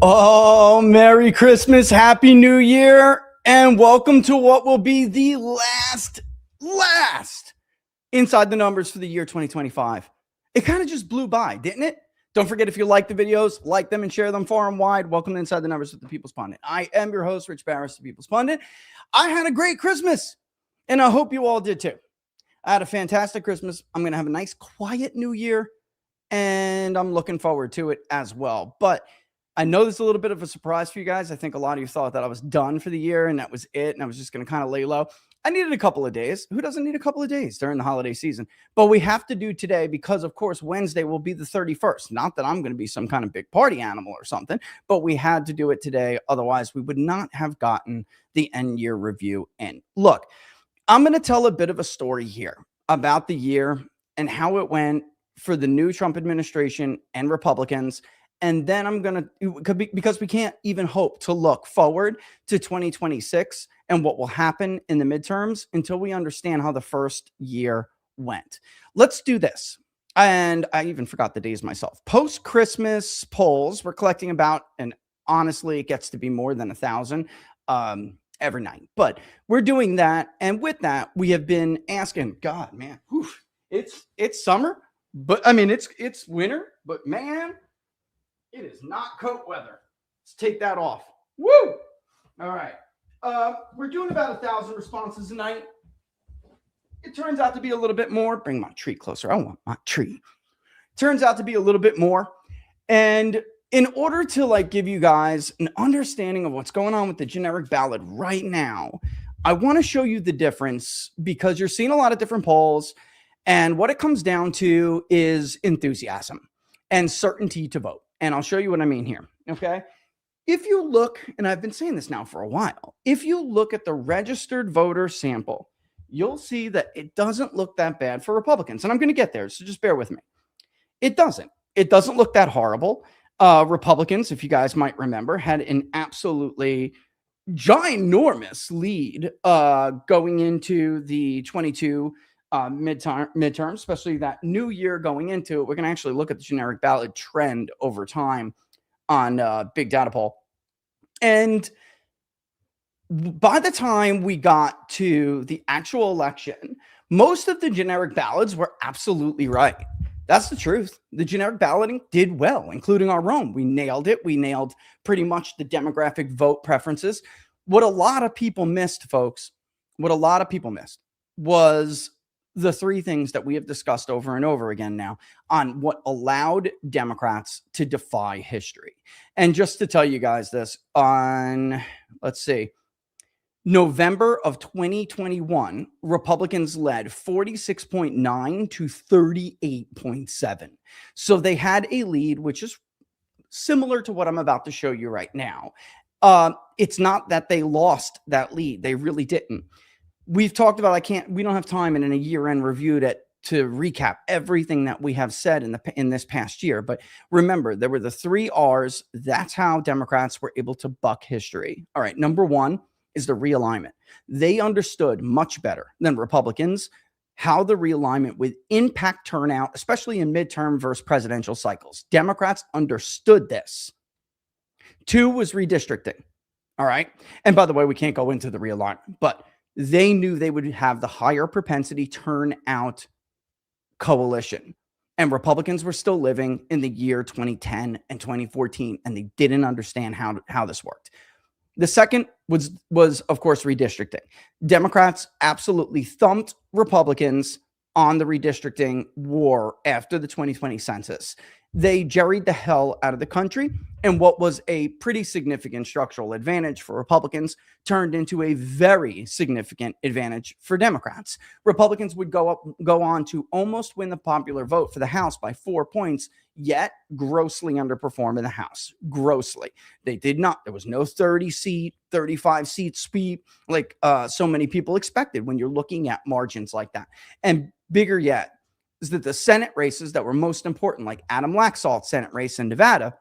Oh, Merry Christmas, Happy New Year, and welcome to what will be the last Inside the Numbers for the year 2025. It kind of just blew by, didn't it? Don't forget, if you like the videos, like them and share them far and wide. Welcome to Inside the Numbers with the People's Pundit. I am your host, Rich Barris, the People's Pundit. I had a great Christmas, and I hope you all did too. I had a fantastic Christmas. I'm going to have a nice, quiet New Year, and I'm looking forward to it as well. But I know this is a little bit of a surprise for you guys. I think a lot of you thought that I was done for the year and that was it, and I was just going to kind of lay low. I needed a couple of days. Who doesn't need a couple of days during the holiday season? But we have to do today because, of course, Wednesday will be the 31st. Not that I'm going to be some kind of big party animal or something, but we had to do it today. Otherwise, we would not have gotten the end year review in. Look, I'm going to tell a bit of a story here about the year and how it went for the new Trump administration and Republicans. And then I'm going to, because we can't even hope to look forward to 2026 and what will happen in the midterms until we understand how the first year went. Let's do this. And I even forgot the days myself. Post-Christmas polls, we're collecting about, and honestly, it gets to be more than 1,000 every night. But we're doing that. And with that, we have been asking, God, man, whew, it's summer, but I mean, it's winter, but man, it is not coat weather. Let's take that off. Woo! All right. We're doing about 1,000 responses tonight. It turns out to be a little bit more. Bring my tree closer. I want my tree. Turns out to be a little bit more. And in order to give you guys an understanding of what's going on with the generic ballot right now, I want to show you the difference because you're seeing a lot of different polls. And what it comes down to is enthusiasm and certainty to vote. And I'll show you what I mean here, okay? If you look, and I've been saying this now for a while, if you look at the registered voter sample, you'll see that it doesn't look that bad for Republicans. And I'm going to get there, so just bear with me. It doesn't. It doesn't look that horrible. Republicans, if you guys might remember, had an absolutely ginormous lead going into the 22 midterm, especially that new year going into it. We're going to actually look at the generic ballot trend over time on big data poll. And by the time we got to the actual election, most of the generic ballots were absolutely right. That's the truth. The generic balloting did well, including our own. We nailed it. We nailed pretty much the demographic vote preferences. What a lot of people missed, folks, was the three things that we have discussed over and over again now on what allowed Democrats to defy history. And just to tell you guys this, on, let's see, November of 2021, Republicans led 46.9 to 38.7. So they had a lead, which is similar to what I'm about to show you right now. It's not that they lost that lead. They really didn't. We've talked about, we don't have time in a year-end review to recap everything that we have said in this past year. But remember, there were the 3 R's. That's how Democrats were able to buck history. All right, number 1 is the realignment. They understood much better than Republicans how the realignment would impact turnout, especially in midterm versus presidential cycles. Democrats understood this. 2 was redistricting. All right. And by the way, we can't go into the realignment, but they knew they would have the higher propensity turnout coalition. And Republicans were still living in the year 2010 and 2014, and they didn't understand how this worked. The second was, of course, redistricting. Democrats absolutely thumped Republicans on the redistricting war after the 2020 census. They jerried the hell out of the country, and what was a pretty significant structural advantage for Republicans turned into a very significant advantage for Democrats. Republicans would go on to almost win the popular vote for the House by 4 points, yet grossly underperform in the House. Grossly. They did not. There was no 30-seat, 35-seat sweep like so many people expected when you're looking at margins like that. And bigger yet is that the Senate races that were most important, like Adam Laxalt's Senate race in Nevada,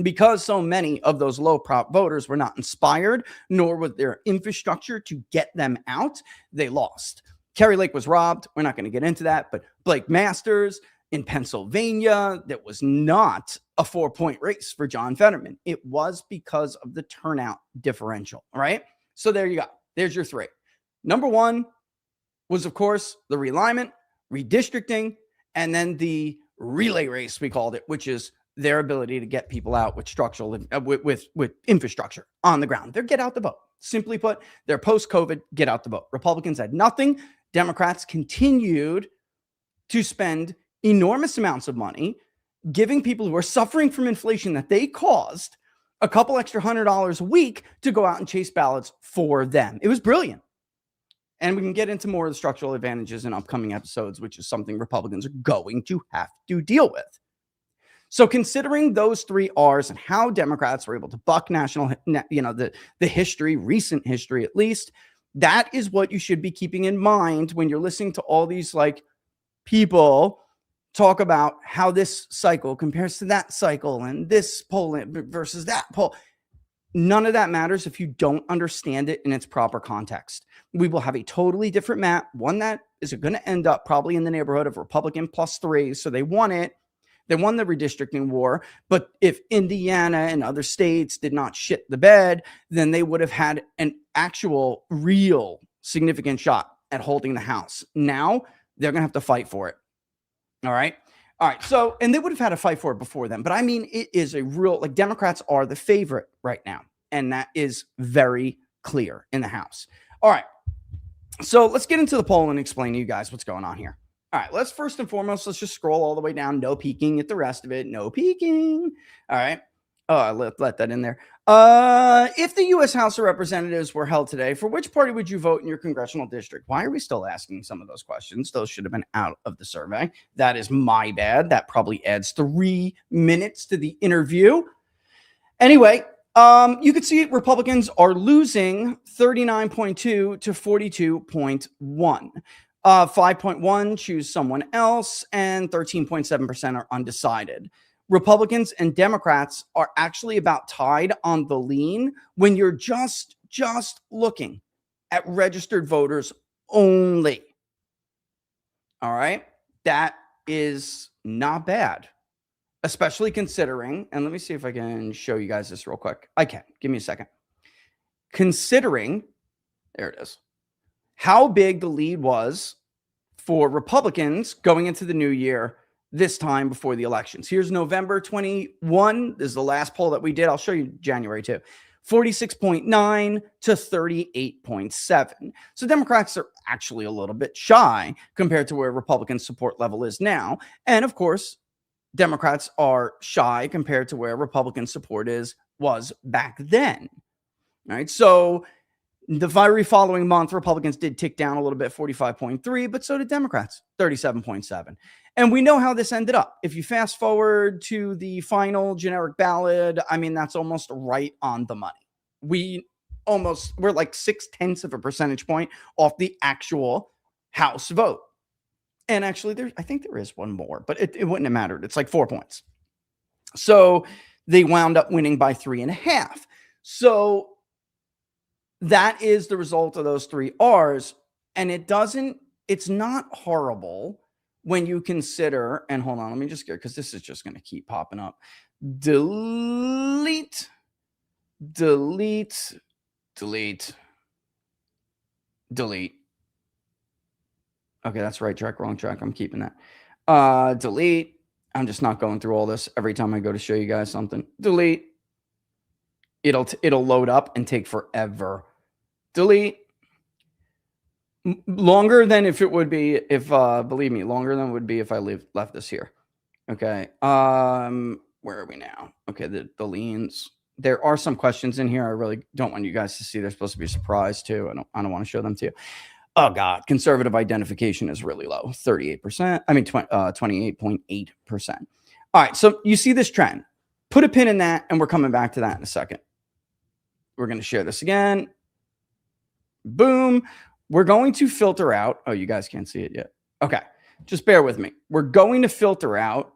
because so many of those low prop voters were not inspired, nor was there infrastructure to get them out, they lost. Kerry Lake was robbed. We're not going to get into that, but Blake Masters in Pennsylvania, that was not a 4-point race for John Fetterman. It was because of the turnout differential, right? So there you go. There's your three. Number one was, of course, the realignment, redistricting, and then the relay race, we called it, which is their ability to get people out with structural, with infrastructure on the ground. They're get out the vote. Simply put, they're post-COVID, get out the vote. Republicans had nothing. Democrats continued to spend enormous amounts of money giving people who are suffering from inflation that they caused a couple extra $100 a week to go out and chase ballots for them. It was brilliant. And we can get into more of the structural advantages in upcoming episodes, which is something Republicans are going to have to deal with. So considering those three R's and how Democrats were able to buck national, the history, recent history at least, that is what you should be keeping in mind when you're listening to all these like people talk about how this cycle compares to that cycle and this poll versus that poll. None of that matters if you don't understand it in its proper context. We will have a totally different map, one that is going to end up probably in the neighborhood of Republican +3. So they won it. They won the redistricting war. But if Indiana and other states did not shit the bed, then they would have had an actual, real significant shot at holding the House. Now they're going to have to fight for it. All right. So, and they would have had a fight for it before then. But I mean, it is a real, like, Democrats are the favorite right now. And that is very clear in the House. All right. So let's get into the poll and explain to you guys what's going on here. All right. Let's first and foremost, let's just scroll all the way down. No peeking at the rest of it. No peeking. All right. Oh, I let that in there. If the U.S. House of Representatives were held today, for which party would you vote in your congressional district? Why are we still asking some of those questions? Those should have been out of the survey. That is my bad. That probably adds 3 minutes to the interview. Anyway, you can see Republicans are losing 39.2 to 42.1. 5.1 choose someone else, and 13.7% are undecided. Republicans and Democrats are actually about tied on the lean when you're just looking at registered voters only. All right. That is not bad, especially considering, and let me see if I can show you guys this real quick. I can. Give me a second. Considering, there it is, how big the lead was for Republicans going into the new year this time before the elections. Here's November 21. This is the last poll that we did. I'll show you January too. 46.9 to 38.7. So Democrats are actually a little bit shy compared to where Republican support level is now. And of course, Democrats are shy compared to where Republican support was back then. All right. So the very following month, Republicans did tick down a little bit, 45.3, but so did Democrats, 37.7. And we know how this ended up. If you fast forward to the final generic ballot, I mean, that's almost right on the money. We're like 0.6 of a percentage point off the actual House vote. And actually, I think there is one more, but it wouldn't have mattered. It's like 4 points. So they wound up winning by 3.5. So that is the result of those three R's. And it's not horrible when you consider, and hold on, let me just get, because this is just going to keep popping up. Delete. Okay, that's right track, wrong track. I'm keeping that. Delete. I'm just not going through all this every time I go to show you guys something. Delete. It'll load up and take forever. Delete. Longer than if it would be believe me, longer than it would be if I left this here. Okay. Where are we now? Okay, the leans. There are some questions in here I really don't want you guys to see. They're supposed to be a surprise too. I don't want to show them to you. Oh God, conservative identification is really low, 38%. I mean, 28.8%. All right, so you see this trend. Put a pin in that, and we're coming back to that in a second. We're going to share this again. Boom. We're going to filter out. Oh, you guys can't see it yet. Okay. Just bear with me. We're going to filter out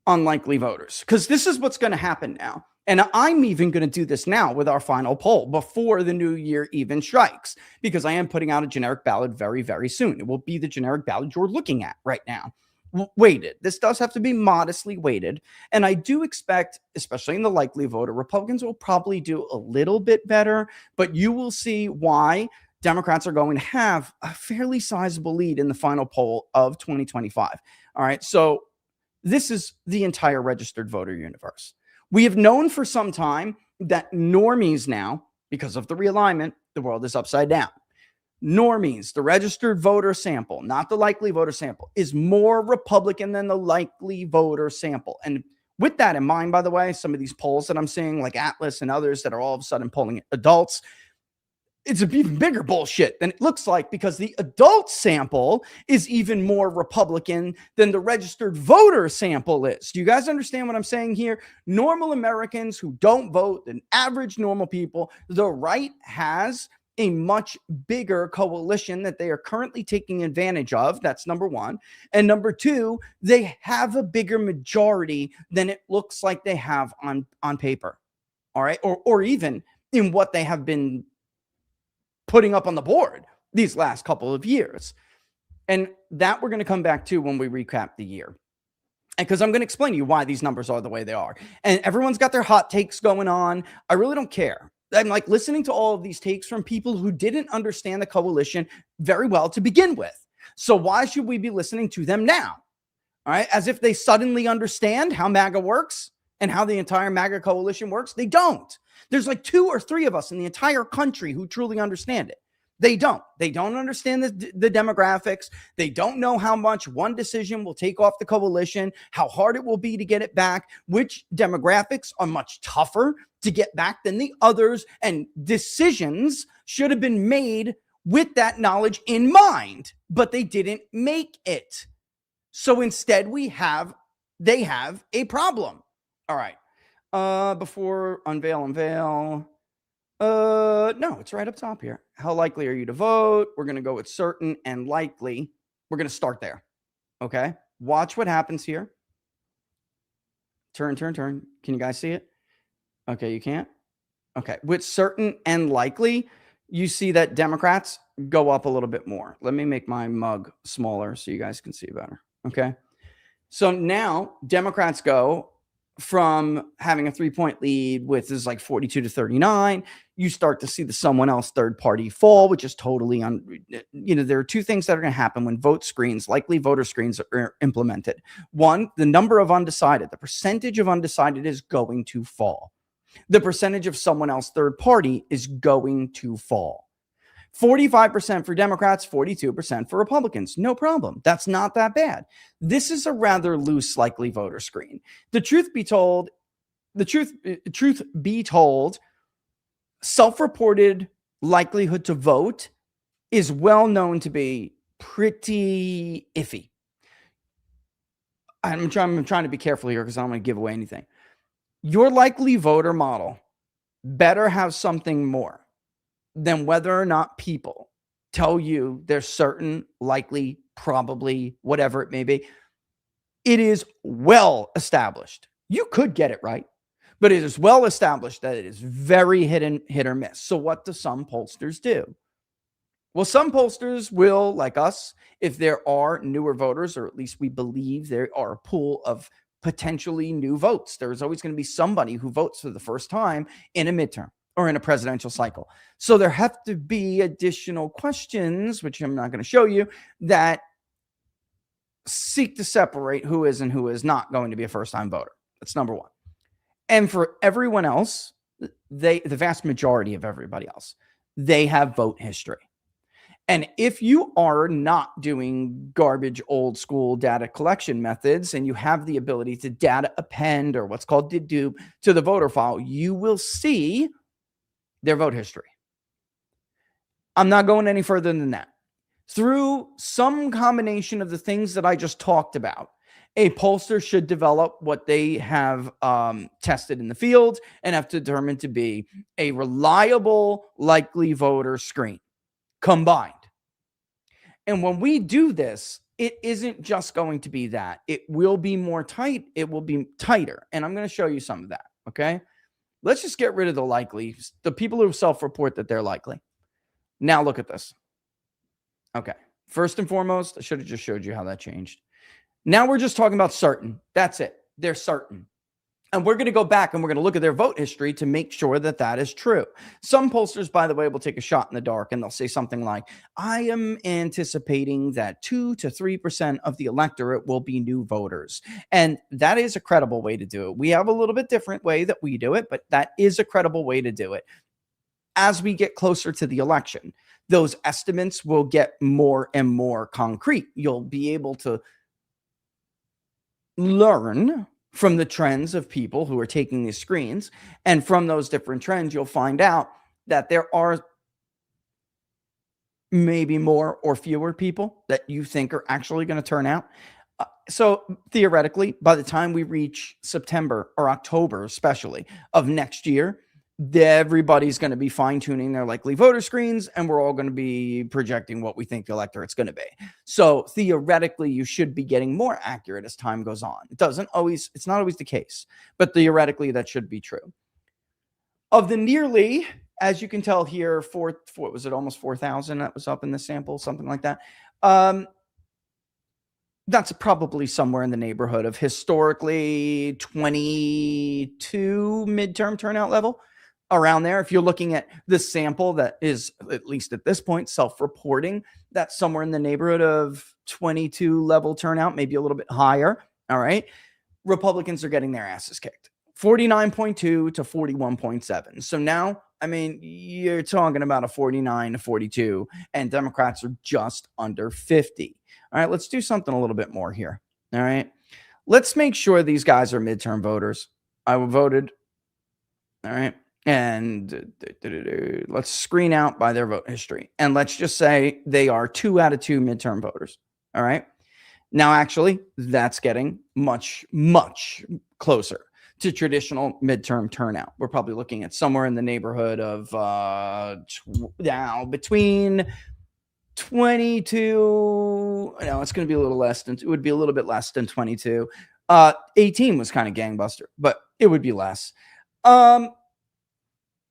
unlikely voters because this is what's going to happen now. And I'm even going to do this now with our final poll before the new year even strikes, because I am putting out a generic ballot very, very soon. It will be the generic ballot you're looking at right now. weighted. This does have to be modestly weighted. And I do expect, especially in the likely voter, Republicans will probably do a little bit better, but you will see why Democrats are going to have a fairly sizable lead in the final poll of 2025. All right. So this is the entire registered voter universe. We have known for some time that normies now, because of the realignment, the world is upside down. Normies, the registered voter sample, not the likely voter sample, is more Republican than the likely voter sample. And with that in mind, by the way, some of these polls that I'm seeing, like Atlas and others that are all of a sudden polling adults, it's an even bigger bullshit than it looks like, because the adult sample is even more Republican than the registered voter sample is. Do you guys understand what I'm saying here? Normal Americans who don't vote, and average normal people, the right has a much bigger coalition that they are currently taking advantage of. That's number one. And number two, they have a bigger majority than it looks like they have on paper. All right. Or even in what they have been putting up on the board these last couple of years. And that we're going to come back to when we recap the year. And because I'm going to explain to you why these numbers are the way they are. And everyone's got their hot takes going on. I really don't care. I'm like listening to all of these takes from people who didn't understand the coalition very well to begin with. So why should we be listening to them now? All right. As if they suddenly understand how MAGA works and how the entire MAGA coalition works. They don't. There's like 2 or 3 of us in the entire country who truly understand it. They don't. They don't understand the demographics. They don't know how much one decision will take off the coalition, how hard it will be to get it back, which demographics are much tougher to get back than the others, and decisions should have been made with that knowledge in mind, but they didn't make it. So instead they have a problem. All right. Before unveil. No, it's right up top here. How likely are you to vote? We're going to go with certain and likely. We're going to start there. Okay. Watch what happens here. Turn. Can you guys see it? Okay. You can't. Okay. With certain and likely, you see that Democrats go up a little bit more. Let me make my mug smaller so you guys can see better. Okay. So now Democrats go from having a 3-point lead with is like 42 to 39. You start to see the someone else third party fall, which is totally there are 2 things that are going to happen when likely voter screens are implemented. One, the number of undecided, the percentage of undecided is going to fall. The percentage of someone else third party is going to fall. 45% for Democrats, 42% for Republicans. No problem. That's not that bad. This is a rather loose likely voter screen. The truth be told, self-reported likelihood to vote is well known to be pretty iffy. I'm trying to be careful here because I don't want to give away anything. Your likely voter model better have something more than whether or not people tell you there's certain, likely, probably, whatever it may be. It is well established. You could get it right, but it is well established that it is very hit or miss. So what do some pollsters do? Well, some pollsters will, like us, if there are newer voters, or at least we believe there are a pool of potentially new votes. There's always going to be somebody who votes for the first time in a midterm or in a presidential cycle. So there have to be additional questions, which I'm not going to show you, that seek to separate who is and who is not going to be a first-time voter. That's number one. And for everyone else, the vast majority of everybody else, they have vote history. And if you are not doing garbage old school data collection methods and you have the ability to data append, or what's called dedupe, to the voter file, you will see their vote history. I'm not going any further than that. Through some combination of the things that I just talked about, a pollster should develop what they have tested in the field and have determined to be a reliable, likely voter screen combined. And when we do this, it isn't just going to be that. It will be more tight. It will be tighter. And I'm going to show you some of that. Okay. Let's just get rid of the likely, the people who self-report that they're likely. Now look at this. Okay. First and foremost, I should have just showed you how that changed. Now we're just talking about certain. That's it. They're certain. And we're going to go back and we're going to look at their vote history to make sure that that is true. Some pollsters, by the way, will take a shot in the dark and they'll say something like, I am anticipating that 2 to 3% of the electorate will be new voters. And that is a credible way to do it. We have a little bit different way that we do it, but that is a credible way to do it. As we get closer to the election, those estimates will get more and more concrete. You'll be able to learn from the trends of people who are taking these screens. And from those different trends, you'll find out that there are maybe more or fewer people that you think are actually going to turn out. So theoretically, by the time we reach September or October, especially of next year, everybody's going to be fine-tuning their likely voter screens, and we're all going to be projecting what we think the electorate's going to be. So theoretically, you should be getting more accurate as time goes on. It's not always the case, but theoretically, that should be true. Of the nearly, as you can tell here, what was it, almost 4,000 that was up in the sample, something like that. That's probably somewhere in the neighborhood of historically 22 midterm turnout level. Around there, if you're looking at the sample that is, at least at this point, self-reporting, that's somewhere in the neighborhood of 22 level turnout, maybe a little bit higher. All right. Republicans are getting their asses kicked, 49.2 to 41.7. So now, I mean, you're talking about a 49 to 42, and Democrats are just under 50. All right. Let's do something a little bit more here. All right. Let's make sure these guys are midterm voters. I voted. All right. And let's screen out by their vote history. And let's just say they are 2 out of 2 midterm voters. All right. Now, actually, that's getting much, much closer to traditional midterm turnout. We're probably looking at somewhere in the neighborhood of now between 22. No, it's going to be a little less than, it would be a little bit less than 22. 18 was kind of gangbuster, but it would be less.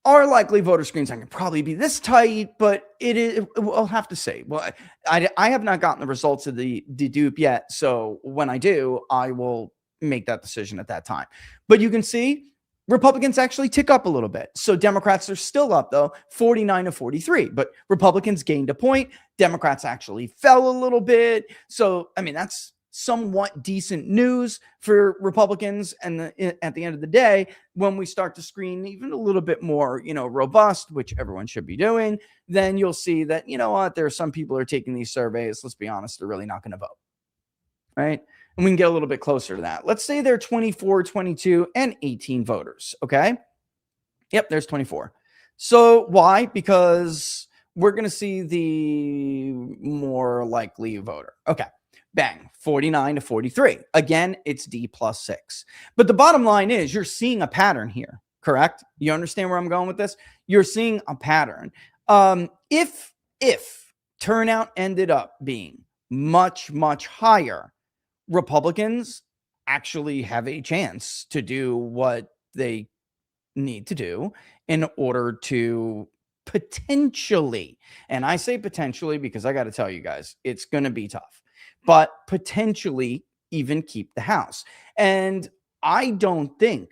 Our likely voter screens can probably be this tight, but it is. I'll have to say. Well, I have not gotten the results of the dedupe yet, so when I do, I will make that decision at that time. But you can see Republicans actually tick up a little bit. So Democrats are still up though, 49 to 43. But Republicans gained a point. Democrats actually fell a little bit. So I mean, that's somewhat decent news for Republicans. And at the end of the day, when we start to screen even a little bit more, robust, which everyone should be doing, then you'll see that, you know what, there are some people who are taking these surveys. Let's be honest, they're really not going to vote. Right. And we can get a little bit closer to that. Let's say they're 24, 22, and 18 voters. Okay. Yep. There's 24. So why? Because we're going to see the more likely voter. Okay. Bang, 49 to 43. Again, it's D plus 6. But the bottom line is you're seeing a pattern here, correct? You understand where I'm going with this? You're seeing a pattern. If turnout ended up being much, much higher, Republicans actually have a chance to do what they need to do in order to potentially, and I say potentially because I got to tell you guys, it's going to be tough, but potentially even keep the House. And I don't think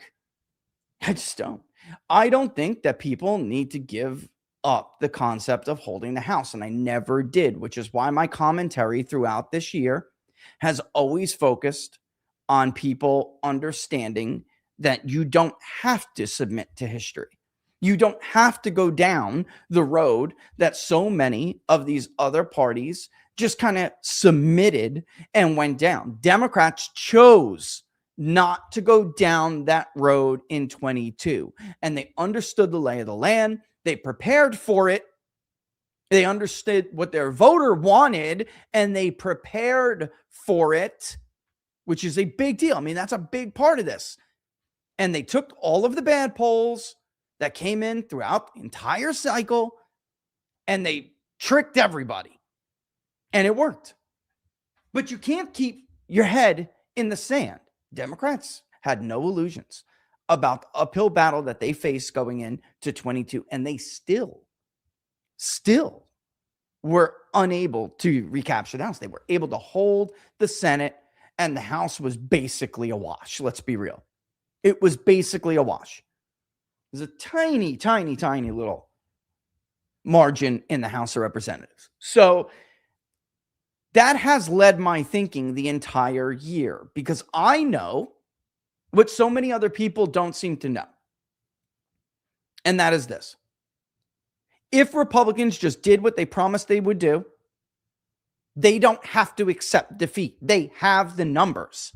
that people need to give up the concept of holding the House. And I never did, which is why my commentary throughout this year has always focused on people understanding that you don't have to submit to history. You don't have to go down the road that so many of these other parties just kind of submitted and went down. Democrats chose not to go down that road in 22, and they understood the lay of the land. They prepared for it. They understood what their voter wanted, and they prepared for it, which is a big deal. I mean, that's a big part of this. And they took all of the bad polls that came in throughout the entire cycle, and they tricked everybody. And it worked. But you can't keep your head in the sand. Democrats had no illusions about the uphill battle that they faced going into 22, and they still were unable to recapture the House. They were able to hold the Senate, and the House was basically a wash. Let's be real. It was basically a wash. There's a tiny, tiny, tiny little margin in the House of Representatives. So that has led my thinking the entire year, because I know what so many other people don't seem to know. And that is this. If Republicans just did what they promised they would do, they don't have to accept defeat. They have the numbers.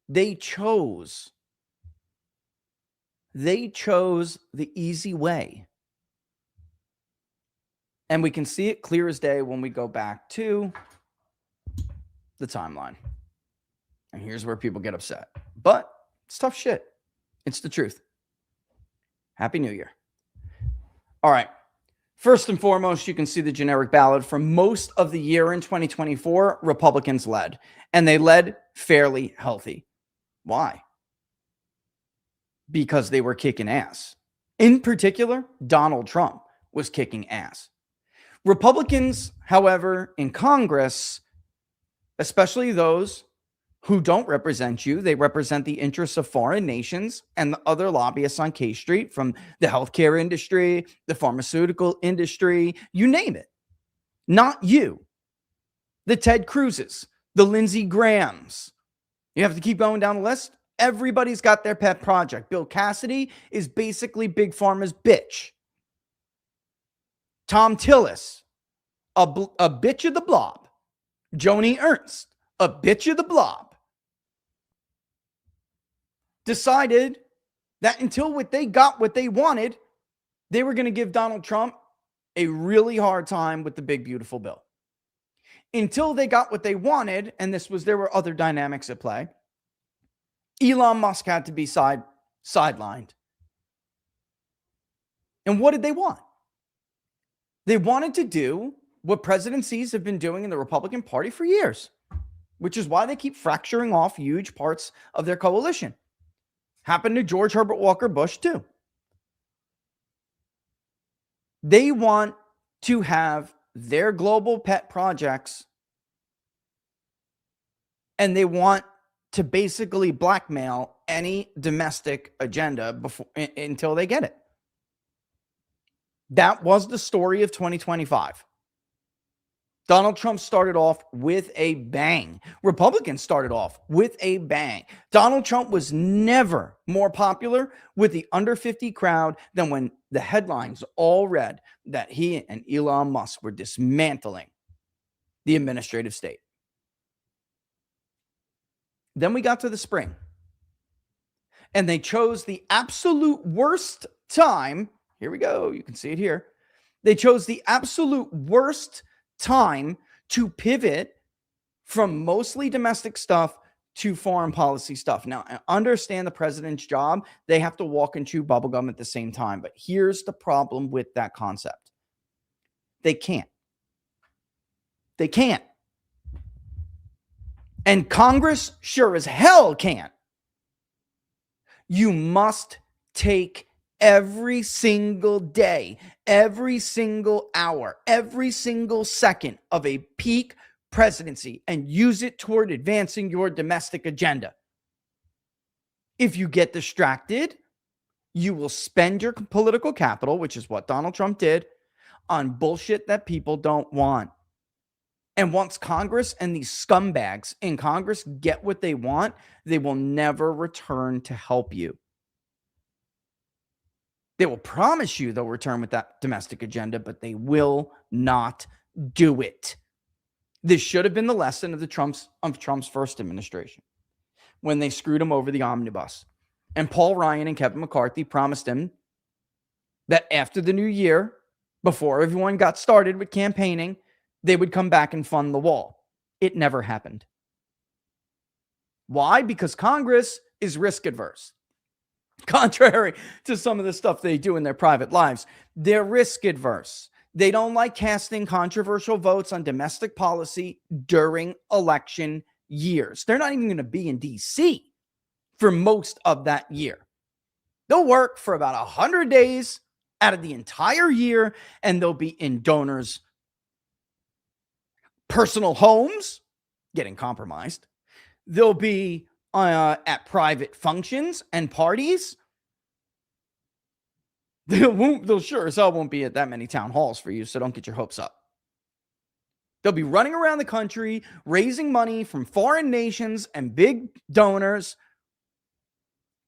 They chose the easy way. And we can see it clear as day when we go back to the timeline. And here's where people get upset. But it's tough shit. It's the truth. Happy New Year. All right. First and foremost, you can see the generic ballot. For most of the year in 2024, Republicans led. And they led fairly healthy. Why? Because they were kicking ass. In particular, Donald Trump was kicking ass. Republicans, however, in Congress, especially those who don't represent you, they represent the interests of foreign nations and the other lobbyists on K Street, from the healthcare industry, the pharmaceutical industry, you name it. Not you. The Ted Cruzes, the Lindsey Grahams. You have to keep going down the list. Everybody's got their pet project. Bill Cassidy is basically Big Pharma's bitch. Tom Tillis, a bitch of the blob. Joni Ernst, a bitch of the blob. Decided that until they got what they wanted, they were going to give Donald Trump a really hard time with the big, beautiful bill. Until they got what they wanted, and there were other dynamics at play, Elon Musk had to be sidelined. And what did they want? They wanted to do what presidencies have been doing in the Republican Party for years, which is why they keep fracturing off huge parts of their coalition. Happened to George Herbert Walker Bush too. They want to have their global pet projects, and they want to basically blackmail any domestic agenda until they get it. That was the story of 2025. Donald Trump started off with a bang. Republicans started off with a bang. Donald Trump was never more popular with the under 50 crowd than when the headlines all read that he and Elon Musk were dismantling the administrative state. Then we got to the spring, and they chose the absolute worst time. Here we go. You can see it here. They chose the absolute worst time to pivot from mostly domestic stuff to foreign policy stuff. Now, I understand the president's job. They have to walk and chew bubblegum at the same time. But here's the problem with that concept. They can't. They can't. And Congress sure as hell can't. You must take every single day, every single hour, every single second of a peak presidency and use it toward advancing your domestic agenda. If you get distracted, you will spend your political capital, which is what Donald Trump did, on bullshit that people don't want. And once Congress and these scumbags in Congress get what they want, they will never return to help you. They will promise you they'll return with that domestic agenda, but they will not do it. This should have been the lesson of Trump's first administration, when they screwed him over the omnibus. And Paul Ryan and Kevin McCarthy promised him that after the new year, before everyone got started with campaigning, they would come back and fund the wall. It never happened. Why? Because Congress is risk adverse. Contrary to some of the stuff they do in their private lives, they're risk adverse. They don't like casting controversial votes on domestic policy during election years. They're not even going to be in DC for most of that year. They'll work for about 100 days out of the entire year, and they'll be in donors' personal homes, getting compromised. They'll be at private functions and parties. They'll sure as hell won't be at that many town halls for you, so don't get your hopes up. They'll be running around the country, raising money from foreign nations and big donors,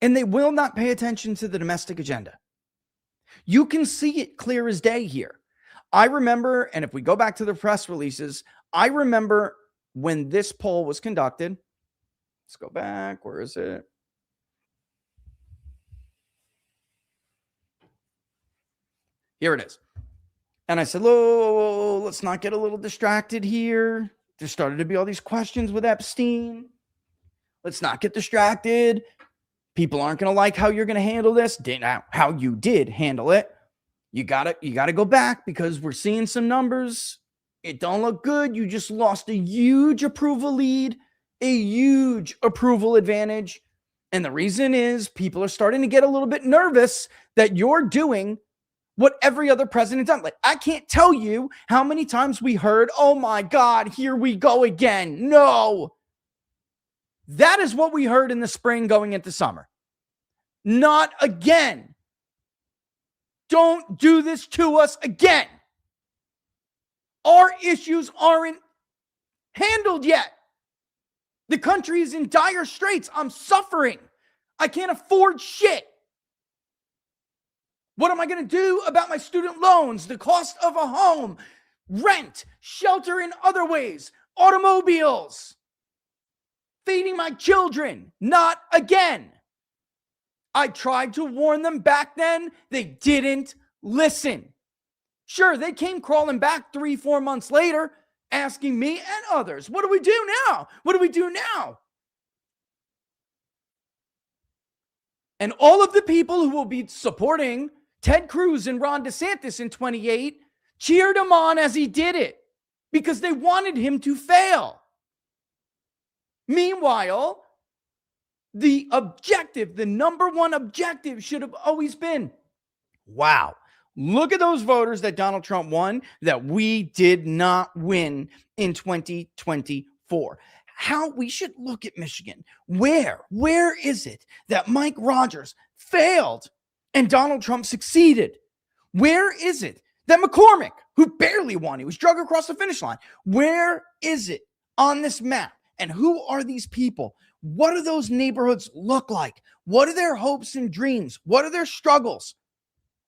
and they will not pay attention to the domestic agenda. You can see it clear as day here. I remember, and if we go back to the press releases, I remember when this poll was conducted. Let's go back. Where is it? Here it is. And I said, "Oh, let's not get a little distracted here. There started to be all these questions with Epstein. Let's not get distracted. People aren't going to like how you're going to handle this. How you did handle it. You gotta go back because we're seeing some numbers. It don't look good. You just lost a huge approval lead, a huge approval advantage. And the reason is people are starting to get a little bit nervous that you're doing what every other president done. Like, I can't tell you how many times we heard, oh my God, here we go again. No. That is what we heard in the spring going into summer. Not again. Don't do this to us again. Our issues aren't handled yet. The country is in dire straits. I'm suffering. I can't afford shit. What am I going to do about my student loans, the cost of a home, rent, shelter in other ways, automobiles, feeding my children? Not again. I tried to warn them back then. They didn't listen. Sure, they came crawling back 3-4 months later, asking me and others, what do we do now? What do we do now? And all of the people who will be supporting Ted Cruz and Ron DeSantis in 28 cheered him on as he did it because they wanted him to fail. Meanwhile, the objective, the number one objective should have always been, wow, look at those voters that Donald Trump won that we did not win in 2024. How we should look at Michigan. Where is it that Mike Rogers failed and Donald Trump succeeded? Where is it that McCormick, who barely won, he was dragged across the finish line? Where is it on this map? And who are these people? What do those neighborhoods look like? What are their hopes and dreams? What are their struggles?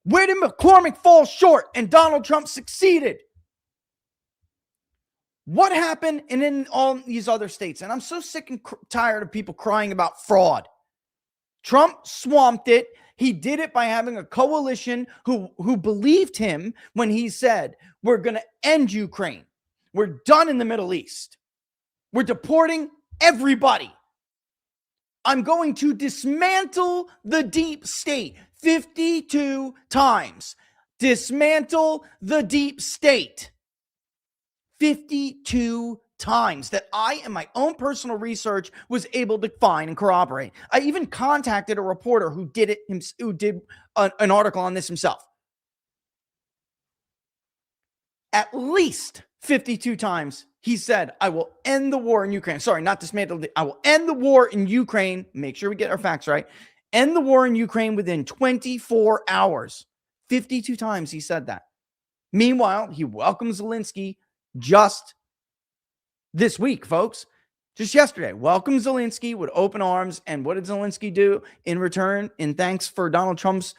Where did McCormick fall short and Donald Trump succeeded? What happened in all these other states? And I'm so sick and tired of people crying about fraud. Trump swamped it. He did it by having a coalition who believed him when he said, we're going to end Ukraine. We're done in the Middle East. We're deporting everybody. I'm going to dismantle the deep state 52 times. Dismantle the deep state 52 times that I, in my own personal research, was able to find and corroborate. I even contacted a reporter who did an article on this himself. At least 52 times he said, I will end the war in Ukraine. Sorry, not dismantle. I will end the war in Ukraine. Make sure we get our facts right. End the war in Ukraine within 24 hours. 52 times he said that. Meanwhile, he welcomed Zelensky just this week, folks. Just yesterday, welcome Zelensky with open arms. And what did Zelensky do in return, in thanks for Donald Trump's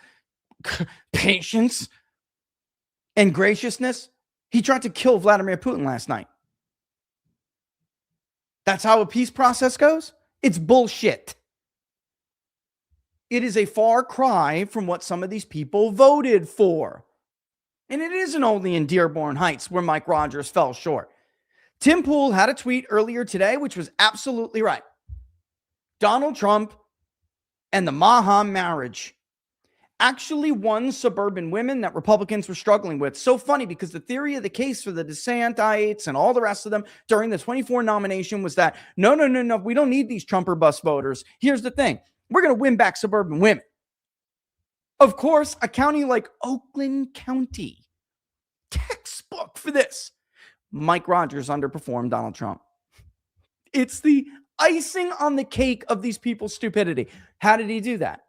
patience and graciousness? He tried to kill Vladimir Putin last night. That's how a peace process goes? It's bullshit. It is a far cry from what some of these people voted for. And it isn't only in Dearborn Heights where Mike Rogers fell short. Tim Pool had a tweet earlier today, which was absolutely right. Donald Trump and the Maha marriage actually won suburban women that Republicans were struggling with. So funny, because the theory of the case for the DeSantites and all the rest of them during the 24 nomination was that, no, we don't need these Trump or bust voters. Here's the thing. We're going to win back suburban women. Of course, a county like Oakland County, textbook for this. Mike Rogers underperformed Donald Trump. It's the icing on the cake of these people's stupidity. How did he do that?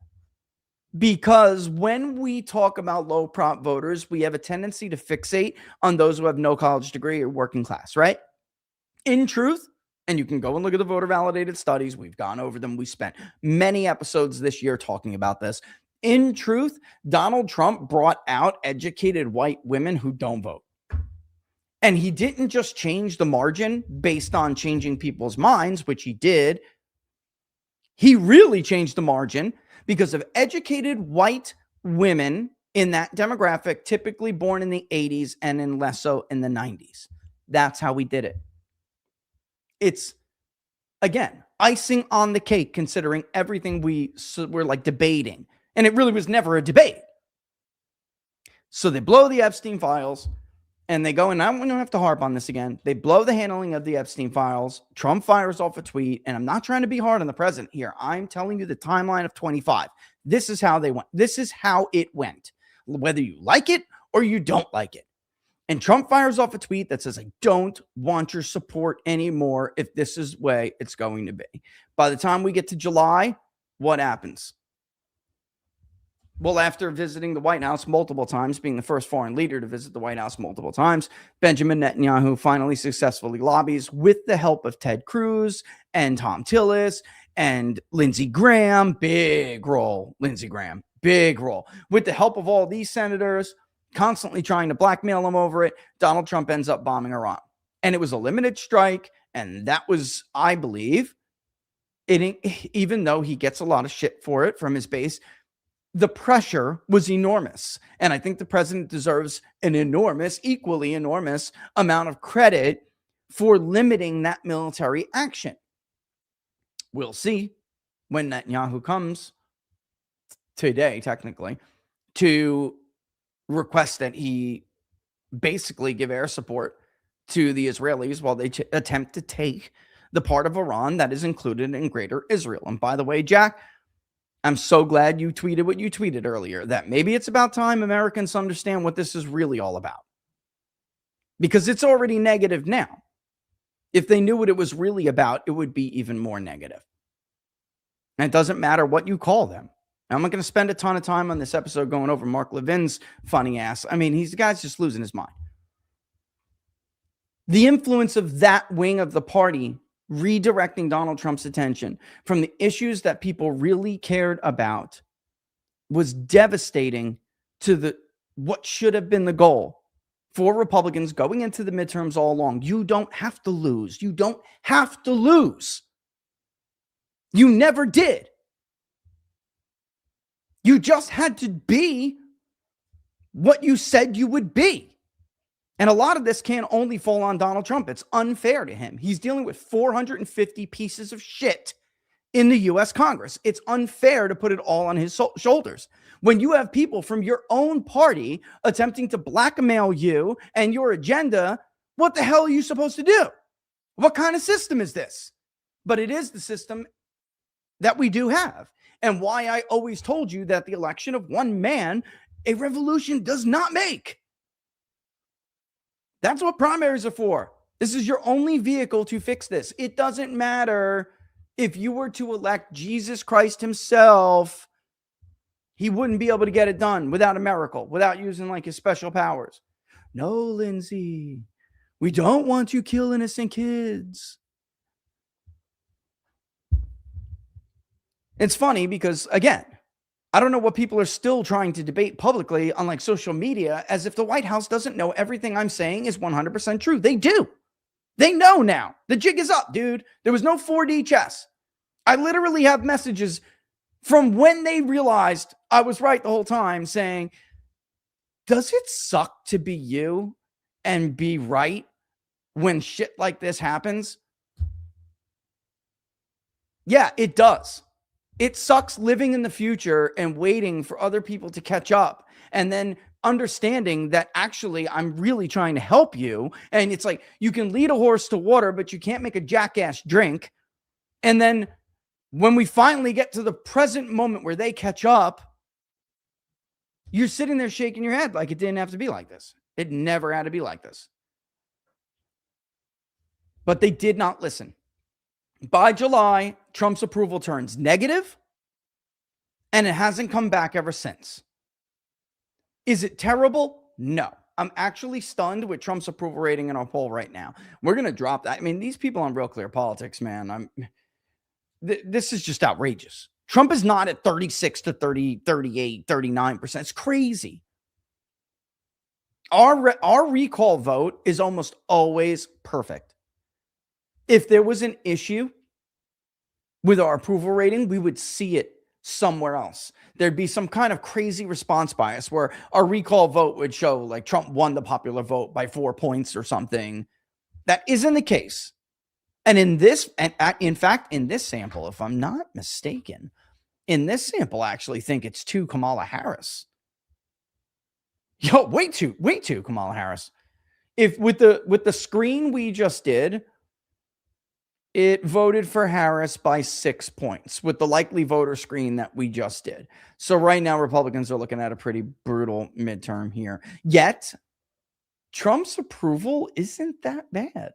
Because when we talk about low prop voters, we have a tendency to fixate on those who have no college degree or working class, right? In truth, and you can go and look at the voter validated studies. We've gone over them. We spent many episodes this year talking about this. In truth, Donald Trump brought out educated white women who don't vote. And he didn't just change the margin based on changing people's minds, which he did. He really changed the margin because of educated white women in that demographic, typically born in the 80s and in less so in the 90s. That's how we did it. It's, again, icing on the cake, considering everything we're like debating. And it really was never a debate. So they blow the Epstein files and they go, and we don't have to harp on this again. They blow the handling of the Epstein files. Trump fires off a tweet. And I'm not trying to be hard on the president here. I'm telling you the timeline of 25. This is how they went. This is how it went, whether you like it or you don't like it. And Trump fires off a tweet that says, I don't want your support anymore if this is the way it's going to be. By the time we get to July, what happens? Well, after visiting the White House multiple times, being the first foreign leader to visit the White House multiple times, Benjamin Netanyahu finally successfully lobbies with the help of Ted Cruz and Tom Tillis and Lindsey Graham. Big role, Lindsey Graham. Big role. With the help of all these senators, constantly trying to blackmail him over it, Donald Trump ends up bombing Iran. And it was a limited strike. And that was, I believe, even though he gets a lot of shit for it from his base, the pressure was enormous. And I think the president deserves an equally enormous amount of credit for limiting that military action. We'll see when Netanyahu comes today, technically, to request that he basically give air support to the Israelis while they attempt to take the part of Iran that is included in Greater Israel. And by the way, Jack, I'm so glad you tweeted what you tweeted earlier, that maybe it's about time Americans understand what this is really all about. Because it's already negative now. If they knew what it was really about, it would be even more negative. And it doesn't matter what you call them. Now, I'm not going to spend a ton of time on this episode going over Mark Levin's funny ass. I mean, the guy's just losing his mind. The influence of that wing of the party redirecting Donald Trump's attention from the issues that people really cared about was devastating to what should have been the goal for Republicans going into the midterms all along. You don't have to lose. You don't have to lose. You never did. You just had to be what you said you would be. And a lot of this can only fall on Donald Trump. It's unfair to him. He's dealing with 450 pieces of shit in the U.S. Congress. It's unfair to put it all on his shoulders. When you have people from your own party attempting to blackmail you and your agenda, what the hell are you supposed to do? What kind of system is this? But it is the system that we do have. And why I always told you that the election of one man, a revolution does not make. That's what primaries are for. This is your only vehicle to fix this. It doesn't matter if you were to elect Jesus Christ himself. He wouldn't be able to get it done without a miracle, without using like his special powers. No, Lindsay, we don't want you to kill innocent kids. It's funny because, again, I don't know what people are still trying to debate publicly on like social media, as if the White House doesn't know everything I'm saying is 100% true. They do. They know now. The jig is up, dude. There was no 4D chess. I literally have messages from when they realized I was right the whole time saying, does it suck to be you and be right when shit like this happens? Yeah, it does. It sucks living in the future and waiting for other people to catch up and then understanding that actually I'm really trying to help you. And it's like you can lead a horse to water, but you can't make a jackass drink. And then when we finally get to the present moment where they catch up, you're sitting there shaking your head like it didn't have to be like this. It never had to be like this. But they did not listen. By July, Trump's approval turns negative, and it hasn't come back ever since. Is it terrible? No. I'm actually stunned with Trump's approval rating in our poll right now. We're going to drop that. I mean, these people on Real Clear Politics, man, this is just outrageous. Trump is not at 36 to 30, 38, 39%. It's crazy. Our recall vote is almost always perfect. If there was an issue with our approval rating, we would see it somewhere else. There'd be some kind of crazy response bias where our recall vote would show like Trump won the popular vote by 4 points or something. That isn't the case. And in fact, in this sample, if I'm not mistaken, in this sample, I actually think it's to Kamala Harris. Yo, way too, Kamala Harris. If with the screen we just did, it voted for Harris by 6 points with the likely voter screen that we just did. So right now, Republicans are looking at a pretty brutal midterm here. Yet, Trump's approval isn't that bad.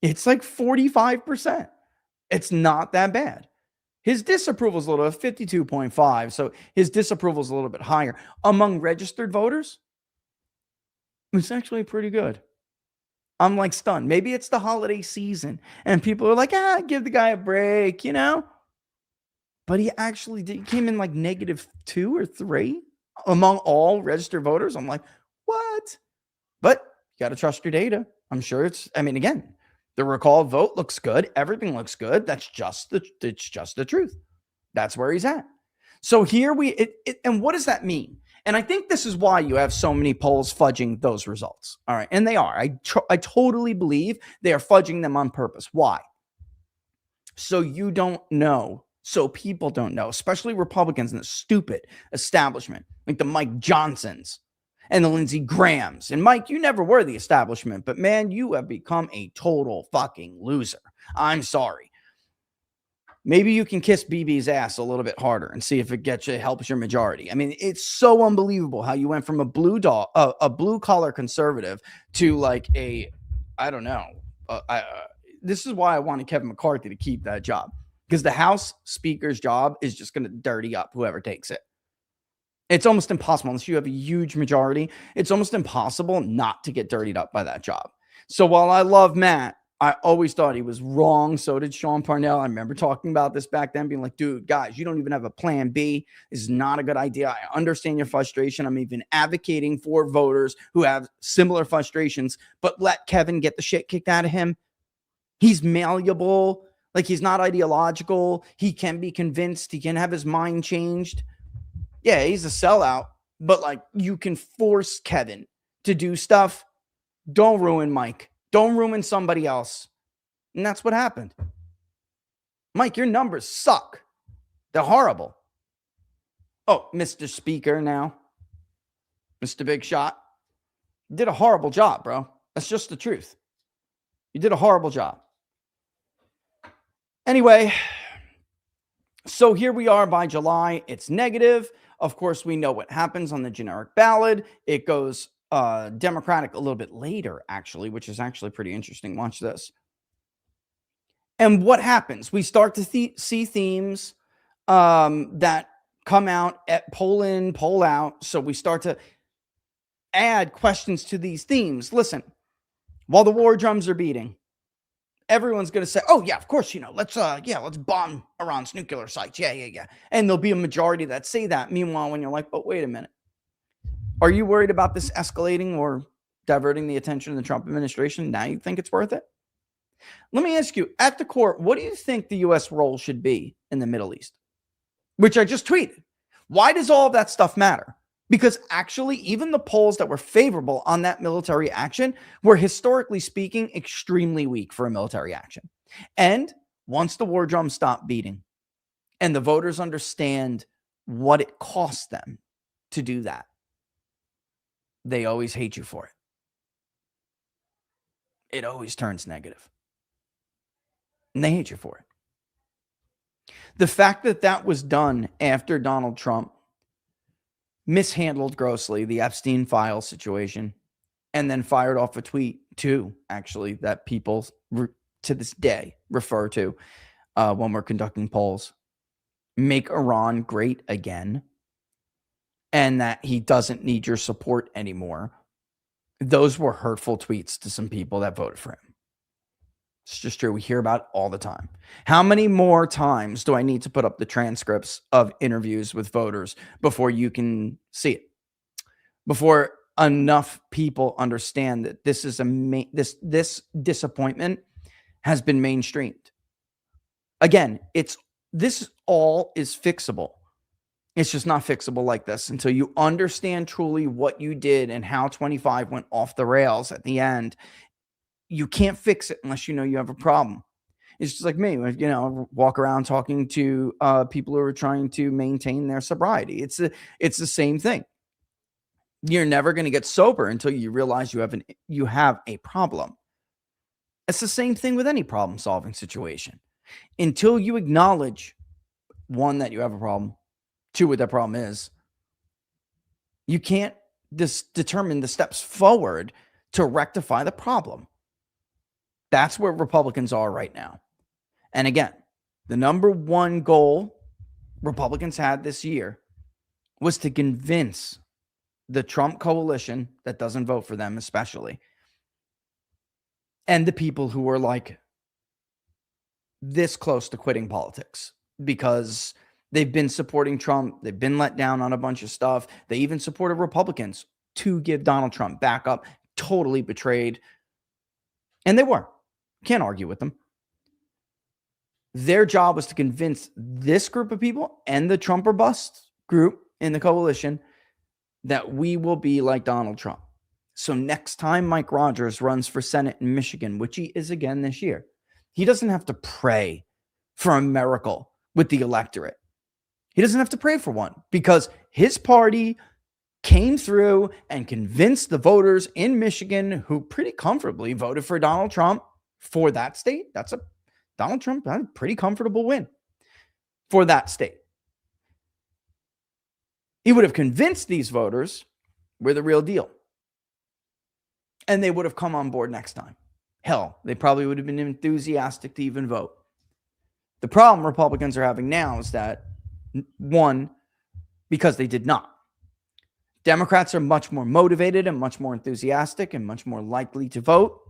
It's like 45%. It's not that bad. His disapproval is a little 52.5. So his disapproval is a little bit higher. Among registered voters, it's actually pretty good. I'm like stunned. Maybe it's the holiday season and people are like, give the guy a break, you know? But he actually came in like -2 or 3 among all registered voters. I'm like, what? But you got to trust your data. I'm sure again, the recall vote looks good. Everything looks good. It's just the truth. That's where he's at. So here and what does that mean? And I think this is why you have so many polls fudging those results. All right. And they are. I totally believe they are fudging them on purpose. Why? So you don't know. So people don't know, especially Republicans and the stupid establishment, like the Mike Johnsons and the Lindsey Grahams. And Mike, you never were the establishment, but man, you have become a total fucking loser. I'm sorry. Maybe you can kiss BB's ass a little bit harder and see if it helps your majority. I mean, it's so unbelievable how you went from a blue collar conservative to like I don't know. This is why I wanted Kevin McCarthy to keep that job, because the House Speaker's job is just going to dirty up whoever takes it. It's almost impossible unless you have a huge majority. It's almost impossible not to get dirtied up by that job. So while I love Matt, I always thought he was wrong. So did Sean Parnell. I remember talking about this back then, being like, dude, guys, you don't even have a plan B. This is not a good idea. I understand your frustration. I'm even advocating for voters who have similar frustrations, but let Kevin get the shit kicked out of him. He's malleable. Like, he's not ideological. He can be convinced. He can have his mind changed. Yeah, he's a sellout, but like, you can force Kevin to do stuff. Don't ruin Mike. Don't ruin somebody else. And that's what happened. Mike, your numbers suck. They're horrible. Oh, Mr. Speaker now. Mr. Big Shot. You did a horrible job, bro. That's just the truth. You did a horrible job. Anyway, so here we are by July. It's negative. Of course, we know what happens on the generic ballot. It goes Democratic a little bit later, actually, which is actually pretty interesting. Watch this. And what happens? We start to see themes that come out at poll in, poll out. So we start to add questions to these themes. Listen, while the war drums are beating, everyone's going to say, oh, yeah, of course, let's bomb Iran's nuclear sites. Yeah. And there'll be a majority that say that. Meanwhile, when you're like, but wait a minute. Are you worried about this escalating or diverting the attention of the Trump administration? Now you think it's worth it? Let me ask you, at the core, what do you think the U.S. role should be in the Middle East? Which I just tweeted. Why does all of that stuff matter? Because actually, even the polls that were favorable on that military action were, historically speaking, extremely weak for a military action. And once the war drums stop beating and the voters understand what it costs them to do that, they always hate you for it. It always turns negative. And they hate you for it. The fact that that was done after Donald Trump mishandled grossly the Epstein file situation and then fired off a tweet too, actually, that people to this day refer to when we're conducting polls. Make Iran great again, and that he doesn't need your support anymore. Those were hurtful tweets to some people that voted for him. It's just true. We hear about it all the time. How many more times do I need to put up the transcripts of interviews with voters before you can see it? Before enough people understand that this is this disappointment has been mainstreamed. Again, this all is fixable. It's just not fixable like this until you understand truly what you did and how 25 went off the rails at the end. You can't fix it unless you know you have a problem. It's just like me, walk around talking to people who are trying to maintain their sobriety. It's the same thing. You're never going to get sober until you realize you have a problem. It's the same thing with any problem-solving situation. Until you acknowledge, one, that you have a problem, two, what that problem is, you can't determine the steps forward to rectify the problem. That's where Republicans are right now. And again, the number one goal Republicans had this year was to convince the Trump coalition that doesn't vote for them, especially, and the people who are like this close to quitting politics because they've been supporting Trump. They've been let down on a bunch of stuff. They even supported Republicans to give Donald Trump back up, totally betrayed. And they were. Can't argue with them. Their job was to convince this group of people and the Trump or bust group in the coalition that we will be like Donald Trump. So next time Mike Rogers runs for Senate in Michigan, which he is again this year, he doesn't have to pray for a miracle with the electorate. He doesn't have to pray for one because his party came through and convinced the voters in Michigan who pretty comfortably voted for Donald Trump for that state. Donald Trump had a pretty comfortable win for that state. He would have convinced these voters we're the real deal. And they would have come on board next time. Hell, they probably would have been enthusiastic to even vote. The problem Republicans are having now is that, one, because they did not. Democrats are much more motivated and much more enthusiastic and much more likely to vote.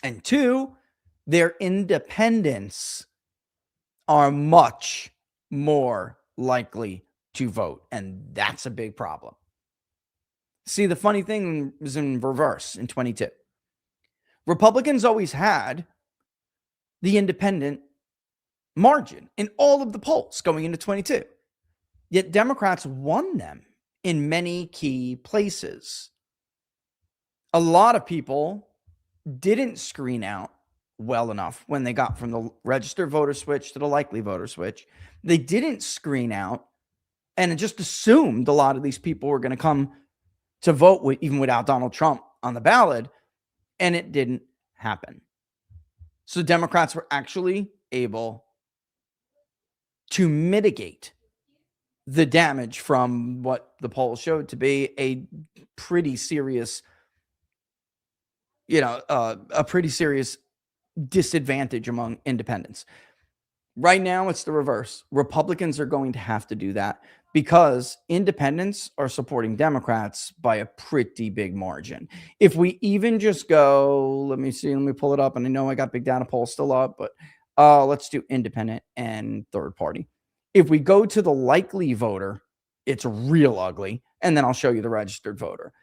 And two, their independents are much more likely to vote. And that's a big problem. See, the funny thing is in reverse in 22. Republicans always had the independent margin in all of the polls going into 22. Yet Democrats won them in many key places. A lot of people didn't screen out well enough when they got from the registered voter switch to the likely voter switch. They didn't screen out and just assumed a lot of these people were going to come to vote even without Donald Trump on the ballot, and it didn't happen. So Democrats were actually able to mitigate the damage from what the polls showed to be a pretty serious, a pretty serious disadvantage among independents. Right now, it's the reverse. Republicans are going to have to do that because independents are supporting Democrats by a pretty big margin. If we even just go, let me pull it up. And I know I got big data polls still up, but let's do independent and third party. If we go to the likely voter, it's real ugly. And then I'll show you the registered voter.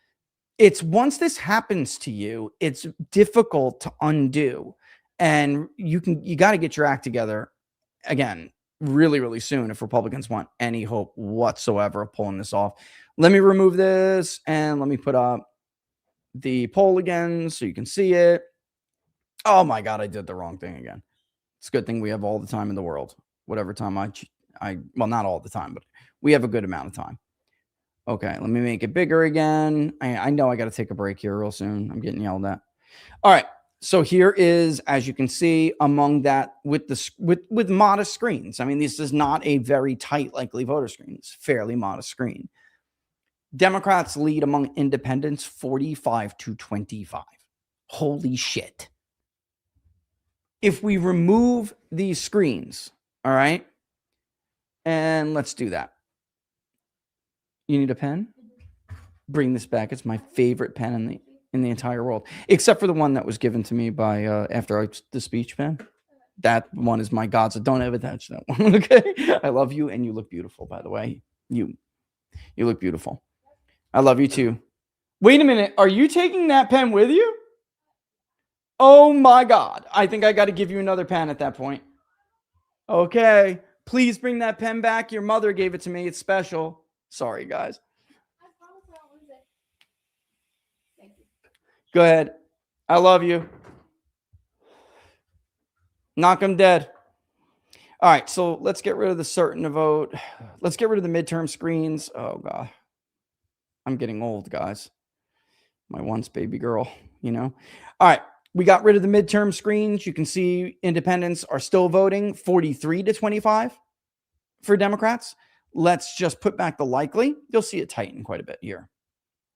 It's once this happens to you, it's difficult to undo. And you got to get your act together again really, really soon if Republicans want any hope whatsoever of pulling this off. Let me remove this and let me put up the poll again so you can see it. Oh my God, I did the wrong thing again. It's a good thing we have all the time in the world. Whatever time well, not all the time, but we have a good amount of time. Okay, let me make it bigger again. I know I got to take a break here real soon. I'm getting yelled at. All right. So here is, as you can see, among that with modest screens. I mean, this is not a very tight likely voter screen. It's a fairly modest screen. Democrats lead among independents 45 to 25. Holy shit. if we remove these screens, all right, and let's do that. You need a pen? Bring this back. It's my favorite pen in the entire world, except for the one that was given to me by after the speech pen. That one is my God, so don't ever touch that one. Okay, I love you, and you look beautiful. By the way, you look beautiful. I love you too. Wait a minute, are you taking that pen with you? Oh my God, I think I got to give you another pen at that point. Okay, please bring that pen back. Your mother gave it to me. It's special. Sorry, guys. Go ahead. I love you. Knock them dead. All right, so let's get rid of the certain to vote. Let's get rid of the midterm screens. Oh, God. I'm getting old, guys. My once baby girl, you know. All right, we got rid of the midterm screens. You can see independents are still voting 43 to 25 for Democrats. Let's just put back the likely. You'll see it tighten quite a bit here.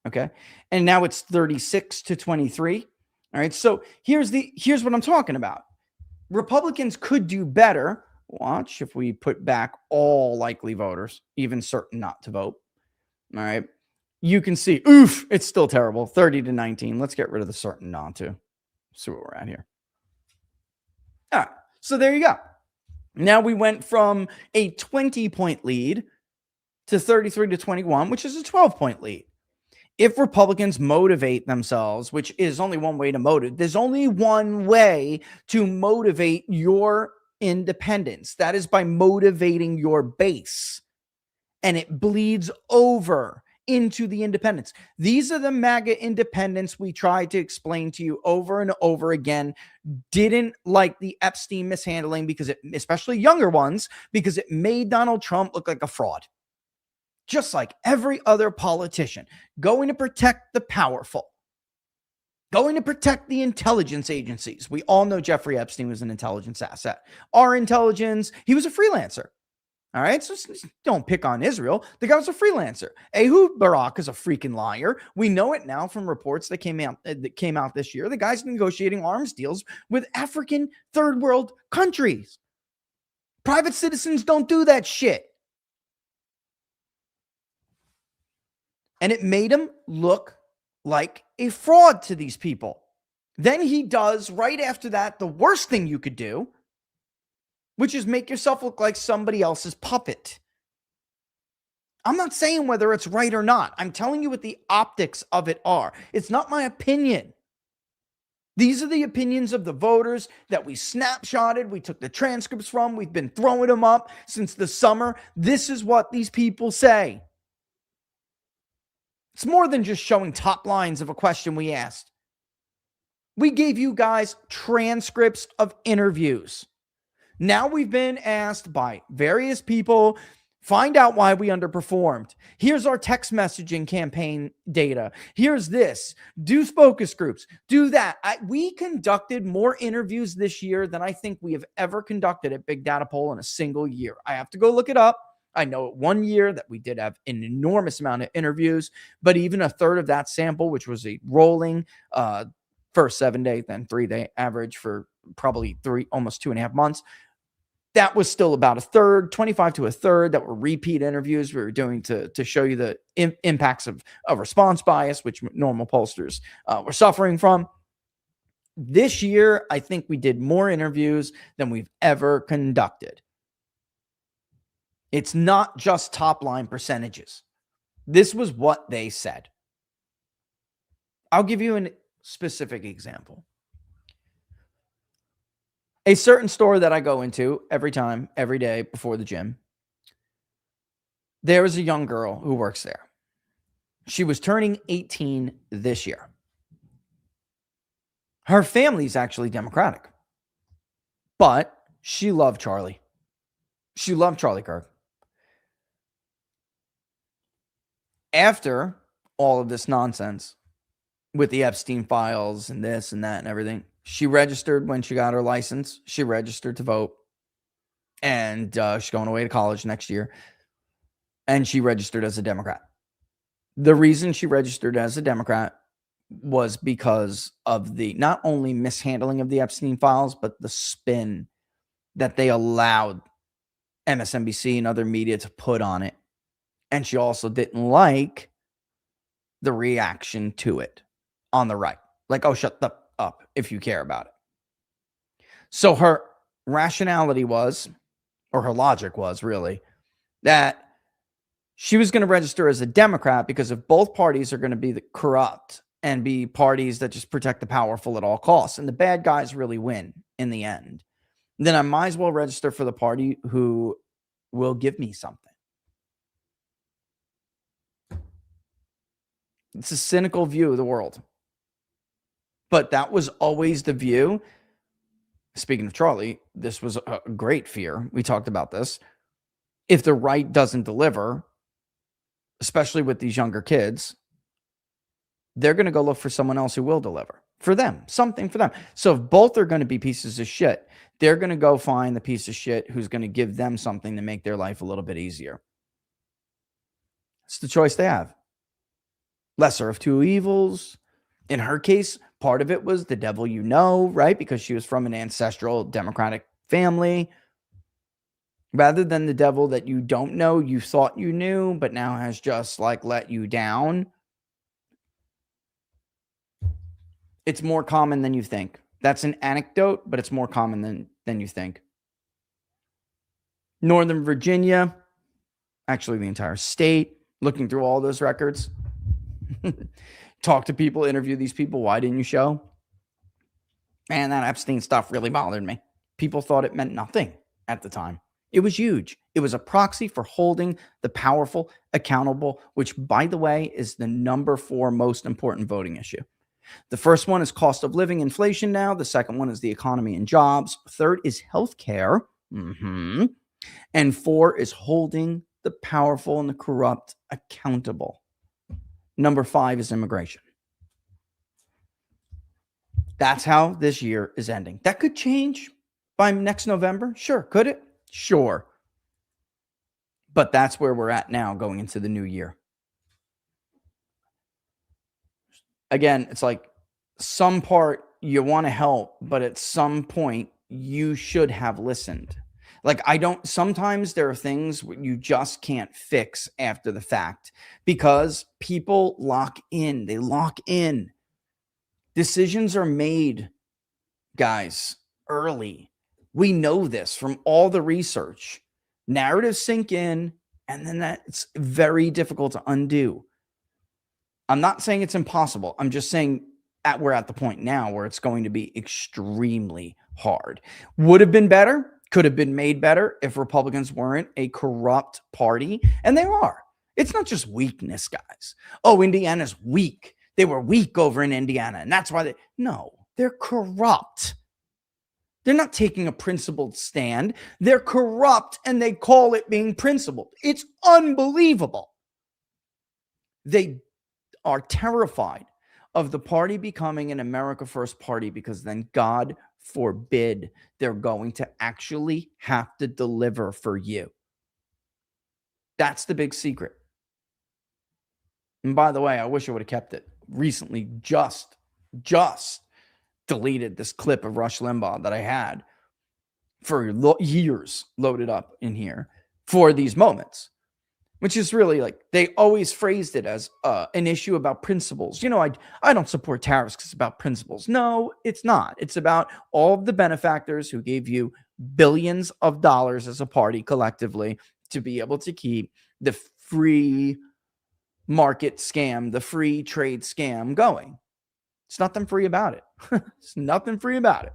Okay. And now it's 36 to 23. All right. So here's what I'm talking about. Republicans could do better. Watch if we put back all likely voters, even certain not to vote. All right. You can see, oof, it's still terrible. 30 to 19. Let's get rid of the certain not to. See where we're at here. All right. So there you go. Now we went from a 20-point lead to 33 to 21, which is a 12-point lead. If Republicans motivate themselves, which is only one way to motivate, there's only one way to motivate your independence. That is by motivating your base. And it bleeds over into the independents. These are the MAGA independents we tried to explain to you over and over again. Didn't like the Epstein mishandling because it, especially younger ones, because it made Donald Trump look like a fraud. Just like every other politician, going to protect the powerful, going to protect the intelligence agencies. We all know Jeffrey Epstein was an intelligence asset. Our intelligence, he was a freelancer. All right, so don't pick on Israel. The guy was a freelancer. Ehud Barak is a freaking liar. We know it now from reports that came out this year. The guy's negotiating arms deals with African third world countries. Private citizens don't do that shit. And it made him look like a fraud to these people. Then he does, right after that, the worst thing you could do, which is make yourself look like somebody else's puppet. I'm not saying whether it's right or not. I'm telling you what the optics of it are. It's not my opinion. These are the opinions of the voters that we snapshotted. We took the transcripts from. We've been throwing them up since the summer. This is what these people say. It's more than just showing top lines of a question we asked. We gave you guys transcripts of interviews. Now we've been asked by various people, find out why we underperformed. Here's our text messaging campaign data. Here's this. Do focus groups. Do that. We conducted more interviews this year than I think we have ever conducted at Big Data Poll in a single year. I have to go look it up. I know 1 year that we did have an enormous amount of interviews, but even a third of that sample, which was a rolling first 7 day, then 3 day average for probably almost 2.5 months, that was still about a third, 25 to a third that were repeat interviews we were doing to show you the impacts of response bias, which normal pollsters were suffering from. This year, I think we did more interviews than we've ever conducted. It's not just top line percentages. This was what they said. I'll give you a specific example. A certain store that I go into every time, every day before the gym, there is a young girl who works there. She was turning 18 this year. Her family's actually Democratic, but she loved Charlie. She loved Charlie Kirk. After all of this nonsense with the Epstein files and this and that and everything, she registered when she got her license. She registered to vote. And she's going away to college next year. And she registered as a Democrat. The reason she registered as a Democrat was because of the not only mishandling of the Epstein files, but the spin that they allowed MSNBC and other media to put on it. And she also didn't like the reaction to it on the right. Like, oh, shut up if you care about it. So her rationality was, or her logic was really, that she was going to register as a Democrat because if both parties are going to be corrupt and be parties that just protect the powerful at all costs, and the bad guys really win in the end, then I might as well register for the party who will give me something. It's a cynical view of the world. But that was always the view. Speaking of Charlie, this was a great fear. We talked about this. If the right doesn't deliver, especially with these younger kids, they're going to go look for someone else who will deliver for them, something for them. So if both are going to be pieces of shit, they're going to go find the piece of shit who's going to give them something to make their life a little bit easier. It's the choice they have. Lesser of two evils. In her case, part of it was the devil you know, right? Because she was from an ancestral Democratic family. Rather than the devil that you don't know, you thought you knew, but now has just like let you down. It's more common than you think. That's an anecdote, but it's more common than you think. Northern Virginia, actually the entire state, looking through all those records. Talk to people, interview these people. Why didn't you show? Man, that Epstein stuff really bothered me. People thought it meant nothing at the time. It was huge. It was a proxy for holding the powerful accountable, which, by the way, is the number 4 most important voting issue. The first one is cost of living, inflation now. The second one is the economy and jobs. Third is healthcare. And 4 is holding the powerful and the corrupt accountable. Number 5 is immigration. That's how this year is ending. That could change by next November. Sure. Could it? Sure. But that's where we're at now going into the new year. Again, it's like some part you want to help, but at some point you should have listened. Like sometimes there are things you just can't fix after the fact because people lock in. They lock in. Decisions are made, guys, early. We know this from all the research. Narratives sink in, and then that's very difficult to undo. I'm not saying it's impossible. I'm just saying we're at the point now where it's going to be extremely hard. Would have been better, could have been made better if Republicans weren't a corrupt party, and they are. It's not just weakness, guys. Oh, Indiana's weak. They were weak over in Indiana, and that's why no, they're corrupt. They're not taking a principled stand. They're corrupt, and they call it being principled. It's unbelievable. They are terrified of the party becoming an America First party because then, God forbid, they're going to actually have to deliver for you. That's the big secret. And by the way, I wish I would have kept it. Recently just deleted this clip of Rush Limbaugh that I had for years loaded up in here for these moments, which is really like they always phrased it as an issue about principles. You know, I don't support tariffs because it's about principles. No, it's not. It's about all of the benefactors who gave you billions of dollars as a party collectively to be able to keep the free market scam, the free trade scam going. It's nothing free about it. It's nothing free about it.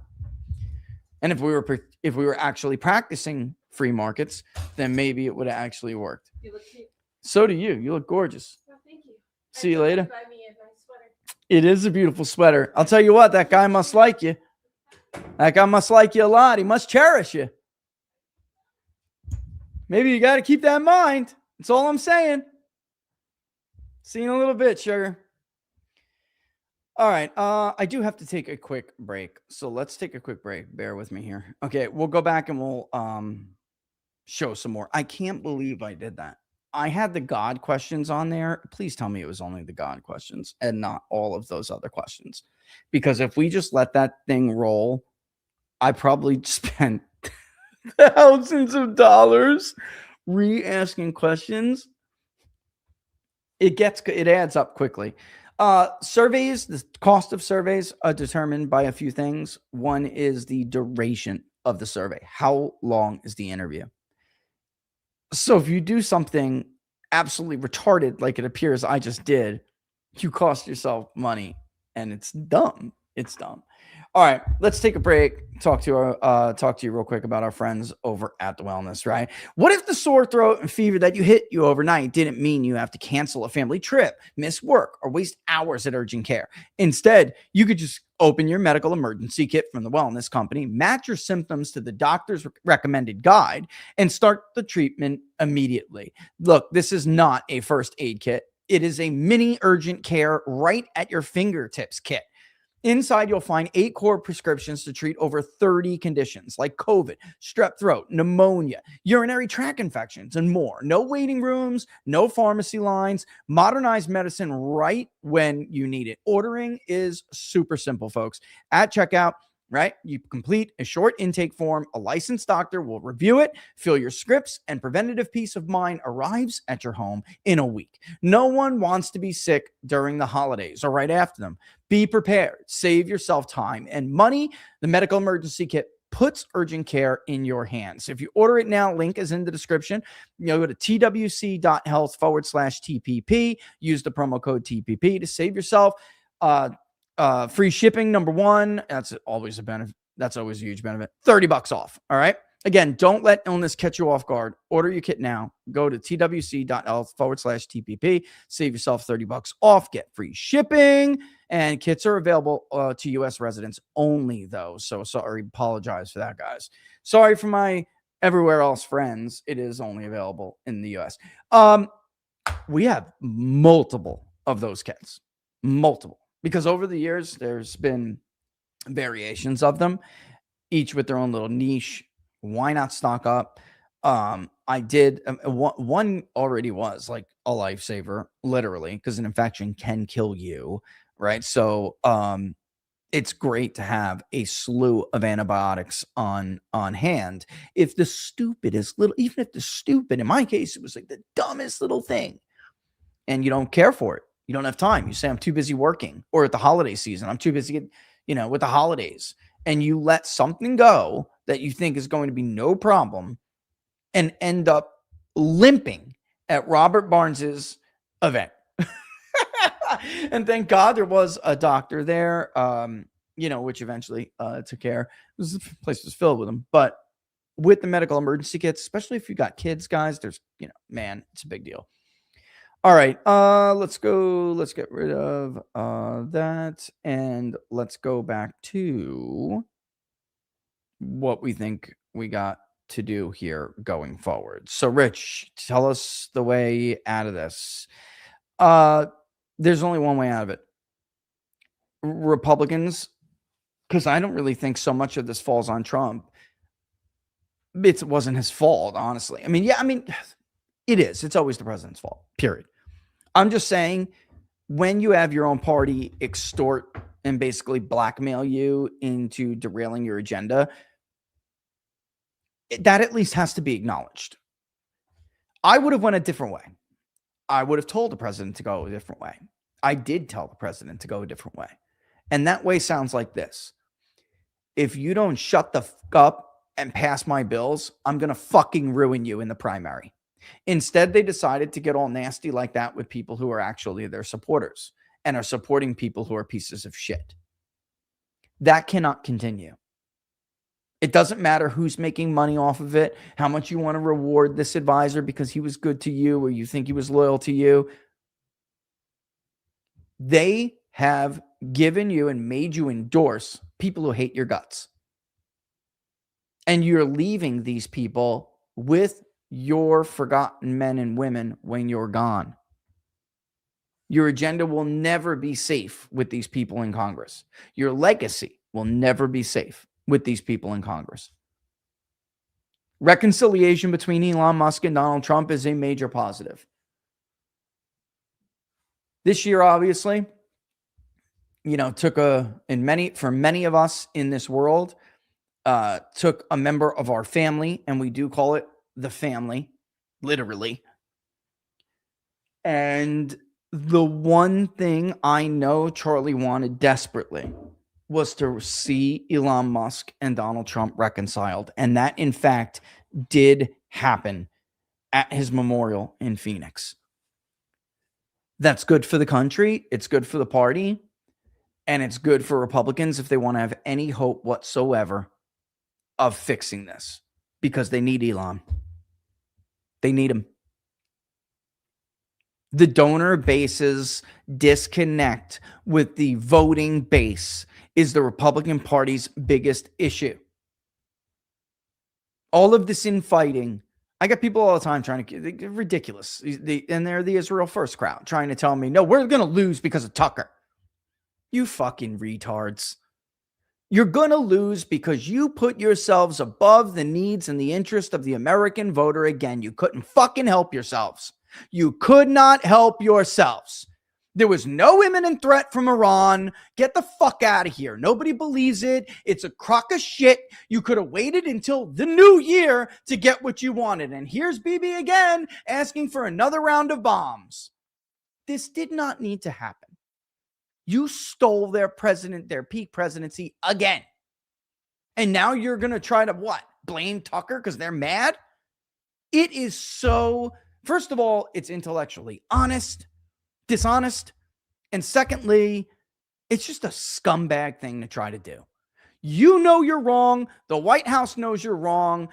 And if we were actually practicing free markets, then maybe it would have actually worked. You look cute. So do you. You look gorgeous. Oh, thank you. See you later. Buy me a nice sweater. It is a beautiful sweater. I'll tell you what, that guy must like you. That guy must like you a lot. He must cherish you. Maybe you got to keep that in mind. That's all I'm saying. See you in a little bit, sugar. All right. I do have to take a quick break. So let's take a quick break. Bear with me here. Okay. We'll go back and we'll show some more. I can't believe I did that. I had the God questions on there. Please tell me it was only the God questions and not all of those other questions. Because if we just let that thing roll, I probably spent thousands of dollars re-asking questions. It adds up quickly. Surveys, the cost of surveys are determined by a few things. One is the duration of the survey. How long is the interview? So if you do something absolutely retarded, like it appears I just did, you cost yourself money, and it's dumb. It's dumb. All right, let's take a break. Talk to you real quick about our friends over at The Wellness, right? What if the sore throat and fever that hit you overnight didn't mean you have to cancel a family trip, miss work, or waste hours at urgent care? Instead, you could just open your medical emergency kit from The Wellness Company, match your symptoms to the doctor's recommended guide, and start the treatment immediately. Look, this is not a first aid kit. It is a mini urgent care right at your fingertips kit. Inside, you'll find 8 core prescriptions to treat over 30 conditions like COVID, strep throat, pneumonia, urinary tract infections, and more. No waiting rooms, no pharmacy lines, modernized medicine right when you need it. Ordering is super simple, folks. At checkout, right, you complete a short intake form. A licensed doctor will review it, fill your scripts, and preventative peace of mind arrives at your home in a week. No one wants to be sick during the holidays or right after them. Be prepared. Save yourself time and money. The medical emergency kit puts urgent care in your hands. If you order it now, link is in the description. Go to twc.health/TPP. Use the promo code TPP to save yourself free shipping, number one. That's always a benefit. That's always a huge benefit. $30 off. All right. Again, don't let illness catch you off guard. Order your kit now. Go to twc.health/TPP. Save yourself $30 off. Get free shipping. And kits are available to U.S. residents only, though. So sorry. Apologize for that, guys. Sorry for my everywhere else friends. It is only available in the U.S. We have multiple of those kits. Multiple. Because over the years, there's been variations of them, each with their own little niche. Why not stock up? I did. One already was like a lifesaver, literally, because an infection can kill you, right? So it's great to have a slew of antibiotics on hand. If the stupid is little, even if the stupid, in my case, it was like the dumbest little thing, and you don't care for it. You don't have time. You say, I'm too busy working, or at the holiday season, I'm too busy, with the holidays. And you let something go that you think is going to be no problem and end up limping at Robert Barnes's event. And thank God there was a doctor there, which eventually took care. The place was filled with them. But with the medical emergency kits, especially if you got kids, guys, there's, man, it's a big deal. All right, let's go. Let's get rid of that, and let's go back to what we think we got to do here going forward. So, Rich, tell us the way out of this. There's only one way out of it. Republicans, because I don't really think so much of this falls on Trump. It wasn't his fault, honestly. It is. It's always the president's fault, period. I'm just saying, when you have your own party extort and basically blackmail you into derailing your agenda, that at least has to be acknowledged. I would have went a different way. I would have told the president to go a different way. I did tell the president to go a different way. And that way sounds like this. If you don't shut the fuck up and pass my bills, I'm going to fucking ruin you in the primary. Instead, they decided to get all nasty like that with people who are actually their supporters and are supporting people who are pieces of shit. That cannot continue. It doesn't matter who's making money off of it, how much you want to reward this advisor because he was good to you or you think he was loyal to you. They have given you and made you endorse people who hate your guts. And you're leaving these people with your forgotten men and women when you're gone. Your agenda will never be safe with these people in Congress. Your legacy will never be safe with these people in Congress. Reconciliation between Elon Musk and Donald Trump is a major positive. This year, obviously, took for many of us in this world, took a member of our family, and we do call it the family, literally. And the one thing I know Charlie wanted desperately was to see Elon Musk and Donald Trump reconciled. And that, in fact, did happen at his memorial in Phoenix. That's good for the country. It's good for the party. And it's good for Republicans if they want to have any hope whatsoever of fixing this, because they need Elon. They need him. The donor base's disconnect with the voting base is the Republican Party's biggest issue. All of this infighting, I get people all the time trying to, ridiculous. And they're the Israel First crowd trying to tell me, no, we're going to lose because of Tucker. You fucking retards. You're going to lose because you put yourselves above the needs and the interest of the American voter again. You couldn't fucking help yourselves. You could not help yourselves. There was no imminent threat from Iran. Get the fuck out of here. Nobody believes it. It's a crock of shit. You could have waited until the new year to get what you wanted. And here's Bibi again asking for another round of bombs. This did not need to happen. You stole their peak presidency again. And now you're going to try to what? Blame Tucker because they're mad? It is so, first of all, it's intellectually dishonest. And secondly, it's just a scumbag thing to try to do. You know you're wrong. The White House knows you're wrong.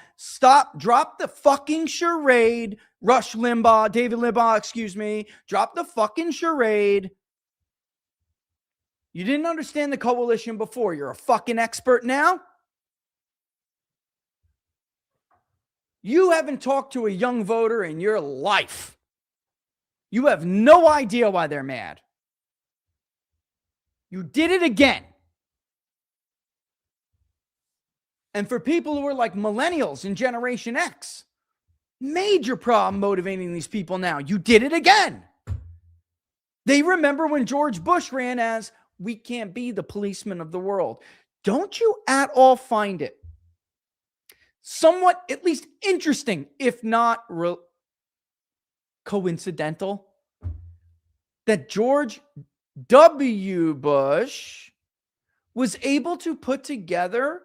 Drop the fucking charade. David Limbaugh, drop the fucking charade. You didn't understand the coalition before. You're a fucking expert now. You haven't talked to a young voter in your life. You have no idea why they're mad. You did it again. And for people who are like millennials and Generation X, major problem motivating these people now. You did it again. They remember when George Bush ran as, we can't be the policeman of the world. Don't you at all find it somewhat at least interesting, if not coincidental, that George W. Bush was able to put together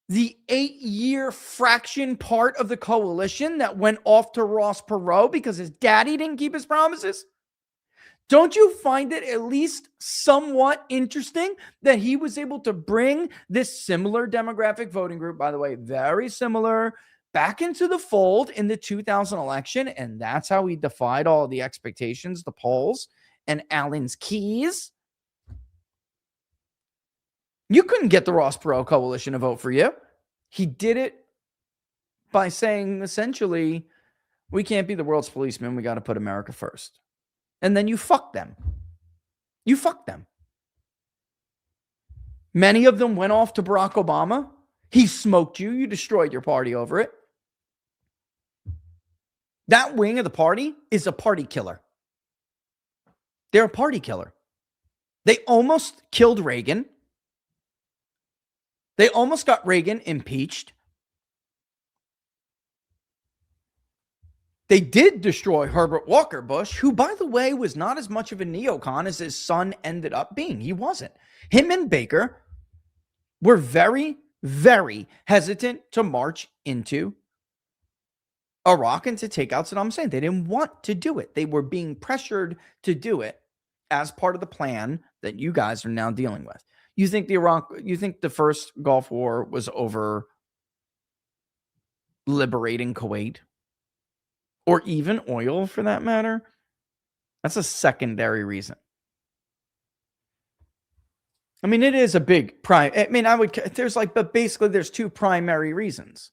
the 8-year fraction part of the coalition that went off to Ross Perot because his daddy didn't keep his promises? Don't you find it at least somewhat interesting that he was able to bring this similar demographic voting group, by the way, very similar, back into the fold in the 2000 election? And that's how he defied all the expectations, the polls, and Allen's keys. You couldn't get the Ross Perot coalition to vote for you. He did it by saying, essentially, we can't be the world's policeman. We got to put America first. And then you fuck them. You fuck them. Many of them went off to Barack Obama. He smoked you. You destroyed your party over it. That wing of the party is a party killer. They're a party killer. They almost killed Reagan. They almost got Reagan impeached. They did destroy Herbert Walker Bush, who, by the way, was not as much of a neocon as his son ended up being. He wasn't. Him and Baker were very, very hesitant to march into Iraq and to take out Saddam Hussein. They didn't want to do it. They were being pressured to do it as part of the plan that you guys are now dealing with. You think the first Gulf War was over liberating Kuwait? Or even oil, for that matter? That's a secondary reason. I mean, it is a big there's two primary reasons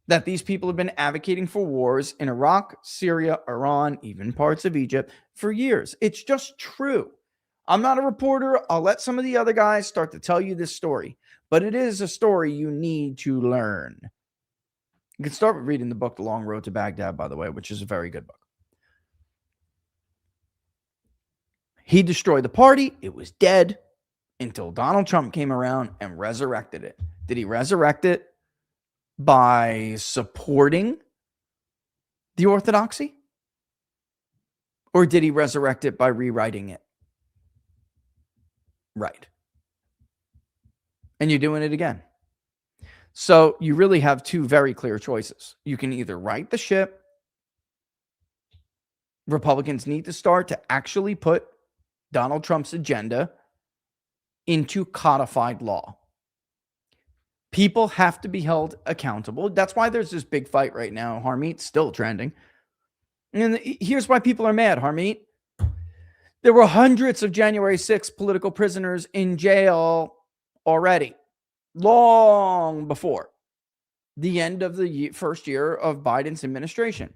that these people have been advocating for wars in Iraq, Syria, Iran, even parts of Egypt for years. It's just true. I'm not a reporter. I'll let some of the other guys start to tell you this story, but it is a story you need to learn. You can start with reading the book, The Long Road to Baghdad, by the way, which is a very good book. He destroyed the party. It was dead until Donald Trump came around and resurrected it. Did he resurrect it by supporting the orthodoxy? Or did he resurrect it by rewriting it? Right. And you're doing it again. So you really have two very clear choices. You can either right the ship. Republicans need to start to actually put Donald Trump's agenda into codified law. People have to be held accountable. That's why there's this big fight right now. Harmeet still trending. And here's why people are mad, Harmeet. There were hundreds of January 6th political prisoners in jail already, long before the end of the first year of Biden's administration.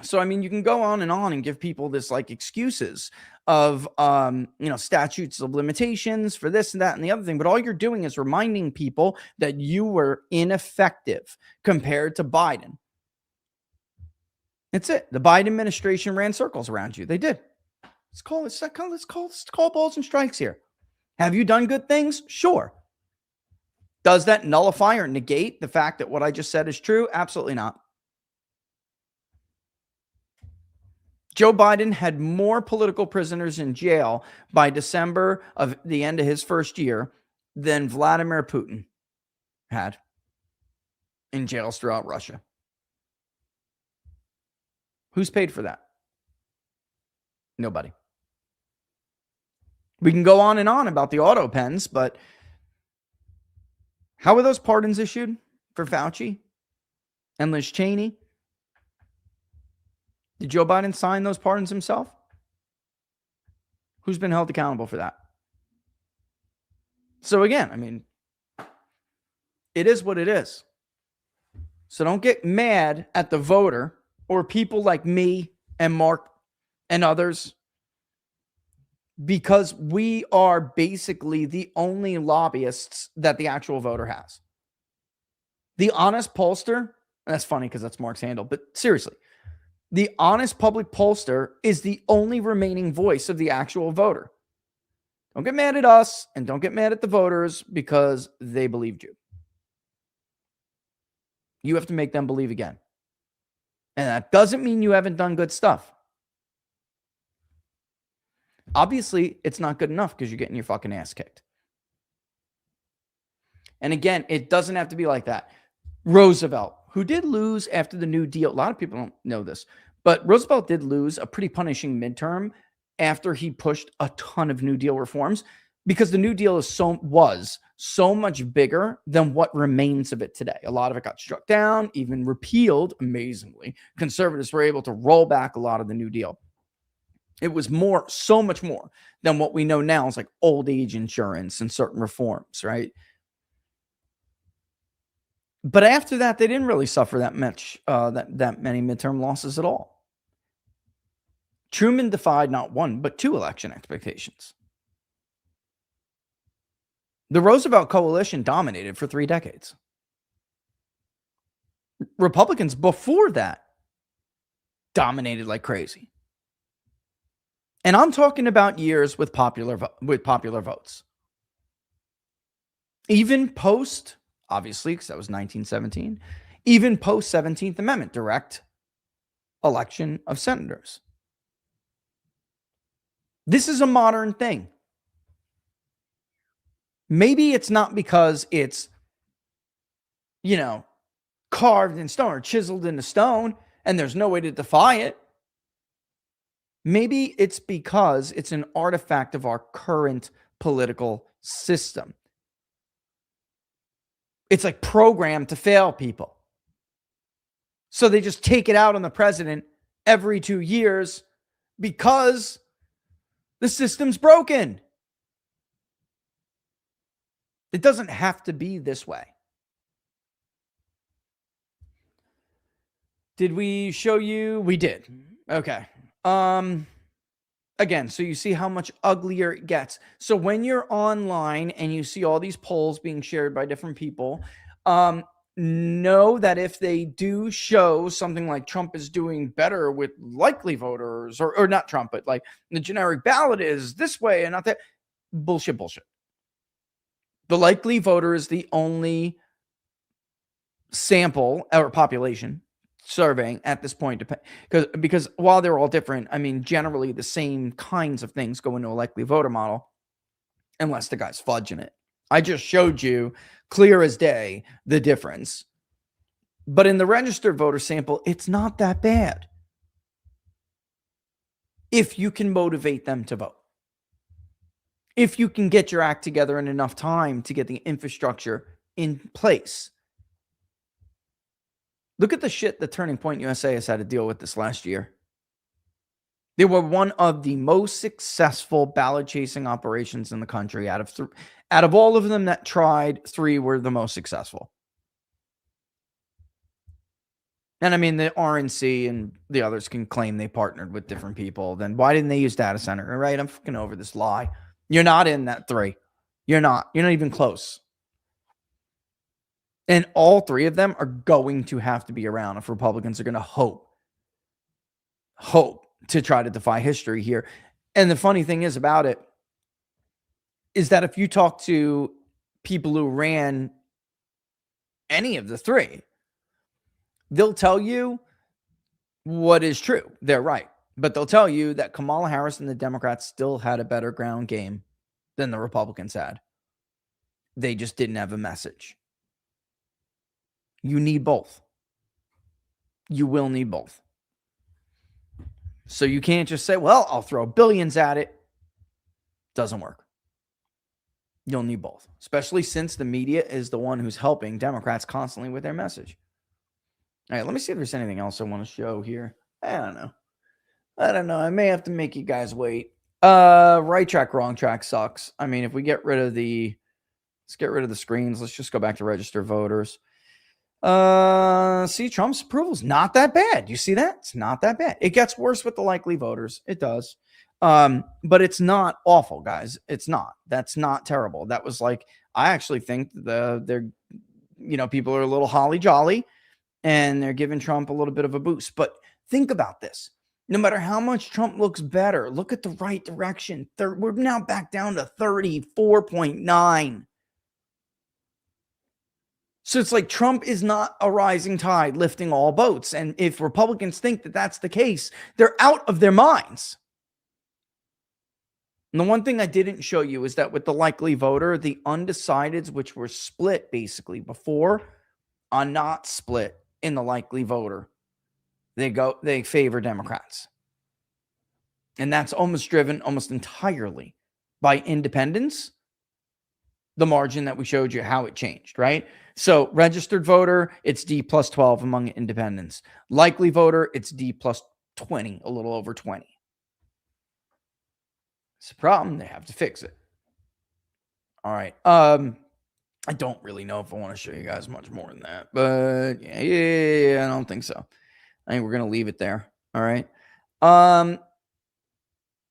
So, I mean, you can go on and give people this like excuses of, statutes of limitations for this and that and the other thing. But all you're doing is reminding people that you were ineffective compared to Biden. That's it. The Biden administration ran circles around you. They did. Let's call balls and strikes here. Have you done good things? Sure. Does that nullify or negate the fact that what I just said is true? Absolutely not. Joe Biden had more political prisoners in jail by December of the end of his first year than Vladimir Putin had in jails throughout Russia. Who's paid for that? Nobody. We can go on and on about the auto pens, but how were those pardons issued for Fauci and Liz Cheney? Did Joe Biden sign those pardons himself? Who's been held accountable for that? So again, I mean, it is what it is. So don't get mad at the voter or people like me and Mark and others, because we are basically the only lobbyists that the actual voter has. The honest pollster, and that's funny because that's Mark's handle, but seriously, the honest public pollster is the only remaining voice of the actual voter. Don't get mad at us and don't get mad at the voters because they believed you. You have to make them believe again. And that doesn't mean you haven't done good stuff. Obviously, it's not good enough because you're getting your fucking ass kicked. And again, it doesn't have to be like that. Roosevelt, who did lose after the New Deal. A lot of people don't know this, but Roosevelt did lose a pretty punishing midterm after he pushed a ton of New Deal reforms, because the New Deal was so much bigger than what remains of it today. A lot of it got struck down, even repealed, amazingly. Conservatives were able to roll back a lot of the New Deal. It was so much more than what we know now. It's like old age insurance and certain reforms, right? But after that, they didn't really suffer that much, that many midterm losses at all. Truman defied not one, but two election expectations. The Roosevelt coalition dominated for 3 decades. Republicans before that dominated like crazy. And I'm talking about years with popular votes. Even post, obviously, because that was 1917, even post 17th Amendment, direct election of senators. This is a modern thing. Maybe it's not because it's, carved in stone or chiseled into stone and there's no way to defy it. Maybe it's because it's an artifact of our current political system. It's like programmed to fail people. So they just take it out on the president every 2 years because the system's broken. It doesn't have to be this way. Did we show you? We did. Okay. Again, so you see how much uglier it gets. So when you're online and you see all these polls being shared by different people, know that if they do show something like Trump is doing better with likely voters, or not Trump, but like the generic ballot is this way and not that, bullshit. The likely voter is the only sample or population surveying at this point, because while they're all different, I mean, generally the same kinds of things go into a likely voter model, unless the guy's fudging it. I just showed you clear as day the difference. But in the registered voter sample, it's not that bad if you can motivate them to vote. If you can get your act together in enough time to get the infrastructure in place. Look at the shit that Turning Point USA has had to deal with this last year. They were one of the most successful ballot chasing operations in the country. Out of all of them that tried, 3 were the most successful. And I mean, the RNC and the others can claim they partnered with different people. Then why didn't they use data center? All right, I'm fucking over this lie. You're not in that 3. You're not even close. And all 3 of them are going to have to be around if Republicans are going to hope to try to defy history here. And the funny thing is about it is that if you talk to people who ran any of the 3, they'll tell you what is true. They're right. But they'll tell you that Kamala Harris and the Democrats still had a better ground game than the Republicans had. They just didn't have a message. You need both. You will need both. So you can't just say, well, I'll throw billions at it. Doesn't work. You'll need both, especially since the media is the one who's helping Democrats constantly with their message. All right, let me see if there's anything else I want to show here. I don't know. I may have to make you guys wait. Right track, wrong track sucks. I mean, if we get rid of let's get rid of the screens. Let's just go back to register voters. See, Trump's approval is not that bad. You see that? It's not that bad. It gets worse with the likely voters. It does. But it's not awful, guys. It's not. That's not terrible. That was like, I actually think they're people are a little holly jolly and they're giving Trump a little bit of a boost. But think about this. No matter how much Trump looks better, look at the right direction. We're now back down to 34.9. So it's like Trump is not a rising tide lifting all boats. And if Republicans think that that's the case, they're out of their minds. And the one thing I didn't show you is that with the likely voter, the undecideds, which were split basically before, are not split in the likely voter. They favor Democrats. And that's almost driven almost entirely by independents. The margin that we showed you how it changed, right? So registered voter, it's D plus 12 among independents. Likely voter, it's D plus 20, a little over 20. It's a problem. They have to fix it. All right. I don't really know if I want to show you guys much more than that, but yeah, I don't think so. I think we're going to leave it there. All right.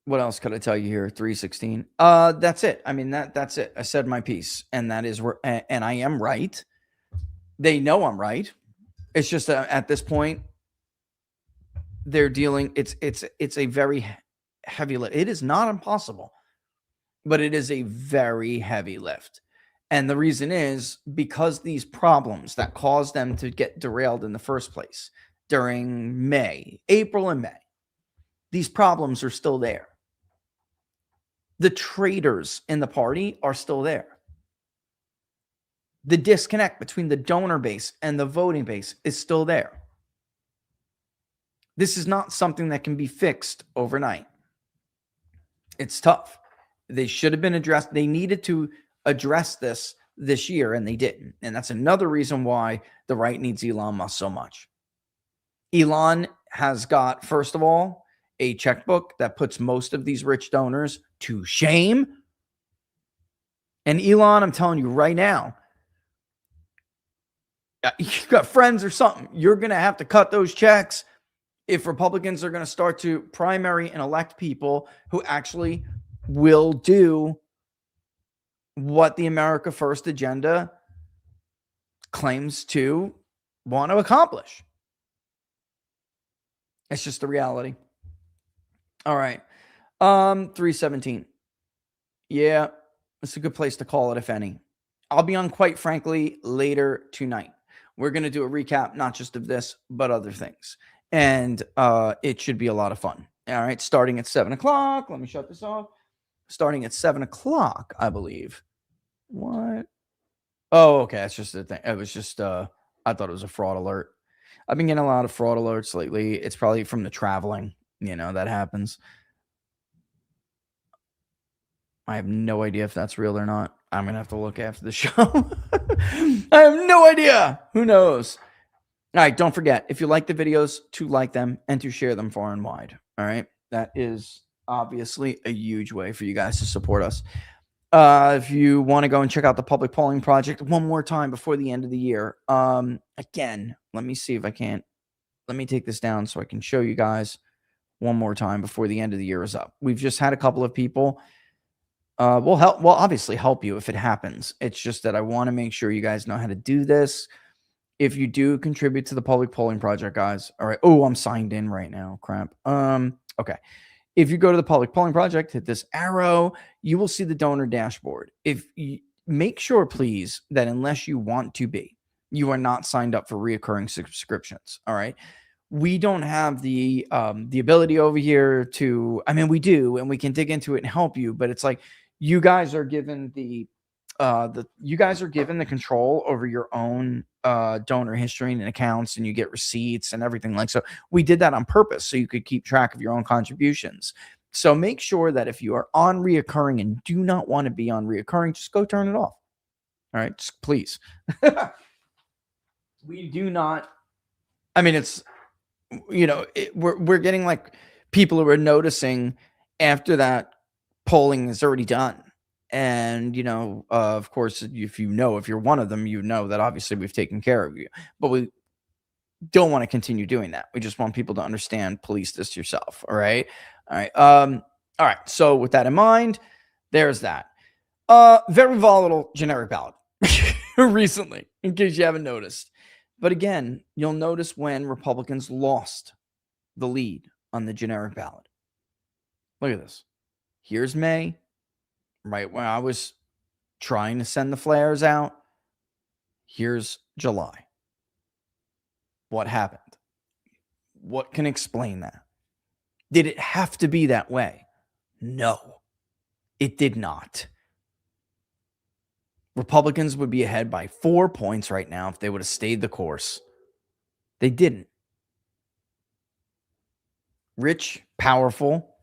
What else could I tell you here? 316. That's it. I mean, that's it. I said my piece, and that is where, and I am right. They know I'm right. It's just at this point, they're dealing. It's a very heavy lift. It is not impossible, but it is a very heavy lift. And the reason is because these problems that caused them to get derailed in the first place during April and May, these problems are still there. The traitors in the party are still there. The disconnect between the donor base and the voting base is still there. This is not something that can be fixed overnight. It's tough. They should have been addressed. They needed to address this year, and they didn't. And that's another reason why the right needs Elon Musk so much. Elon has got, first of all, a checkbook that puts most of these rich donors to shame. And Elon, I'm telling you right now, you've got friends or something. You're going to have to cut those checks if Republicans are going to start to primary and elect people who actually will do what the America First agenda claims to want to accomplish. It's just the reality. All right. 317. Yeah, it's a good place to call it, if any. I'll be on, quite frankly, later tonight. We're going to do a recap, not just of this, but other things. And it should be a lot of fun. All right. Starting at 7 o'clock. Let me shut this off. Starting at 7 o'clock, I believe. What? Oh, okay. That's just the thing. It was just, I thought it was a fraud alert. I've been getting a lot of fraud alerts lately. It's probably from the traveling, that happens. I have no idea if that's real or not. I'm going to have to look after the show. I have no idea. Who knows? All right. Don't forget, if you like the videos, to like them and to share them far and wide. All right. That is obviously a huge way for you guys to support us. If you want to go and check out the public polling project one more time before the end of the year. Again, let me see if I can't. Let me take this down so I can show you guys one more time before the end of the year is up. We've just had a couple of people. We'll obviously help you if it happens. It's just that I want to make sure you guys know how to do this. If you do contribute to the public polling project, guys. All right. Oh, I'm signed in right now. Crap. Okay. If you go to the public polling project, hit this arrow, you will see the donor dashboard. If you make sure, please, that unless you want to be, you are not signed up for reoccurring subscriptions. All right. We don't have the ability over here to, I mean, we do, and we can dig into it and help you, but it's like you guys are given the control over your own donor history and accounts, and you get receipts and everything. Like, so we did that on purpose so you could keep track of your own contributions. So make sure that if you are on reoccurring and do not want to be on reoccurring, just go turn it off. All right, just please. We do not, I mean, it's, we're getting like people who are noticing after that polling is already done. And, of course, if you're one of them, that obviously we've taken care of you, but we don't want to continue doing that. We just want people to understand, police this yourself. All right. All right. All right. So with that in mind, there's that. Very volatile generic ballot recently, in case you haven't noticed. But again, you'll notice when Republicans lost the lead on the generic ballot. Look at this. Here's May, right when I was trying to send the flares out. Here's July. What happened? What can explain that? Did it have to be that way? No, it did not. Republicans would be ahead by 4 points right now if they would have stayed the course. They didn't. Rich, powerful,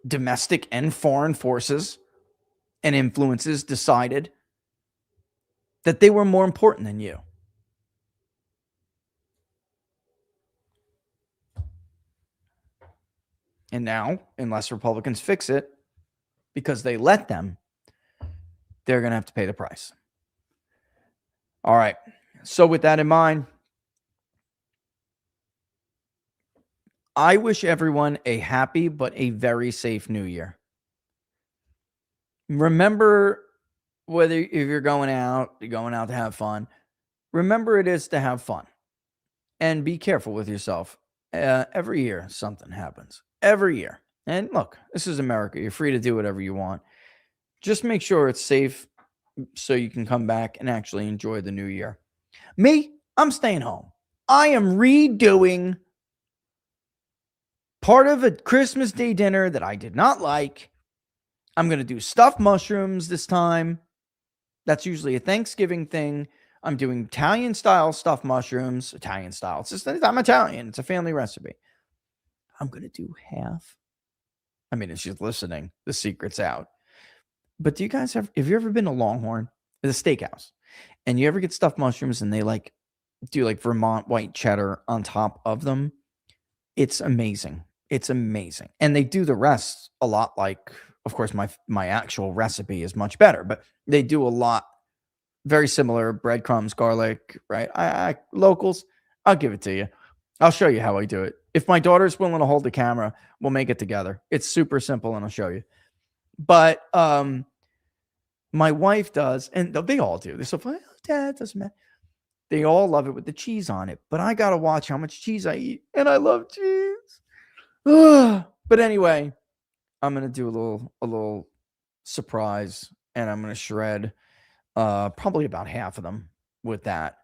domestic and foreign forces and influences decided that they were more important than you. And now, unless Republicans fix it, because they let them, they're going to have to pay the price. All right. So with that in mind, I wish everyone a happy but a very safe new year. Remember, if you're going out to have fun, remember it is to have fun. And be careful with yourself. Every year, something happens. Every year. And look, this is America. You're free to do whatever you want. Just make sure it's safe so you can come back and actually enjoy the new year. Me, I'm staying home. I am redoing part of a Christmas Day dinner that I did not like. I'm going to do stuffed mushrooms this time. That's usually a Thanksgiving thing. I'm doing Italian-style stuffed mushrooms. Italian-style. It's just, I'm Italian. It's a family recipe. I'm going to do half. I mean, if she's listening, the secret's out. But do you guys have you ever been to Longhorn, the steakhouse, and you ever get stuffed mushrooms and they do Vermont white cheddar on top of them? It's amazing. It's amazing. And they do the rest a lot like, of course, my actual recipe is much better, but they do a lot very similar, breadcrumbs, garlic, right? I locals, I'll give it to you. I'll show you how I do it. If my daughter's willing to hold the camera, we'll make it together. It's super simple and I'll show you. But my wife does, and they all do. They're so funny. Dad, doesn't matter. They all love it with the cheese on it, but I got to watch how much cheese I eat, and I love cheese. But anyway, I'm going to do a little surprise, and I'm going to shred probably about half of them with that.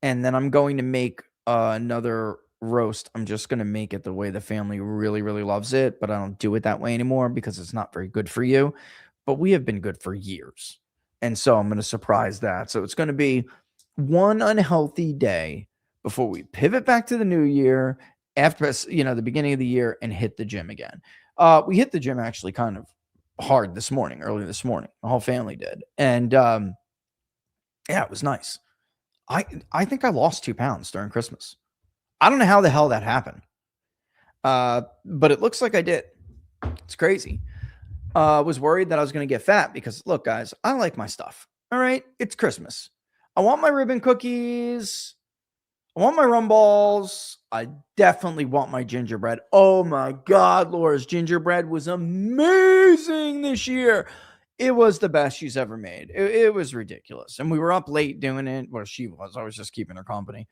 And then I'm going to make another roast. I'm just going to make it the way the family really, really loves it, but I don't do it that way anymore because it's not very good for you. But we have been good for years. And so I'm going to surprise that. So it's going to be one unhealthy day before we pivot back to the new year after, the beginning of the year, and hit the gym again. We hit the gym actually kind of hard early this morning. The whole family did. And yeah, it was nice. I think I lost 2 pounds during Christmas. I don't know how the hell that happened. But it looks like I did. It's crazy. Was worried that I was going to get fat because, look, guys, I like my stuff. All right. It's Christmas. I want my ribbon cookies. I want my rum balls. I definitely want my gingerbread. Oh my God, Laura's gingerbread was amazing this year. It was the best she's ever made. It was ridiculous. And we were up late doing it. Well, she was. I was just keeping her company.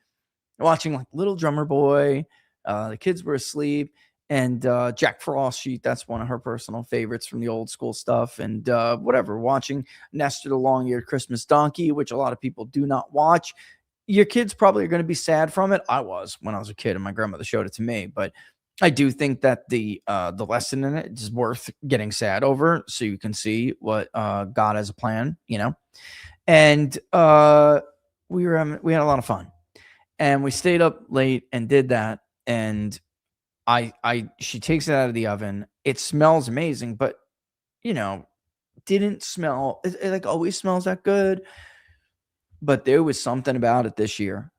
Watching like Little Drummer Boy. The kids were asleep. And Jack Frost Sheet, that's one of her personal favorites from the old school stuff. And whatever, watching Nestor the Long-Eared Christmas Donkey, which a lot of people do not watch. Your kids probably are going to be sad from it. I was when I was a kid, and my grandmother showed it to me. But I do think that the lesson in it is worth getting sad over, so you can see what God has a plan, And we had a lot of fun, and we stayed up late and did that. And she takes it out of the oven. It smells amazing, but didn't smell. It like always smells that good. But there was something about it this year.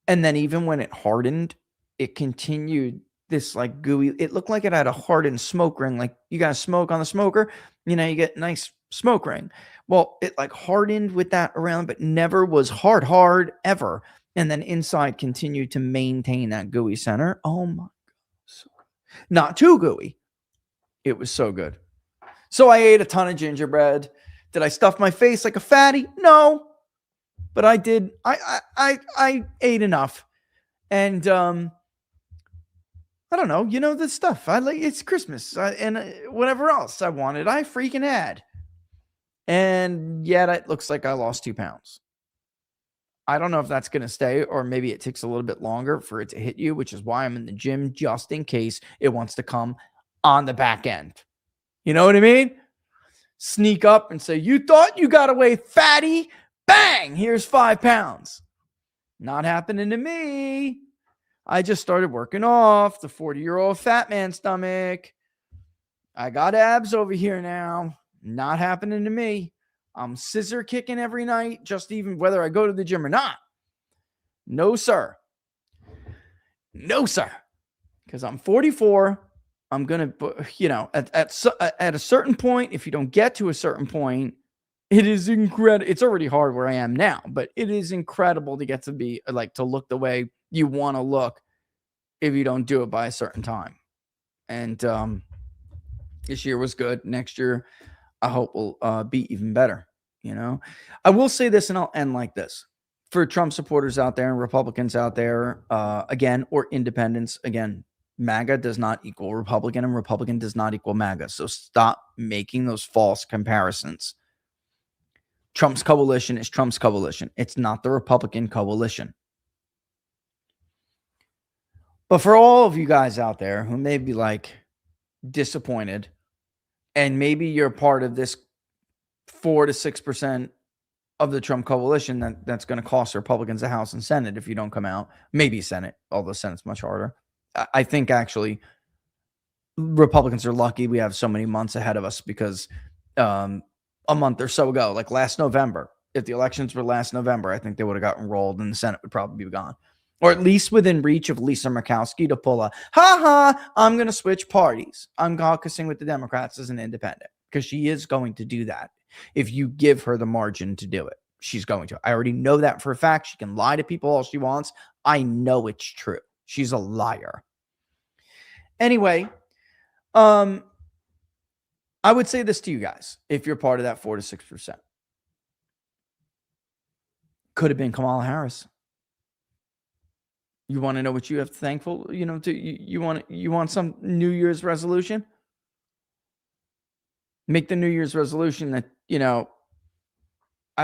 And then even when it hardened, it continued this like gooey. It looked like it had a hardened smoke ring. Like you got smoke on the smoker, you get nice smoke ring. Well, it like hardened with that around, but never was hard ever. And then inside continued to maintain that gooey center. Oh my God. So not too gooey. It was so good. So I ate a ton of gingerbread. Did I stuff my face like a fatty? No. But I did. I ate enough. And I don't know, the stuff. It's Christmas. And whatever else I wanted, I freaking had. And yet it looks like I lost 2 pounds. I don't know if that's going to stay, or maybe it takes a little bit longer for it to hit you, which is why I'm in the gym, just in case it wants to come on the back end. You know what I mean? Sneak up and say, you thought you got away, fatty? Bang! Here's 5 pounds. Not happening to me. I just started working off the 40-year-old fat man stomach. I got abs over here now. Not happening to me. I'm scissor kicking every night, just even whether I go to the gym or not. No, sir. No, sir. Because I'm 44. I'm going to, at a certain point, if you don't get to a certain point, it is incredible. It's already hard where I am now, but it is incredible to get to be like to look the way you want to look if you don't do it by a certain time. And this year was good. Next year, I hope will be even better. I will say this, and I'll end like this. For Trump supporters out there and Republicans out there, again, or independents, again, MAGA does not equal Republican, and Republican does not equal MAGA. So stop making those false comparisons. Trump's coalition is Trump's coalition. It's not the Republican coalition. But for all of you guys out there who may be like disappointed, and maybe you're part of this 4 to 6% of the Trump coalition that's going to cost the Republicans the House and Senate if you don't come out, maybe Senate, although Senate's much harder. I think actually Republicans are lucky we have so many months ahead of us because a month or so ago, like last November, if the elections were last November, I think they would have gotten rolled and the Senate would probably be gone. Or at least within reach of Lisa Murkowski to pull a, I'm going to switch parties. I'm caucusing with the Democrats as an independent, because she is going to do that. If you give her the margin to do it, she's going to. I already know that for a fact. She can lie to people all she wants. I know it's true. She's a liar. Anyway, I would say this to you guys, if you're part of that 4 to 6%. Could have been Kamala Harris. You want to know what you have to thankful, you want some New Year's resolution? Make the New Year's resolution that, I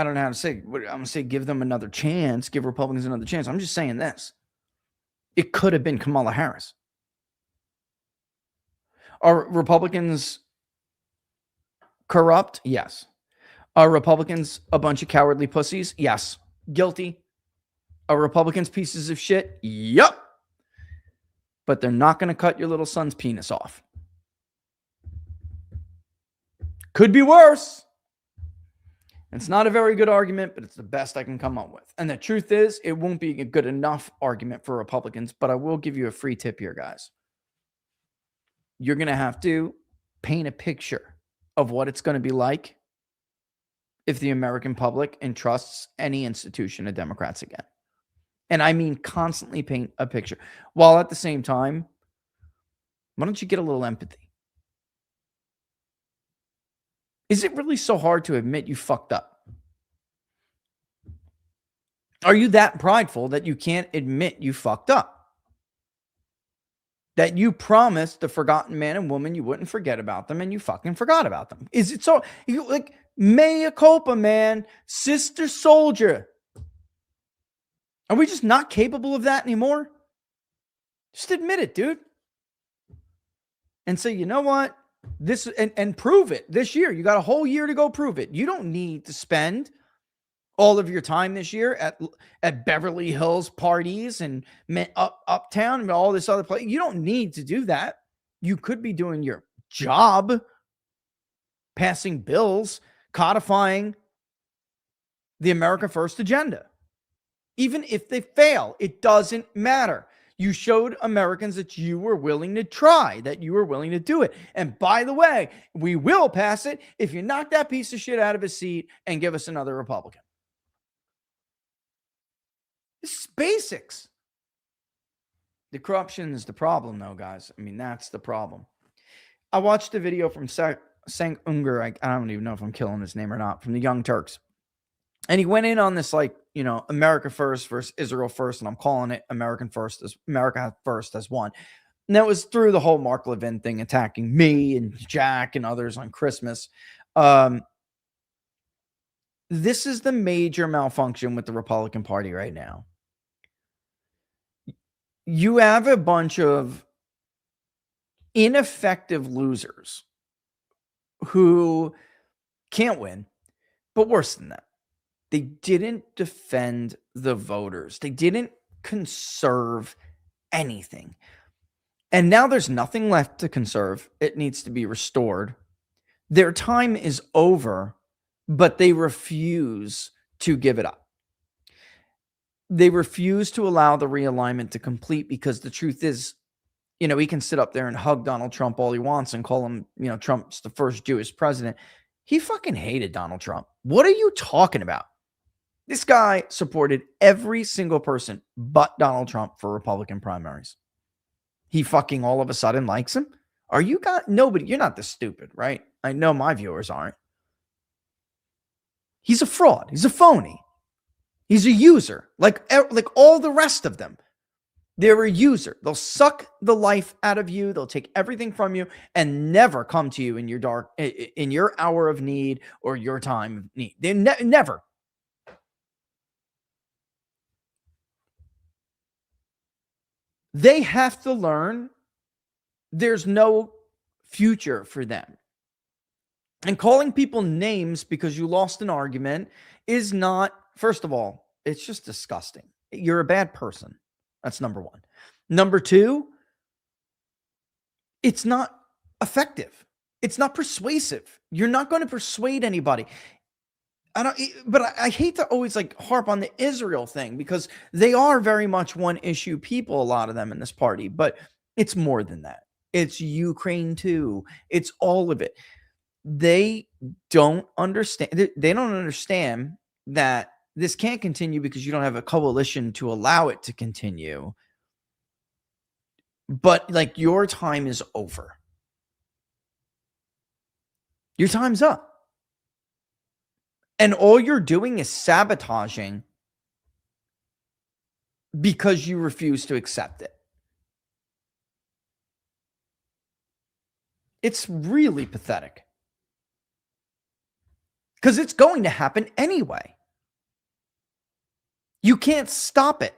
don't know how to say, I'm going to say give them another chance, give Republicans another chance. I'm just saying this. It could have been Kamala Harris. Are Republicans corrupt? Yes. Are Republicans a bunch of cowardly pussies? Yes. Guilty. Are Republicans pieces of shit? Yup. But they're not going to cut your little son's penis off. Could be worse. It's not a very good argument, but it's the best I can come up with. And the truth is, it won't be a good enough argument for Republicans, but I will give you a free tip here, guys. You're going to have to paint a picture of what it's going to be like if the American public entrusts any institution to Democrats again. And I mean constantly paint a picture. While at the same time, why don't you get a little empathy? Is it really so hard to admit you fucked up? Are you that prideful that you can't admit you fucked up? That you promised the forgotten man and woman you wouldn't forget about them and you fucking forgot about them? Is it so? Like, mea culpa, man. Sister soldier. Are we just not capable of that anymore? Just admit it, dude. And say, you know what? This and prove it this year. You got a whole year to go prove it. You don't need to spend all of your time this year at Beverly Hills parties and uptown and all this other place. You don't need to do that. You could be doing your job, passing bills, codifying the America First agenda. Even if they fail, it doesn't matter. You showed Americans that you were willing to try, that you were willing to do it. And by the way, we will pass it if you knock that piece of shit out of his seat and give us another Republican. This is basics. The corruption is the problem, though, guys. I mean, that's the problem. I watched a video from Sang Unger. I don't even know if I'm killing his name or not, from the Young Turks. And he went in on this, America first versus Israel first. And I'm calling it America first as one. And that was through the whole Mark Levin thing, attacking me and Jack and others on Christmas. This is the major malfunction with the Republican Party right now. You have a bunch of ineffective losers who can't win, but worse than that. They didn't defend the voters. They didn't conserve anything. And now there's nothing left to conserve. It needs to be restored. Their time is over, but they refuse to give it up. They refuse to allow the realignment to complete because the truth is, he can sit up there and hug Donald Trump all he wants and call him, Trump's the first Jewish president. He fucking hated Donald Trump. What are you talking about? This guy supported every single person but Donald Trump for Republican primaries. He fucking all of a sudden likes him? Nobody, you're not this stupid, right? I know my viewers aren't. He's a fraud. He's a phony. He's a user, like all the rest of them. They're a user. They'll suck the life out of you. They'll take everything from you and never come to you in your hour of need or your time of need. They never. They have to learn there's no future for them. And calling people names because you lost an argument is not, first of all, it's just disgusting. You're a bad person. That's number one. Number two, it's not effective. It's not persuasive. You're not going to persuade anybody. I hate to always harp on the Israel thing because they are very much one issue people, a lot of them in this party, but it's more than that. It's Ukraine too. It's all of it. They don't understand. They don't understand that this can't continue because you don't have a coalition to allow it to continue. But your time is over. Your time's up. And all you're doing is sabotaging because you refuse to accept it. It's really pathetic. Because it's going to happen anyway. You can't stop it.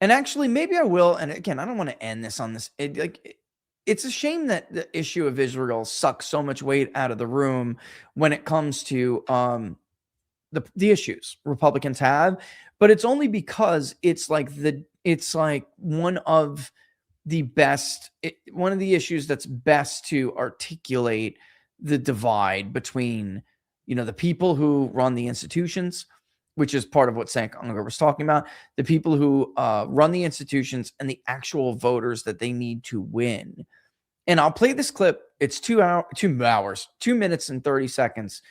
And actually, maybe I will. And again, I don't want to end this on this. It's a shame that the issue of Israel sucks so much weight out of the room when it comes to the issues Republicans have. But it's only because it's like one of the issues that's best to articulate the divide between, the people who run the institutions, which is part of what Sank Unger was talking about, the people who run the institutions and the actual voters that they need to win. And I'll play this clip. It's 2 minutes and 30 seconds.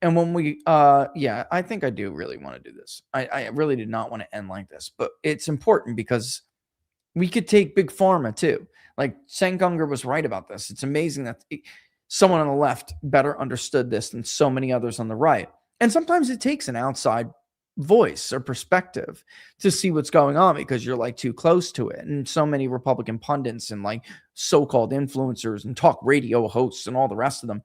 And when we, I think I do really want to do this. I really did not want to end like this, but it's important because we could take Big Pharma too. Like Sank Unger was right about this. It's amazing that someone on the left better understood this than so many others on the right. And sometimes it takes an outside voice or perspective to see what's going on because you're like too close to it. And so many Republican pundits and like so-called influencers and talk radio hosts and all the rest of them.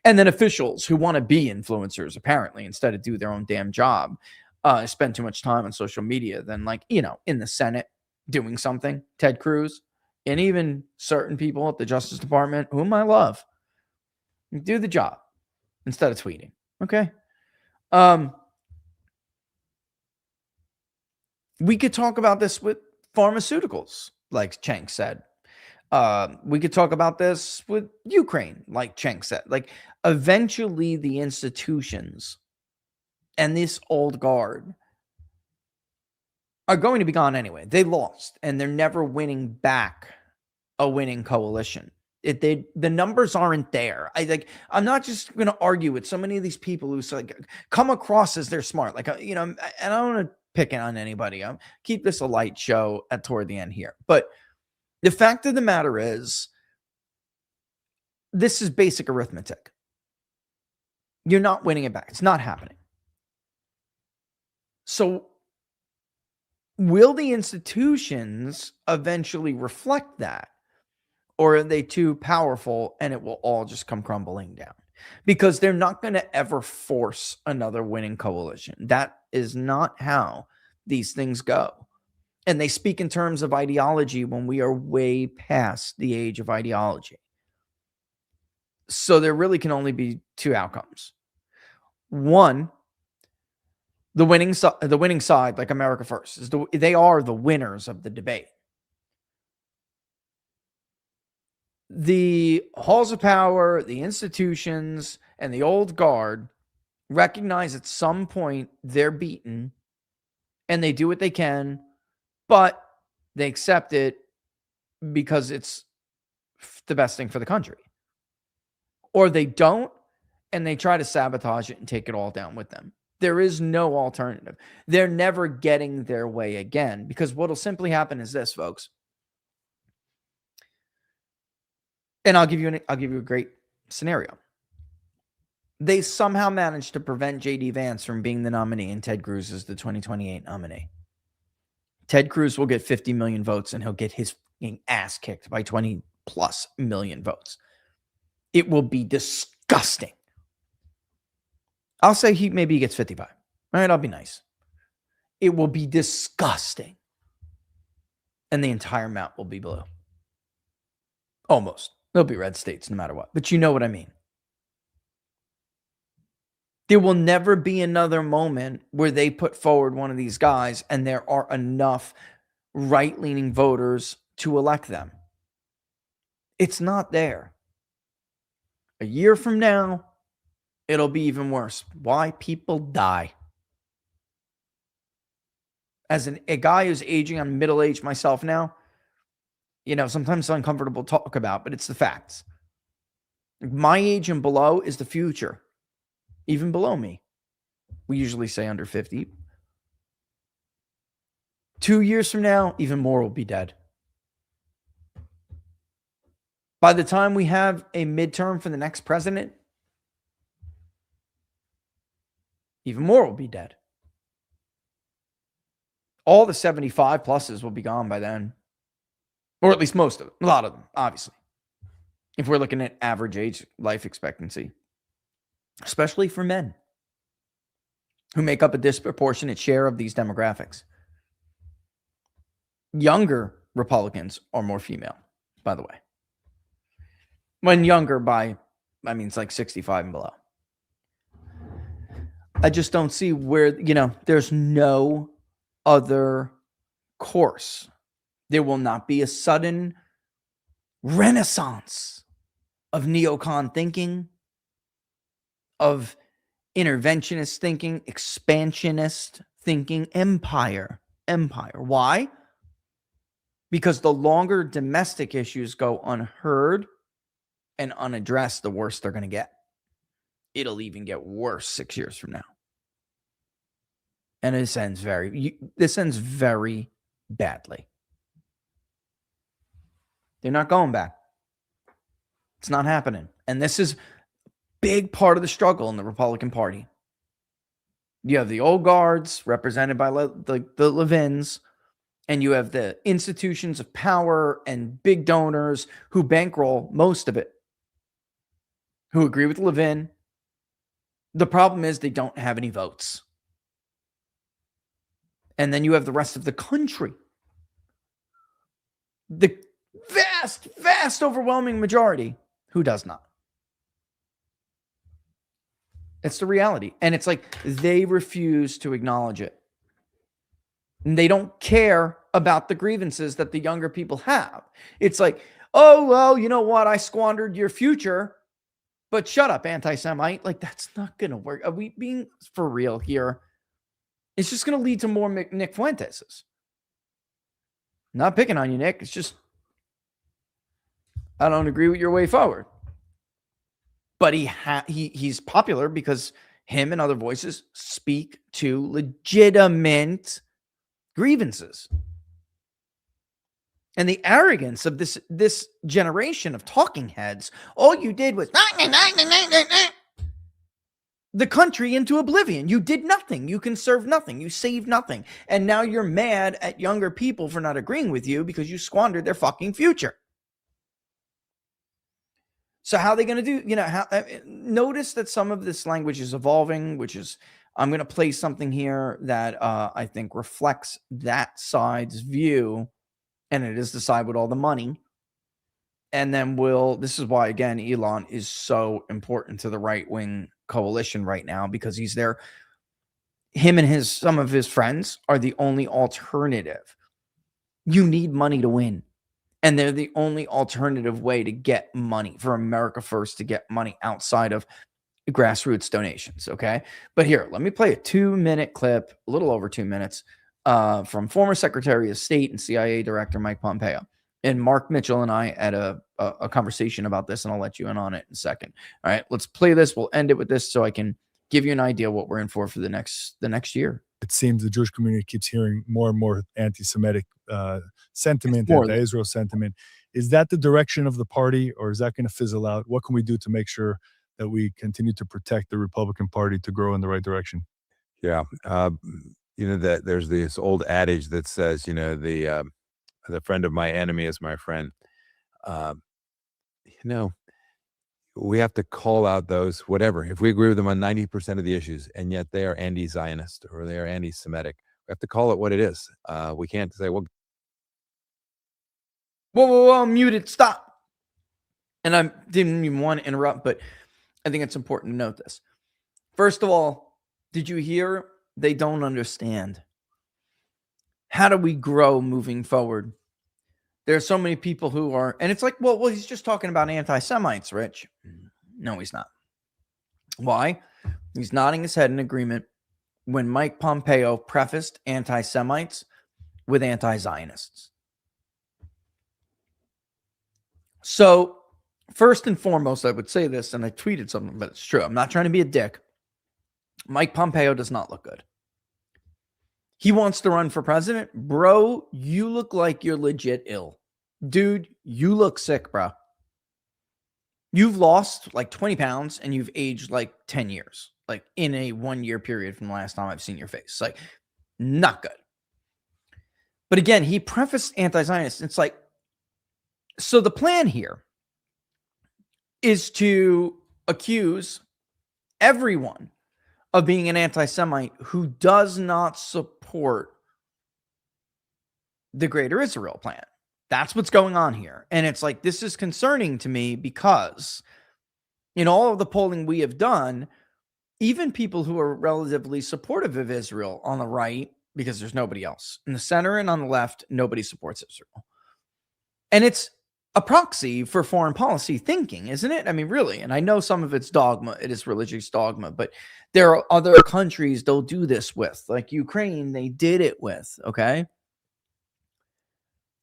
And then officials who want to be influencers, apparently, instead of do their own damn job, spend too much time on social media than in the Senate doing something. Ted Cruz and even certain people at the Justice Department, whom I love, do the job instead of tweeting. Okay. We could talk about this with pharmaceuticals, like Cenk said. We could talk about this with Ukraine, like Cenk said. Like, eventually the institutions and this old guard are going to be gone anyway. They lost, and they're never winning back a winning coalition. The numbers aren't there. I'm not just going to argue with so many of these people who come across as they're smart. And I don't want to pick on anybody. I'll keep this a light show toward the end here. But the fact of the matter is, this is basic arithmetic. You're not winning it back. It's not happening. So will the institutions eventually reflect that? Or are they too powerful and it will all just come crumbling down? Because they're not going to ever force another winning coalition. That is not how these things go. And they speak in terms of ideology when we are way past the age of ideology. So there really can only be two outcomes. One, the winning side, like America First, they are the winners of the debate. The halls of power, the institutions, and the old guard recognize at some point they're beaten and they do what they can, but they accept it because it's the best thing for the country. Or they don't, and they try to sabotage it and take it all down with them. There is no alternative. They're never getting their way again, because what will simply happen is this, folks. And I'll give you a great scenario. They somehow managed to prevent J.D. Vance from being the nominee, and Ted Cruz is the 2028 nominee. Ted Cruz will get 50 million votes, and he'll get his ass kicked by 20 plus million votes. It will be disgusting. I'll say maybe he gets 55. All right, I'll be nice. It will be disgusting. And the entire map will be blue. Almost. There'll be red states no matter what. But you know what I mean. There will never be another moment where they put forward one of these guys and there are enough right-leaning voters to elect them. It's not there. A year from now, it'll be even worse. Why? People die. As a guy who's aging, I'm middle-aged myself now. Sometimes it's uncomfortable to talk about, but it's the facts. My age and below is the future. Even below me. We usually say under 50. 2 years from now, even more will be dead. By the time we have a midterm for the next president, even more will be dead. all the 75 pluses will be gone by then. Or at least most of it. A lot of them, obviously. If we're looking at average age life expectancy. Especially for men who make up a disproportionate share of these demographics. Younger Republicans are more female, by the way. When younger by, I mean, it's like 65 and below. I just don't see where, there's no other course. There will not be a sudden renaissance of neocon thinking, of interventionist thinking, expansionist thinking, empire. Why? Because the longer domestic issues go unheard and unaddressed, the worse they're going to get. It'll even get worse 6 years from now. And this ends very badly. They're not going back. It's not happening. And this is a big part of the struggle in the Republican Party. You have the old guards represented by the Levins, and you have the institutions of power and big donors who bankroll most of it, who agree with Levin. The problem is they don't have any votes. And then you have the rest of the country. The vast, overwhelming majority who does not. It's the reality. And it's like they refuse to acknowledge it. And they don't care about the grievances that the younger people have. It's like, oh, well, you know what? I squandered your future. But shut up, anti-Semite. Like, that's not going to work. Are we being for real here? It's just going to lead to more Nick Fuentes. Not picking on you, Nick. It's just, I don't agree with your way forward. But he's popular because him and other voices speak to legitimate grievances. And the arrogance of this generation of talking heads, all you did was the country into oblivion. You did nothing. You conserved nothing. You saved nothing. And now you're mad at younger people for not agreeing with you because you squandered their fucking future. So how are they going to do, notice that some of this language is evolving, which is, I'm going to play something here that I think reflects that side's view, and it is the side with all the money. And then this is why, again, Elon is so important to the right-wing coalition right now, because he's there. Him and some of his friends are the only alternative. You need money to win. And they're the only alternative way to get money, for America First to get money outside of grassroots donations, okay? But here, let me play a 2-minute clip, a little over 2 minutes, from former Secretary of State and CIA Director Mike Pompeo. And Mark Mitchell and I had a conversation about this, and I'll let you in on it in a second. All right, let's play this. We'll end it with this so I can give you an idea what we're in for the next year. It seems the Jewish community keeps hearing more and more anti-Semitic sentiment, anti-Israel sentiment. Is that the direction of the party, or is that going to fizzle out? What can we do to make sure that we continue to protect the Republican Party to grow in the right direction? Yeah. That there's this old adage that says, the friend of my enemy is my friend. We have to call out those, whatever. If we agree with them on 90% of the issues, and yet they are anti-Zionist or they are anti-Semitic, we have to call it what it is. We can't say, well, whoa, muted, stop. And I didn't even want to interrupt, but I think it's important to note this. First of all, did you hear? They don't understand. How do we grow moving forward? There are so many people who are, and it's like, well, he's just talking about anti-Semites, Rich. No, he's not. Why? He's nodding his head in agreement when Mike Pompeo prefaced anti-Semites with anti-Zionists. So, first and foremost, I would say this, and I tweeted something, but it's true. I'm not trying to be a dick. Mike Pompeo does not look good. He wants to run for president. Bro, you look like you're legit ill. Dude, you look sick, bro. You've lost like 20 pounds and you've aged like 10 years, like in a 1-year period from the last time I've seen your face. Like, not good. But again, he prefaced anti-Zionist. It's like, so the plan here is to accuse everyone of being an anti-Semite who does not support the Greater Israel plan. That's what's going on here. And it's like, this is concerning to me because in all of the polling we have done, even people who are relatively supportive of Israel on the right, because there's nobody else in the center and on the left, nobody supports Israel. And it's a proxy for foreign policy thinking, isn't it? I mean, really. And I know some of it's dogma. It is religious dogma, but there are other countries they'll do this with, like Ukraine, they did it with. Okay.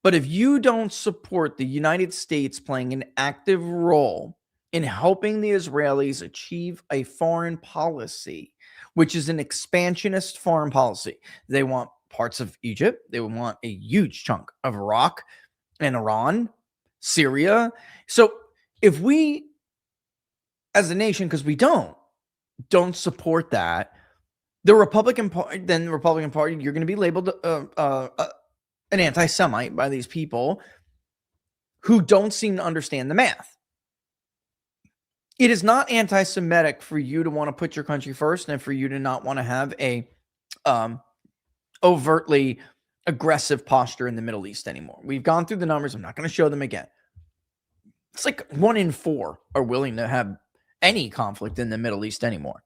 But if you don't support the United States playing an active role in helping the Israelis achieve a foreign policy, which is an expansionist foreign policy, they want parts of Egypt, they want a huge chunk of Iraq and Iran, Syria. So if we, as a nation, because we don't support that, the Republican Party, then the Republican Party, you're going to be labeled an anti-Semite by these people who don't seem to understand the math. It is not anti-Semitic for you to want to put your country first and for you to not want to have a overtly aggressive posture in the Middle East anymore. We've gone through the numbers. I'm not going to show them again. It's like 1 in 4 are willing to have any conflict in the Middle East anymore.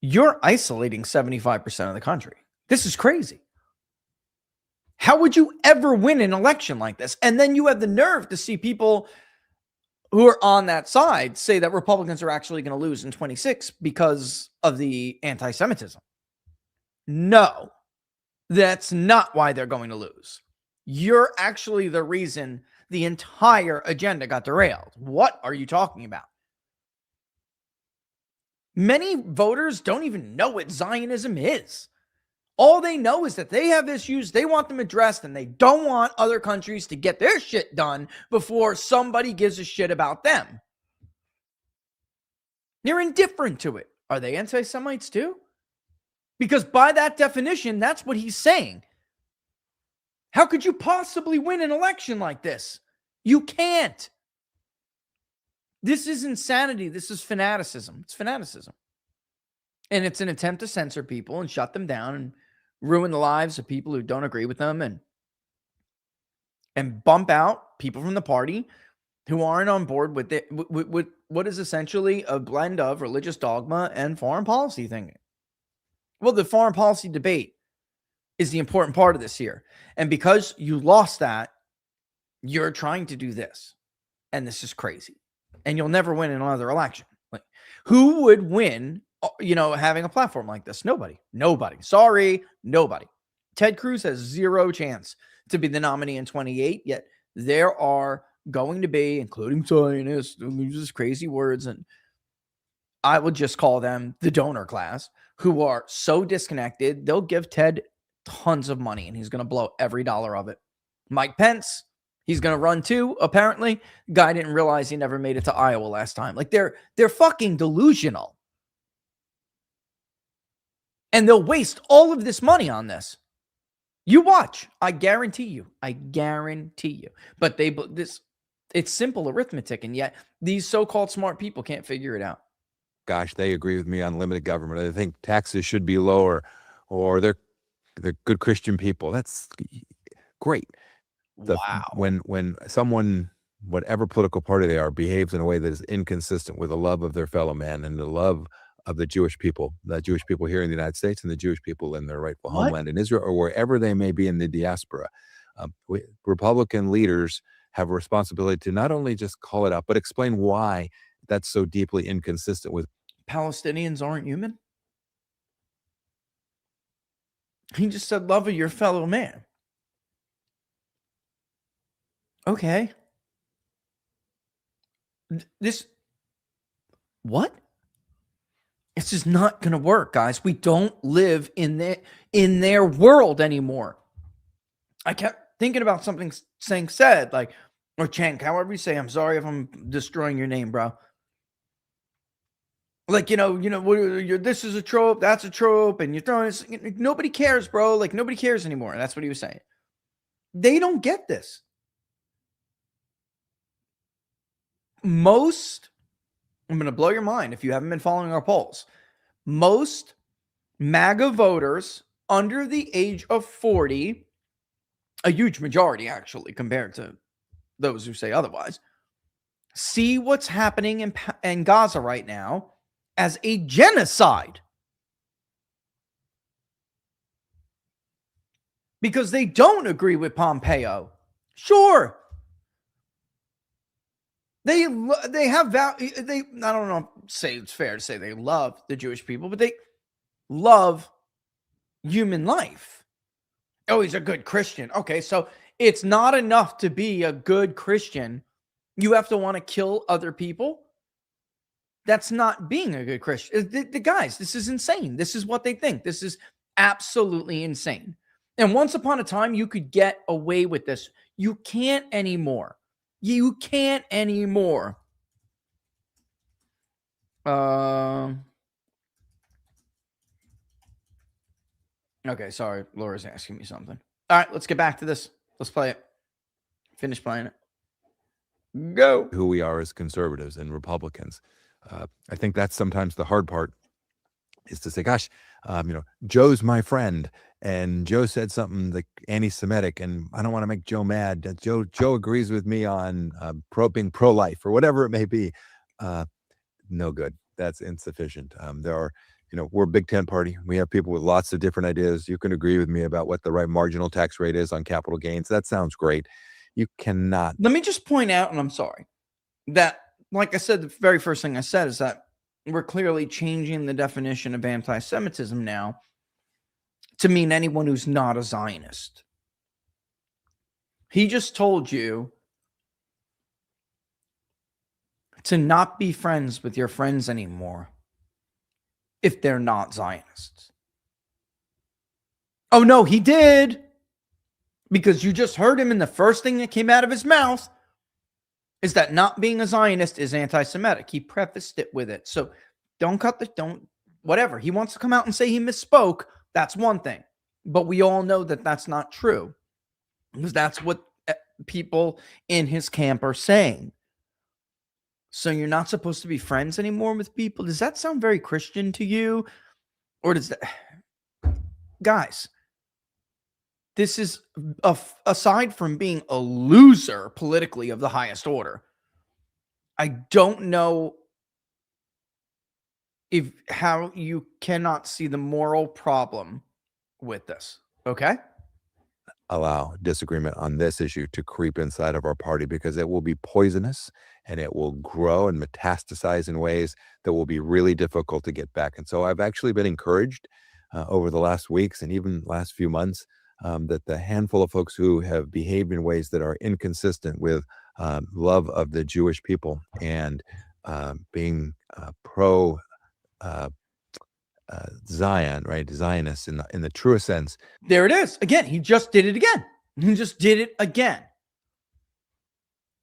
You're isolating 75% of the country. This is crazy. How would you ever win an election like this? And then you have the nerve to see people who are on that side say that Republicans are actually going to lose in 26 because of the anti-Semitism. No, that's not why they're going to lose. You're actually the reason the entire agenda got derailed. What are you talking about? Many voters don't even know what Zionism is. All they know is that they have issues, they want them addressed, and they don't want other countries to get their shit done before somebody gives a shit about them. They're indifferent to it. Are they anti-Semites too? Because by that definition, that's what he's saying. How could you possibly win an election like this? You can't. This is insanity. This is fanaticism. It's fanaticism. And it's an attempt to censor people and shut them down and ruin the lives of people who don't agree with them and bump out people from the party who aren't on board with it, with what is essentially a blend of religious dogma and foreign policy thinking. Well, the foreign policy debate is the important part of this here. And because you lost that, you're trying to do this. And this is crazy. And you'll never win in another election. Like, who would win, having a platform like this? Nobody. Sorry, nobody. Ted Cruz has zero chance to be the nominee in 28, yet there are going to be, including Zionists, who uses crazy words, and I would just call them the donor class, who are so disconnected, they'll give Ted tons of money, and he's going to blow every dollar of it. Mike Pence, he's going to run too, apparently. Guy didn't realize he never made it to Iowa last time. Like, they're fucking delusional. And they'll waste all of this money on this. You watch. I guarantee you. But it's simple arithmetic, and yet these so-called smart people can't figure it out. Gosh, they agree with me on limited government. I think taxes should be lower, or they're good Christian people. That's great. Wow. When someone, whatever political party they are, behaves in a way that is inconsistent with the love of their fellow man and the love of the Jewish people here in the United States and the Jewish people in their rightful homeland in Israel, or wherever they may be in the diaspora, Republican leaders have a responsibility to not only just call it out, but explain why that's so deeply inconsistent with. Palestinians aren't human? He just said love of your fellow man. Okay. What? It's just not going to work, guys. We don't live in their world anymore. I kept thinking about something said, like, or Cenk, however you say, I'm sorry if I'm destroying your name, bro. Like, this is a trope, that's a trope, and you're throwing this. Nobody cares, bro. Like, nobody cares anymore. That's what he was saying. They don't get this. I'm going to blow your mind if you haven't been following our polls. Most MAGA voters under the age of 40, a huge majority actually compared to those who say otherwise, see what's happening in Gaza right now as a genocide. Because they don't agree with Pompeo. Sure. They have value. I don't know, say it's fair to say they love the Jewish people, but they love human life. Oh, he's a good Christian. Okay, so it's not enough to be a good Christian. You have to want to kill other people. That's not being a good Christian. The guys, this is insane. This is what they think. This is absolutely insane. And once upon a time, you could get away with this. You can't anymore. You can't anymore. Okay, sorry. Laura's asking me something. All right, let's get back to this. Let's play it. Finish playing it. Go. Who we are as conservatives and Republicans. I think that's sometimes the hard part, is to say, gosh, Joe's my friend, and Joe said something like anti-Semitic, and I don't want to make Joe mad. Joe agrees with me on being pro-life or whatever it may be. No good. That's insufficient. There are, we're a big tent party. We have people with lots of different ideas. You can agree with me about what the right marginal tax rate is on capital gains. That sounds great. You cannot. Let me just point out, and I'm sorry, that, like I said, the very first thing I said is that we're clearly changing the definition of anti-Semitism now to mean anyone who's not a Zionist. He just told you to not be friends with your friends anymore if they're not Zionists. Oh, no, he did. Because you just heard him, and the first thing that came out of his mouth is that not being a Zionist is anti-Semitic. He prefaced it with it. So whatever. He wants to come out and say he misspoke. That's one thing. But we all know that that's not true. Because that's what people in his camp are saying. So you're not supposed to be friends anymore with people? Does that sound very Christian to you? Or does that... Guys, this is, aside from being a loser politically of the highest order, I don't know how you cannot see the moral problem with this. Okay? Allow disagreement on this issue to creep inside of our party, because it will be poisonous and it will grow and metastasize in ways that will be really difficult to get back. And so I've actually been encouraged over the last weeks and even last few months that the handful of folks who have behaved in ways that are inconsistent with love of the Jewish people and being pro Zion, right? Zionists in the truest sense. There it is. Again, he just did it again. He just did it again.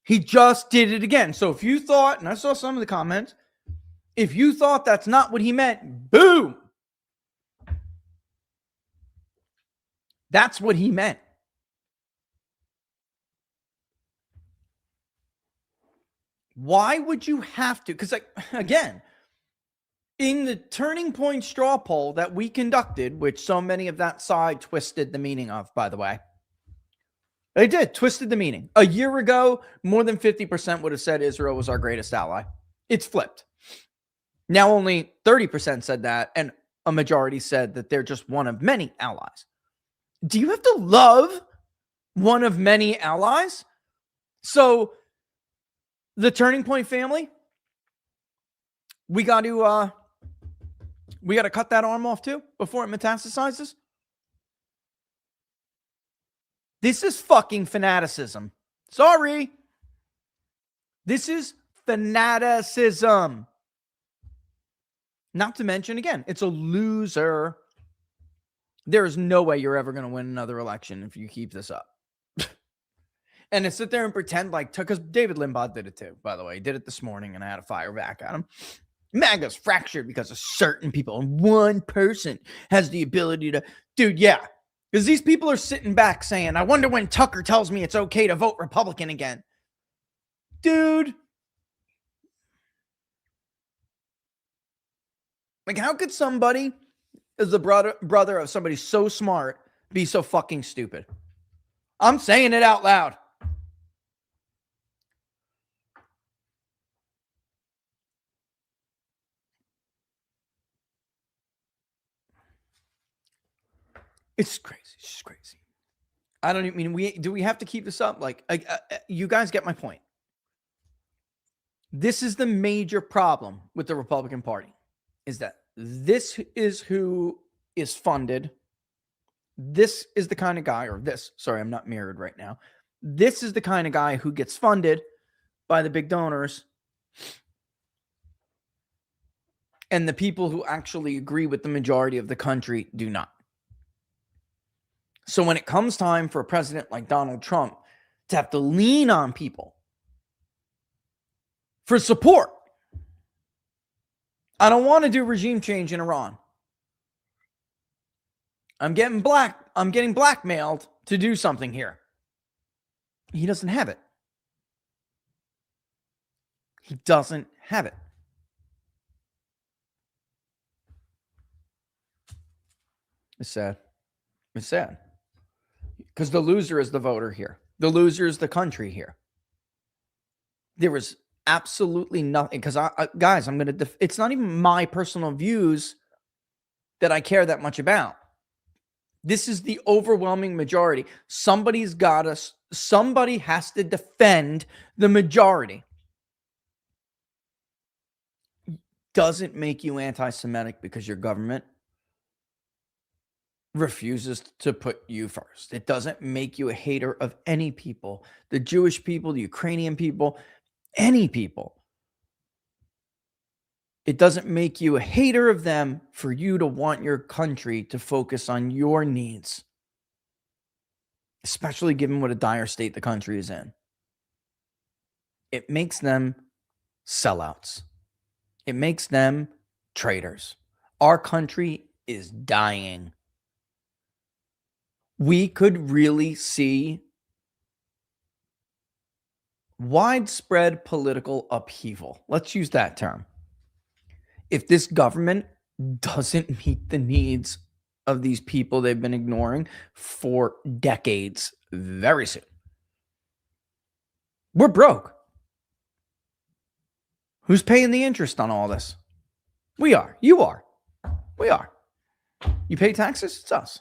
He just did it again. So if you thought, and I saw some of the comments, if you thought that's not what he meant, boom. That's what he meant. Why would you have to? Because, again, in the turning point straw poll that we conducted, which so many of that side twisted the meaning of, by the way, they did, twisted the meaning. A year ago, more than 50% would have said Israel was our greatest ally. It's flipped. Now only 30% said that, and a majority said that they're just one of many allies. Do you have to love one of many allies? So the Turning Point family, we got to cut that arm off too before it metastasizes. This is fucking fanaticism. Sorry. This is fanaticism. Not to mention, again, it's a loser. There is no way you're ever going to win another election if you keep this up. And to sit there and pretend like, because David Limbaugh did it too, by the way. He did it this morning and I had to fire back at him. MAGA's fractured because of certain people, and one person has the ability to, dude, yeah. Because these people are sitting back saying, I wonder when Tucker tells me it's okay to vote Republican again. Dude. Like, how could somebody, as the brother of somebody so smart, be so fucking stupid? I'm saying it out loud. It's crazy. It's just crazy. I don't even mean, do we have to keep this up? Like, you guys get my point. This is the major problem with the Republican Party, is that this is who is funded. This is the kind of guy, sorry, I'm not mirrored right now. This is the kind of guy who gets funded by the big donors. And the people who actually agree with the majority of the country do not. So when it comes time for a president like Donald Trump to have to lean on people for support, I don't want to do regime change in Iran. I'm getting blackmailed to do something here. He doesn't have it. He doesn't have it. It's sad. It's sad. Because the loser is the voter here. The loser is the country here. There was absolutely nothing. Because, guys, I'm going to... it's not even my personal views that I care that much about. This is the overwhelming majority. Somebody has to defend the majority. Doesn't make you anti-Semitic because your government refuses to put you first. It doesn't make you a hater of any people, the Jewish people, the Ukrainian people, any people. It doesn't make you a hater of them for you to want your country to focus on your needs, especially given what a dire state the country is in. It makes them sellouts. It makes them traitors. Our country is dying. We could really see widespread political upheaval. Let's use that term. If this government doesn't meet the needs of these people they've been ignoring for decades very soon, we're broke. Who's paying the interest on all this? We are. You are. We are. You pay taxes? It's us.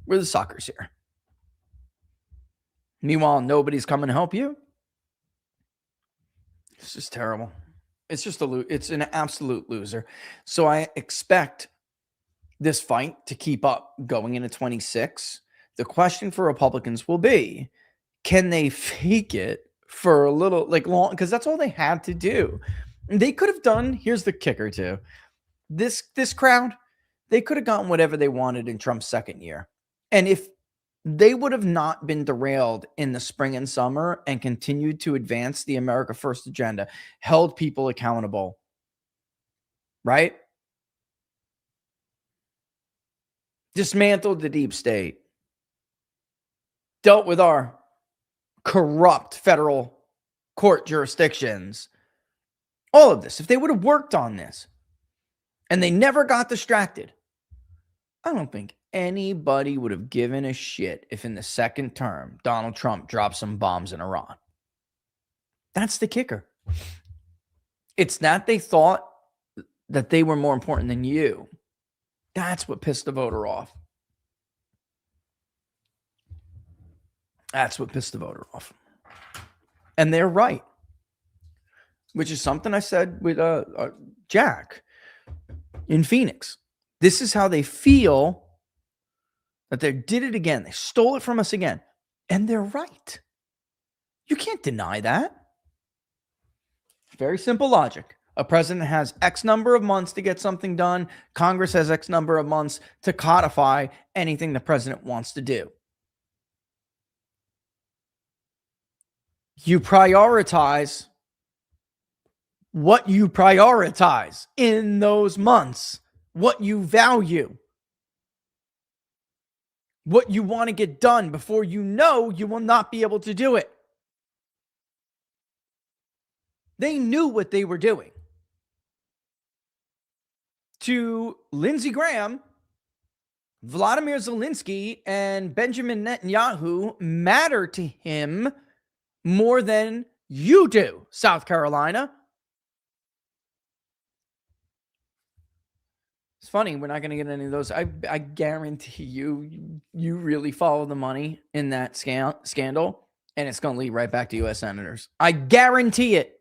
We're the suckers here. Meanwhile, nobody's coming to help you. It's just terrible. It's just it's an absolute loser. So I expect this fight to keep up going into 26. The question for Republicans will be, can they fake it for a little, like, long? Because that's all they had to do. They could have done, here's the kicker too. This crowd, they could have gotten whatever they wanted in Trump's second year. And if they would have not been derailed in the spring and summer and continued to advance the America First agenda, held people accountable, right? Dismantled the deep state, dealt with our corrupt federal court jurisdictions, all of this. If they would have worked on this and they never got distracted, I don't think anybody would have given a shit if in the second term Donald Trump dropped some bombs in Iran. That's the kicker. It's that they thought that they were more important than you. That's what pissed the voter off. That's what pissed the voter off. And they're right. Which is something I said with Jack in Phoenix. This is how they feel that they did it again. They stole it from us again. And they're right. You can't deny that. Very simple logic. A president has X number of months to get something done. Congress has X number of months to codify anything the president wants to do. You prioritize what you prioritize in those months, what you value, what you want to get done before you know you will not be able to do it. They knew what they were doing. To Lindsey Graham, Vladimir Zelensky, and Benjamin Netanyahu matter to him more than you do, South Carolina. It's funny, we're not going to get any of those. I guarantee you really follow the money in that scandal, and it's going to lead right back to U.S. senators. I guarantee it.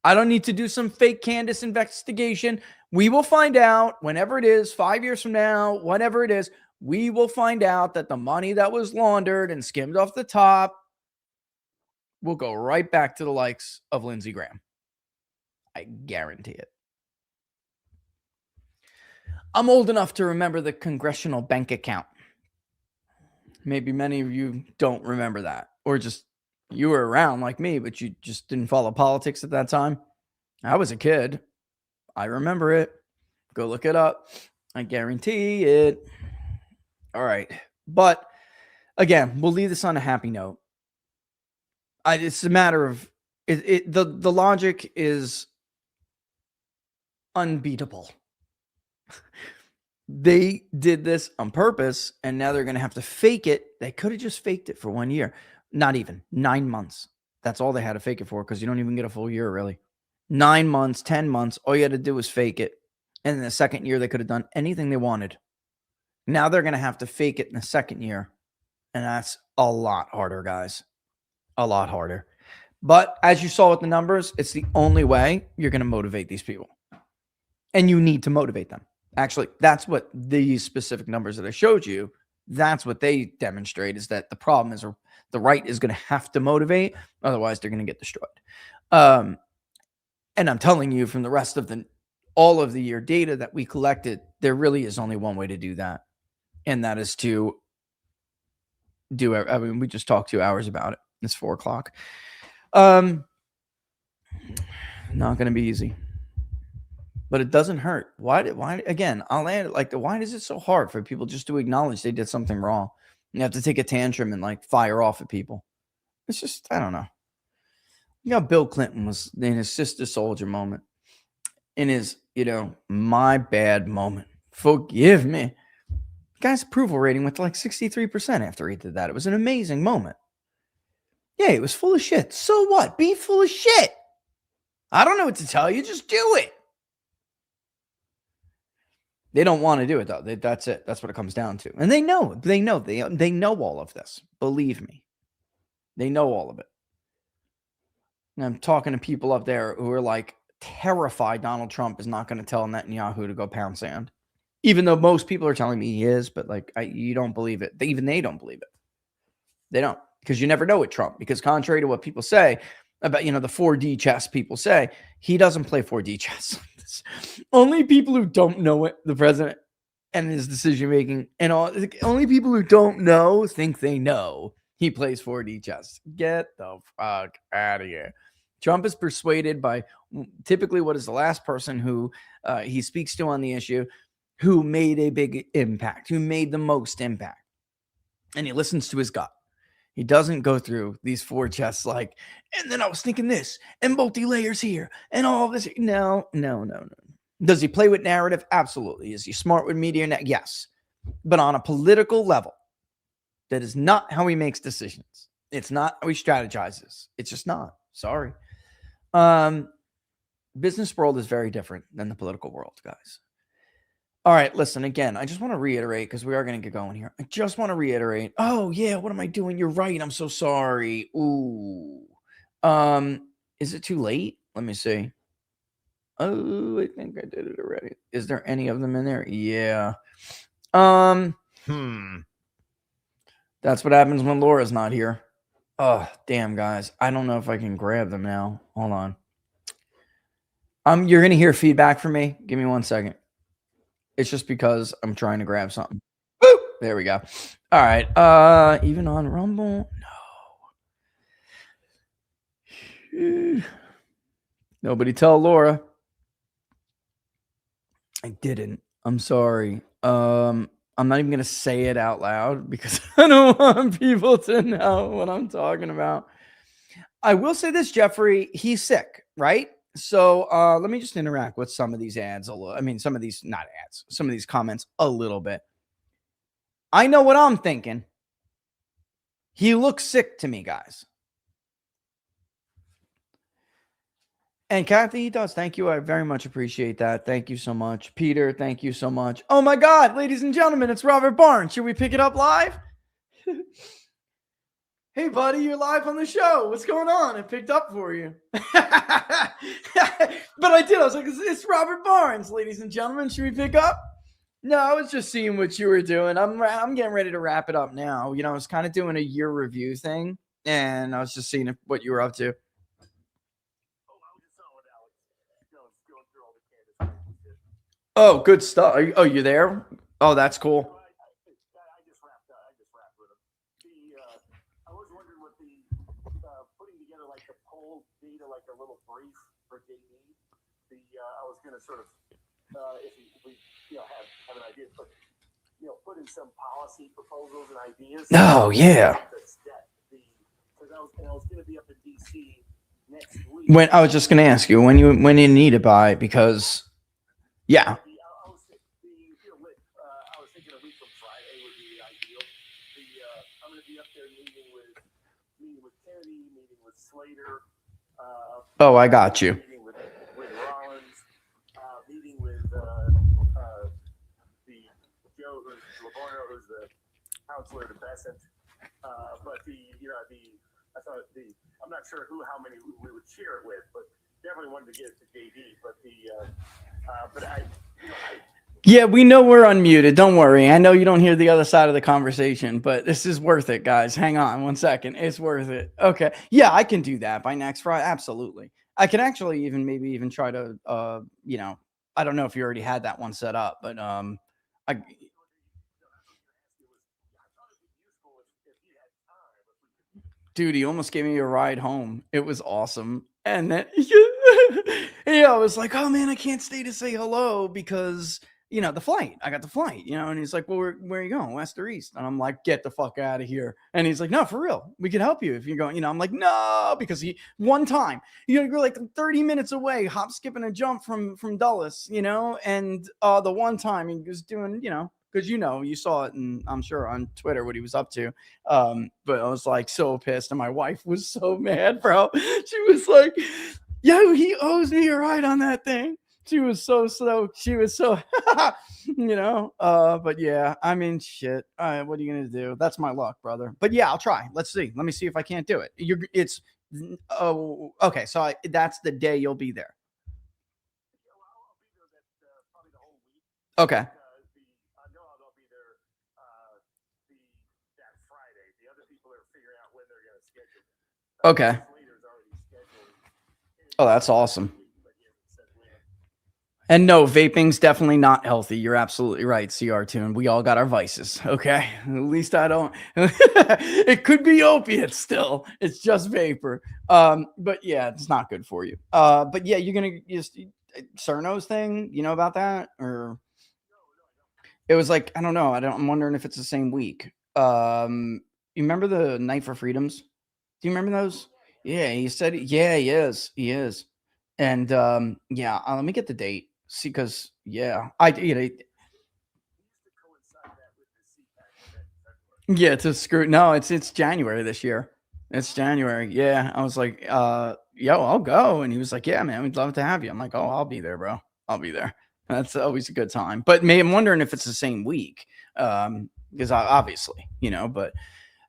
I don't need to do some fake Candace investigation. We will find out whenever it is, 5 years from now, whatever it is, we will find out that the money that was laundered and skimmed off the top will go right back to the likes of Lindsey Graham. I guarantee it. I'm old enough to remember the congressional bank account. Maybe many of you don't remember that, or just you were around like me, but you just didn't follow politics at that time. I was a kid. I remember it. Go look it up. I guarantee it. All right. But again, we'll leave this on a happy note. It's a matter of the logic is unbeatable. They did this on purpose, and now they're going to have to fake it. They could have just faked it for 1 year. Not even 9 months. That's all they had to fake it for, because you don't even get a full year, really. 9 months, 10 months, all you had to do was fake it. And in the second year, they could have done anything they wanted. Now they're going to have to fake it in the second year. And that's a lot harder, guys. A lot harder. But as you saw with the numbers, it's the only way you're going to motivate these people. And you need to motivate them. Actually, that's what these specific numbers that I showed you, that's what they demonstrate, is that the problem is the right is going to have to motivate. Otherwise, they're going to get destroyed. And I'm telling you, from the rest of all of the year data that we collected, there really is only one way to do that. And that is to do it. I mean, we just talked 2 hours about it. It's 4 o'clock. Not going to be easy. But it doesn't hurt. Why again, I'll add it like, why is it so hard for people just to acknowledge they did something wrong? You have to take a tantrum and like fire off at people. It's just, I don't know. You know, Bill Clinton was in his Sister Soldier moment. In his, my bad moment. Forgive me. The guy's approval rating went to like 63% after he did that. It was an amazing moment. Yeah, he was full of shit. So what? Be full of shit. I don't know what to tell you. Just do it. They don't want to do it, though. That's it. That's what it comes down to. And they know all of this. Believe me. They know all of it. And I'm talking to people up there who are like terrified Donald Trump is not going to tell Netanyahu to go pound sand. Even though most people are telling me he is, but like you don't believe it. Even they don't believe it. They don't. Because you never know with Trump. Because contrary to what people say about, the 4D chess people say, he doesn't play 4D chess. Only people who don't know it, the president and his decision making, and only people who don't know think they know he plays 4D chess. Get the fuck out of here. Trump is persuaded by typically what is the last person who he speaks to on the issue, who made a big impact, who made the most impact. And he listens to his gut. He doesn't go through these 4 chests like, and then I was thinking this, and multi-layers here, and all this. No. Does he play with narrative? Absolutely. Is he smart with media? Yes. But on a political level, that is not how he makes decisions. It's not how he strategizes. It's just not. Sorry. Business world is very different than the political world, guys. All right, listen, again, I just want to reiterate, because we are going to get going here. I just want to reiterate. Oh, yeah, what am I doing? You're right. I'm so sorry. Ooh. Is it too late? Let me see. Oh, I think I did it already. Is there any of them in there? Yeah. That's what happens when Laura's not here. Oh, damn, guys. I don't know if I can grab them now. Hold on. You're going to hear feedback from me. Give me 1 second. It's just because I'm trying to grab something. Boop! There we go. All right. Even on Rumble? No. Nobody tell Laura. I didn't. I'm sorry. I'm not even gonna say it out loud because I don't want people to know what I'm talking about. I will say this, Jeffrey, he's sick, right? So let me just interact with some of these ads a little. I mean, some of these, not ads, some of these comments a little bit. I know what I'm thinking. He looks sick to me, guys. And Kathy, he does. Thank you. I very much appreciate that. Thank you so much. Peter, thank you so much. Oh my God, ladies and gentlemen, it's Robert Barnes. Should we pick it up live? Hey, buddy, you're live on the show. What's going on? I picked up for you. But I did. I was like, it's Robert Barnes, ladies and gentlemen. Should we pick up? No, I was just seeing what you were doing. I'm getting ready to wrap it up now. You know, I was kind of doing a year review thing, and I was just seeing what you were up to. Oh, good stuff. Oh, you there? Oh, that's cool. I just wrapped with him. I was wondering what the putting together like the poll data, like a little brief for JD. I was going to sort of, if we have an idea, put in some policy proposals and ideas. Oh yeah. Because I was going to be up in DC next week. When I was just going to ask you when you need it by, because yeah. I was thinking a week from Friday would be ideal. I'm going to be up there meeting with Kennedy, meeting with Slater. Oh, I got you. Meeting with Rollins, meeting with the Joe, who's Lavorno, who's the counselor to Besant. But I'm not sure how many we would share it with, but definitely wanted to get it to JD. Yeah, we know we're unmuted. Don't worry. I know you don't hear the other side of the conversation, but this is worth it, guys. Hang on 1 second. It's worth it. Okay. Yeah, I can do that by next Friday. Absolutely. I can actually maybe even try to, I don't know if you already had that one set up, but dude, he almost gave me a ride home. It was awesome. And then, I was like, oh man, I can't stay to say hello because, the flight. I got the flight, and he's like, well, where are you going? West or east? And I'm like, get the fuck out of here. And he's like, no, for real. We can help you if you're going, I'm like, no, because one time, you're like 30 minutes away, hop, skip, and a jump from Dulles, and the one time he was doing, because you saw it, and I'm sure on Twitter what he was up to. But I was like so pissed, and my wife was so mad, bro. She was like, yo, he owes me a ride on that thing. She was so she was so but yeah, I mean, shit. What are you gonna do? That's my luck, brother. But yeah, I'll try. Let me see if I can't do it. Okay, so that's the day you'll be there. Okay. Okay. Oh, that's awesome. And no, vaping's definitely not healthy. You're absolutely right, CR2. And we all got our vices. Okay. At least I don't. It could be opiates still. It's just vapor. But yeah, it's not good for you. But yeah, you're going to just Cerno's thing. You know about that? Or it was like, I don't know. I'm wondering if it's the same week. You remember the Night for Freedoms? Do you remember those? Yeah, he said, yeah, he is. He is. And let me get the date. See, because yeah, yeah, to screw. No, it's January this year. It's January. Yeah, I was like, I'll go, and he was like, yeah, man, we'd love to have you. I'm like, oh, I'll be there, bro. I'll be there. That's always a good time. But I'm wondering if it's the same week, because obviously, but.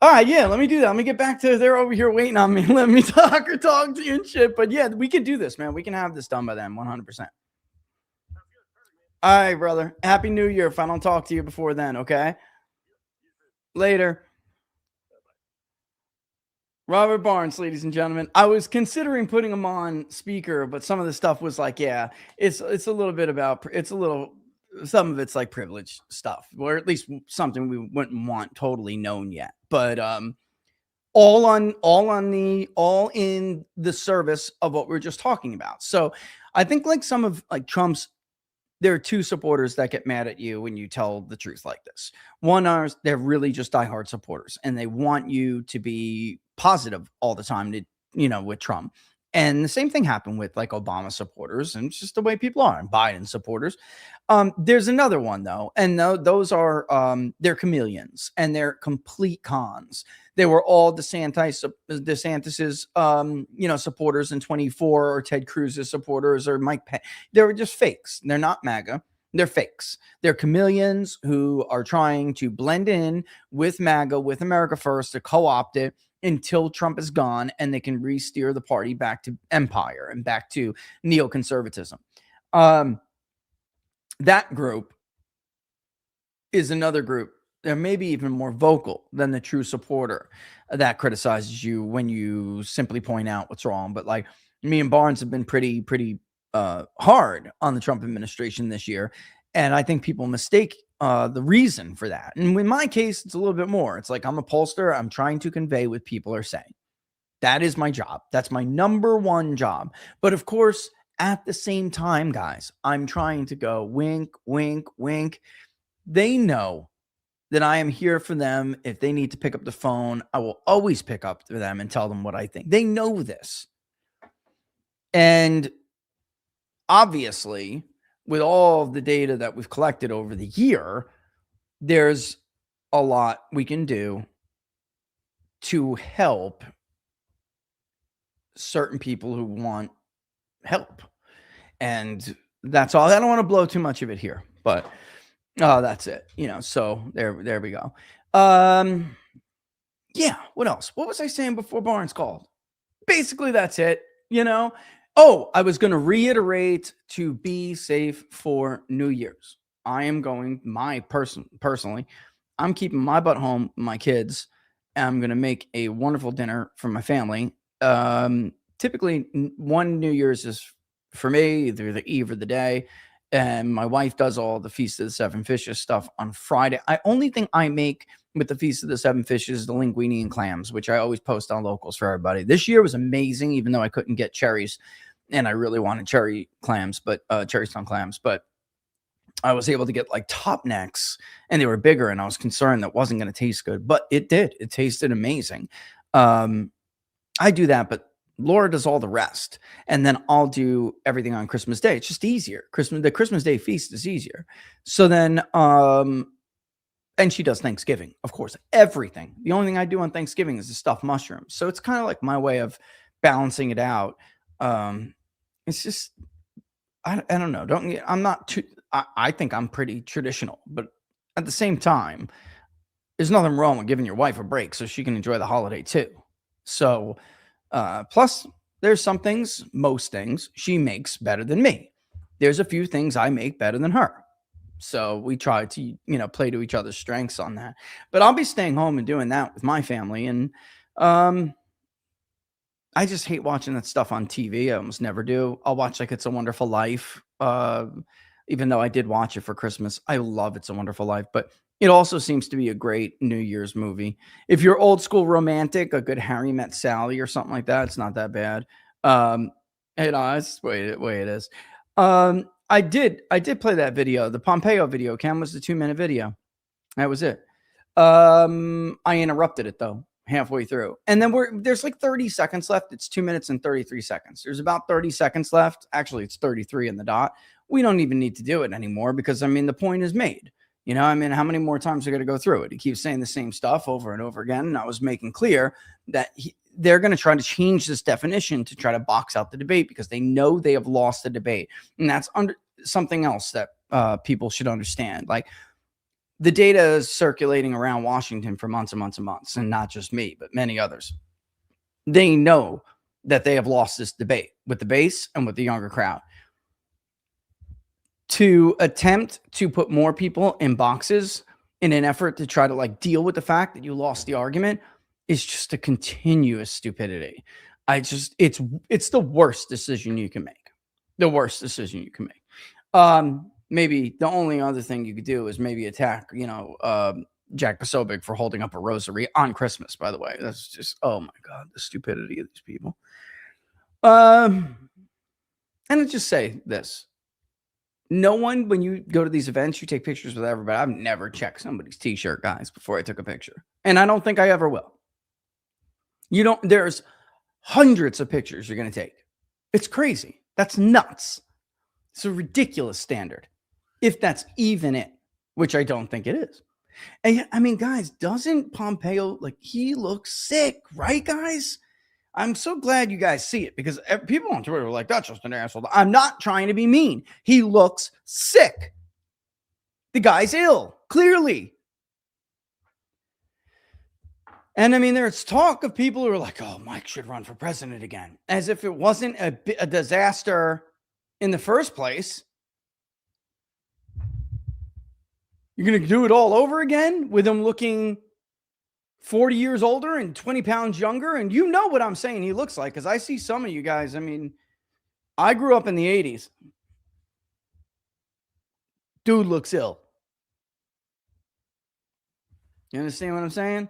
All right, yeah, let me do that. Let me get back to they're over here waiting on me. Let me talk to you and shit. But yeah, we can do this, man. We can have this done by then, 100%. All right, brother. Happy New Year if I don't talk to you before then, okay? Later. Robert Barnes, ladies and gentlemen. I was considering putting him on speaker, but some of the stuff was like, yeah, it's a little bit about, some of it's like privileged stuff, or at least something we wouldn't want totally known yet. But all in the service of what we we're just talking about. So I think like some of like Trump's, there are two supporters that get mad at you when you tell the truth like this. One are they're really just diehard supporters and they want you to be positive all the time to, with Trump. And the same thing happened with like Obama supporters, and it's just the way people are, and Biden supporters. There's another one though, and those are they're chameleons and they're complete cons. They were all DeSantis's supporters in 24, or Ted Cruz's supporters, or Mike Pence. They were just fakes. They're not MAGA. They're fakes. They're chameleons who are trying to blend in with MAGA, with America First, to co-opt it until Trump is gone and they can re-steer the party back to empire and back to neoconservatism. That group is another group. They're maybe even more vocal than the true supporter that criticizes you when you simply point out what's wrong. But like me and Barnes have been pretty hard on the Trump administration this year. And I think people mistake the reason for that. And in my case, it's a little bit more. It's like I'm a pollster. I'm trying to convey what people are saying. That is my job. That's my number one job. But of course, at the same time, guys, I'm trying to go wink, wink, wink. They know that I am here for them. If they need to pick up the phone, I will always pick up for them and tell them what I think. They know this. And obviously, with all of the data that we've collected over the year, there's a lot we can do to help certain people who want help. And that's all. I don't want to blow too much of it here, but that's it. So there we go. Yeah, what else? What was I saying before Barnes called? Basically, that's it. Oh, I was going to reiterate to be safe for New Year's. I am going, personally, I'm keeping my butt home, my kids, and I'm going to make a wonderful dinner for my family. Typically, one New Year's is for me, either the eve or the day, and my wife does all the Feast of the Seven Fishes stuff on Friday. Only thing I make with the Feast of the Seven Fishes is the linguine and clams, which I always post on Locals for everybody. This year was amazing, even though I couldn't get cherries. And I really wanted cherry clams, but cherry stone clams, but I was able to get like top necks and they were bigger. And I was concerned that wasn't going to taste good, but it did. It tasted amazing. I do that, but Laura does all the rest. And then I'll do everything on Christmas Day. It's just easier. The Christmas Day feast is easier. So then, and she does Thanksgiving, of course, everything. The only thing I do on Thanksgiving is the stuffed mushrooms. So it's kind of like my way of balancing it out. It's just, I don't know. I'm not too, I think I'm pretty traditional, but at the same time, there's nothing wrong with giving your wife a break so she can enjoy the holiday too. So, plus there's most things she makes better than me. There's a few things I make better than her. So we try to, play to each other's strengths on that, but I'll be staying home and doing that with my family. And, I just hate watching that stuff on TV. I almost never do. I'll watch like It's a Wonderful Life. Even though I did watch it for Christmas. I love It's a Wonderful Life, but it also seems to be a great New Year's movie. If you're old school romantic, a good Harry Met Sally or something like that, it's not that bad. It's the way it is. I did play that video. The Pompeo video, Cam, was the 2-minute video. That was it. I interrupted it though, halfway through. And then there's like 30 seconds left. It's 2 minutes and 33 seconds. There's about 30 seconds left. Actually, it's 33 in the dot. We don't even need to do it anymore because, the point is made. How many more times are we going to go through it? He keeps saying the same stuff over and over again. And I was making clear that they're going to try to change this definition to try to box out the debate because they know they have lost the debate. And that's something else that people should understand. Like, the data is circulating around Washington for months and months and months, and not just me, but many others. They know that they have lost this debate with the base and with the younger crowd. To attempt to put more people in boxes in an effort to try to deal with the fact that you lost the argument is just a continuous stupidity. It's the worst decision you can make. The worst decision you can make. Maybe the only other thing you could do is maybe attack, Jack Posobiec for holding up a rosary on Christmas, by the way. That's just, oh my God, the stupidity of these people. And let's just say this. No one, when you go to these events, you take pictures with everybody. I've never checked somebody's t-shirt, guys, before I took a picture. And I don't think I ever will. There's hundreds of pictures you're going to take. It's crazy. That's nuts. It's a ridiculous standard. If that's even it, which I don't think it is. And I mean, guys, doesn't Pompeo, like, he looks sick, right, guys? I'm so glad you guys see it, because people on Twitter are like, that's just an asshole. I'm not trying to be mean. He looks sick. The guy's ill, clearly. And I mean, there's talk of people who are like, oh, Mike should run for president again, as if it wasn't a disaster in the first place. You're going to do it all over again with him looking 40 years older and 20 pounds younger. And you know what I'm saying he looks like, because I see some of you guys. I mean, I grew up in the 80s. Dude looks ill. You understand what I'm saying?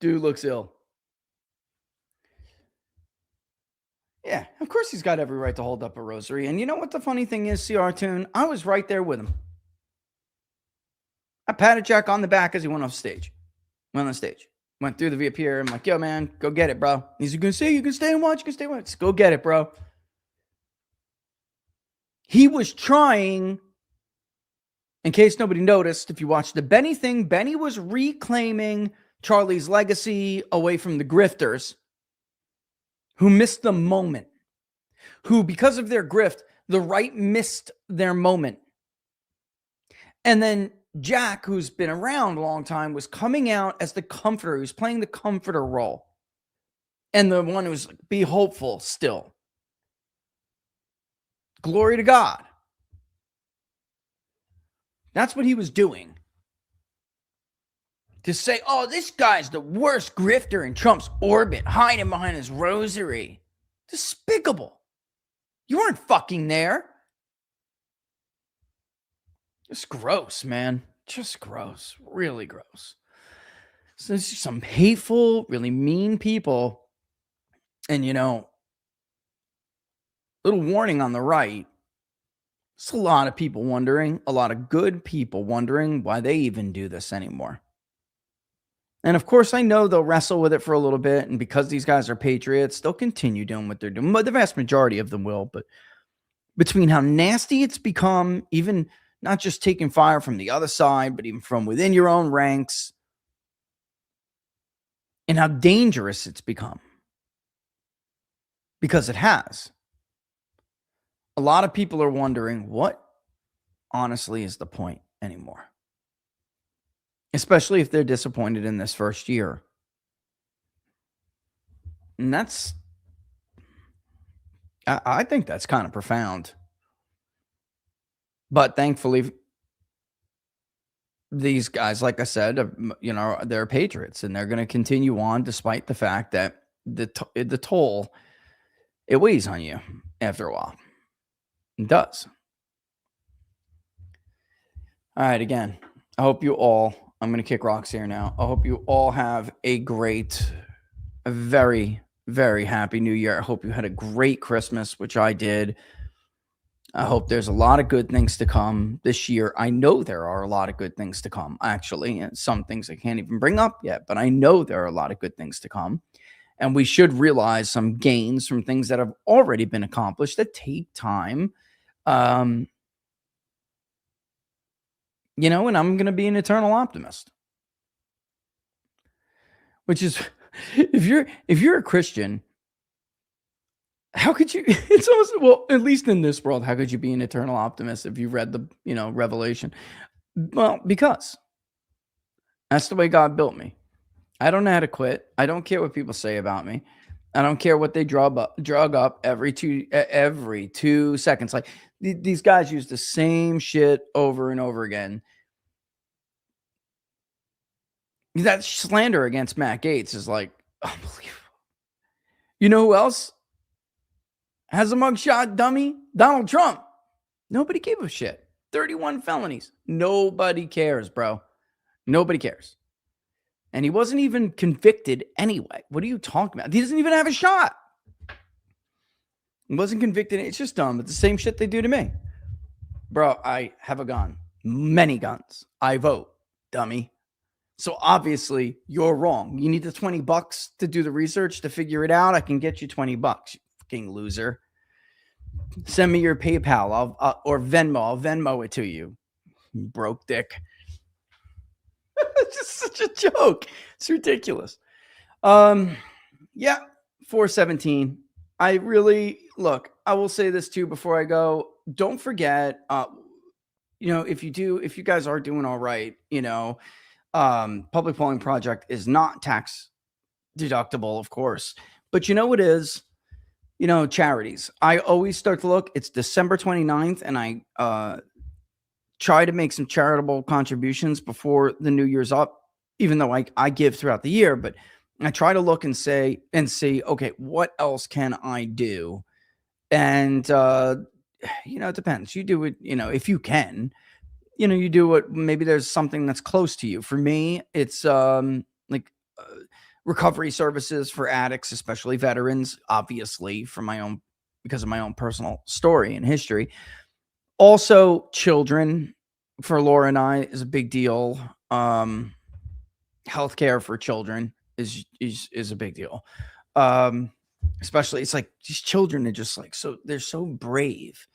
Dude looks ill. Yeah, of course he's got every right to hold up a rosary. And you know what the funny thing is, CR Tune? I was right there with him. I patted Jack on the back as he went off stage. Went on stage. Went through the VIP here. I'm like, yo, man, go get it, bro. He's like, you can stay and watch. You can stay and watch. Go get it, bro. He was trying, in case nobody noticed, if you watched the Benny thing, Benny was reclaiming Charlie's legacy away from the grifters who missed the moment, who, because of their grift, the right missed their moment. And then Jack, who's been around a long time, was coming out as the comforter. He was playing the comforter role. And the one who's like, be hopeful still. Glory to God. That's what he was doing. To say, oh, this guy's the worst grifter in Trump's orbit, hiding behind his rosary. Despicable. You weren't fucking there. Just gross, man. Just gross. Really gross. So there's some hateful, really mean people. And, you know, little warning on the right. There's a lot of people wondering, a lot of good people wondering why they even do this anymore. And of course, I know they'll wrestle with it for a little bit. And because these guys are patriots, they'll continue doing what they're doing. But the vast majority of them will. But between how nasty it's become, even not just taking fire from the other side, but even from within your own ranks, and how dangerous it's become. Because it has. A lot of people are wondering, what honestly is the point anymore? Especially if they're disappointed in this first year. And that's, I think that's kind of profound. But thankfully, these guys, like I said, you know, they're patriots, and they're going to continue on despite the fact that the toll, it weighs on you after a while. It does. All right, again, I hope you all, I'm going to kick rocks here now. I hope you all have a very, very happy New Year. I hope you had a great Christmas, which I did. I hope there's a lot of good things to come this year. I know there are a lot of good things to come, actually, and some things I can't even bring up yet, but I know there are a lot of good things to come. And we should realize some gains from things that have already been accomplished that take time. You know, and I'm going to be an eternal optimist. Which is, if you're a Christian, how could you, it's almost, well, at least in this world, how could you be an eternal optimist if you read the, you know, Revelation? Well, because that's the way God built me. I don't know how to quit. I don't care what people say about me. I don't care what they drug up every 2 seconds. Like these guys use the same shit over and over again. That slander against Matt Gaetz is like unbelievable. You know who else has a mugshot dummy? Donald Trump. Nobody gave a shit. 31 felonies. Nobody cares, bro. Nobody cares. And he wasn't even convicted anyway. What are you talking about? He doesn't even have a shot. He wasn't convicted. It's just dumb. It's the same shit they do to me. Bro, I have a gun. Many guns. I vote, dummy. So obviously you're wrong. You need the $20 to do the research to figure it out. I can get you $20, you fucking loser. Send me your PayPal or Venmo. I'll Venmo it to you. You broke dick. It's just such a joke. It's ridiculous. Yeah, 417. I really look. I will say this too before I go. Don't forget, if you guys are doing all right, Public Polling Project is not tax deductible, of course, but you know what is, charities. I always start to look. It's December 29th, and I try to make some charitable contributions before the new year's up, even though I give throughout the year, but I try to look and see, okay, what else can I do? And, it depends. You do it, if you can, you do it. Maybe there's something that's close to you. For me, it's recovery services for addicts, especially veterans, obviously because of my own personal story and history. Also, children for Laura and I is a big deal. Healthcare for children is a big deal. Especially, it's like these children are just like, they're so brave.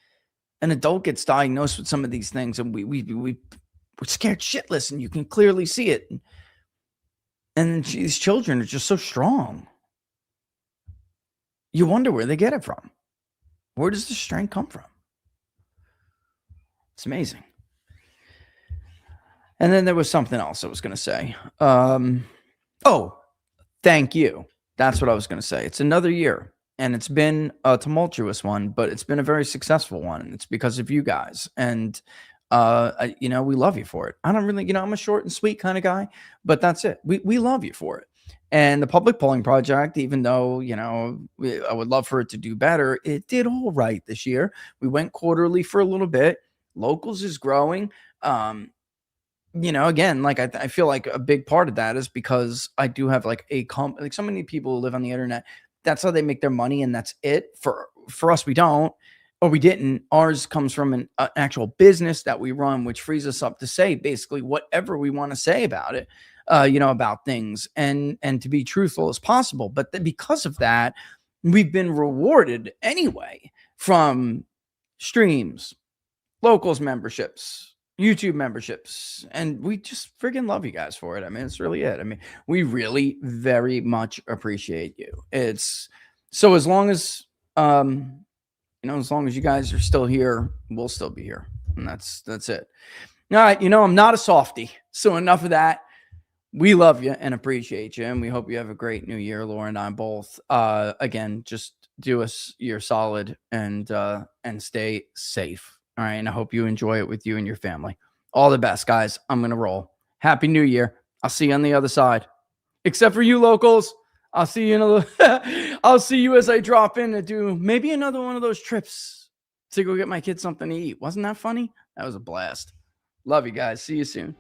An adult gets diagnosed with some of these things, and we're scared shitless, and you can clearly see it. And these children are just so strong. You wonder where they get it from. Where does the strength come from? It's amazing. And then there was something else I was going to say. Thank you. That's what I was going to say. It's another year, and it's been a tumultuous one, but it's been a very successful one. And it's because of you guys. And, we love you for it. I don't really, I'm a short and sweet kind of guy, but that's it. We love you for it. And the Public Polling Project, even though, I would love for it to do better, it did all right this year. We went quarterly for a little bit. Locals is growing. Again, like I feel like a big part of that is because I do have like so many people who live on the internet. That's how they make their money, and that's it. For us, we don't, or we didn't. Ours comes from an actual business that we run, which frees us up to say basically whatever we want to say about it, about things, and to be truthful as possible. But because of that, we've been rewarded anyway from streams, locals memberships, YouTube memberships, and we just freaking love you guys for it. I mean, it's really it. I mean, we really very much appreciate you. It's so as long as as long as you guys are still here, we'll still be here, and that's it. All right, I'm not a softie, so enough of that. We love you and appreciate you, and we hope you have a great new year, Laura and I both. Again, just do us your solid and stay safe. All right. And I hope you enjoy it with you and your family. All the best, guys. I'm going to roll. Happy New Year. I'll see you on the other side. Except for you locals. I'll see you I'll see you as I drop in to do maybe another one of those trips to go get my kids something to eat. Wasn't that funny? That was a blast. Love you guys. See you soon.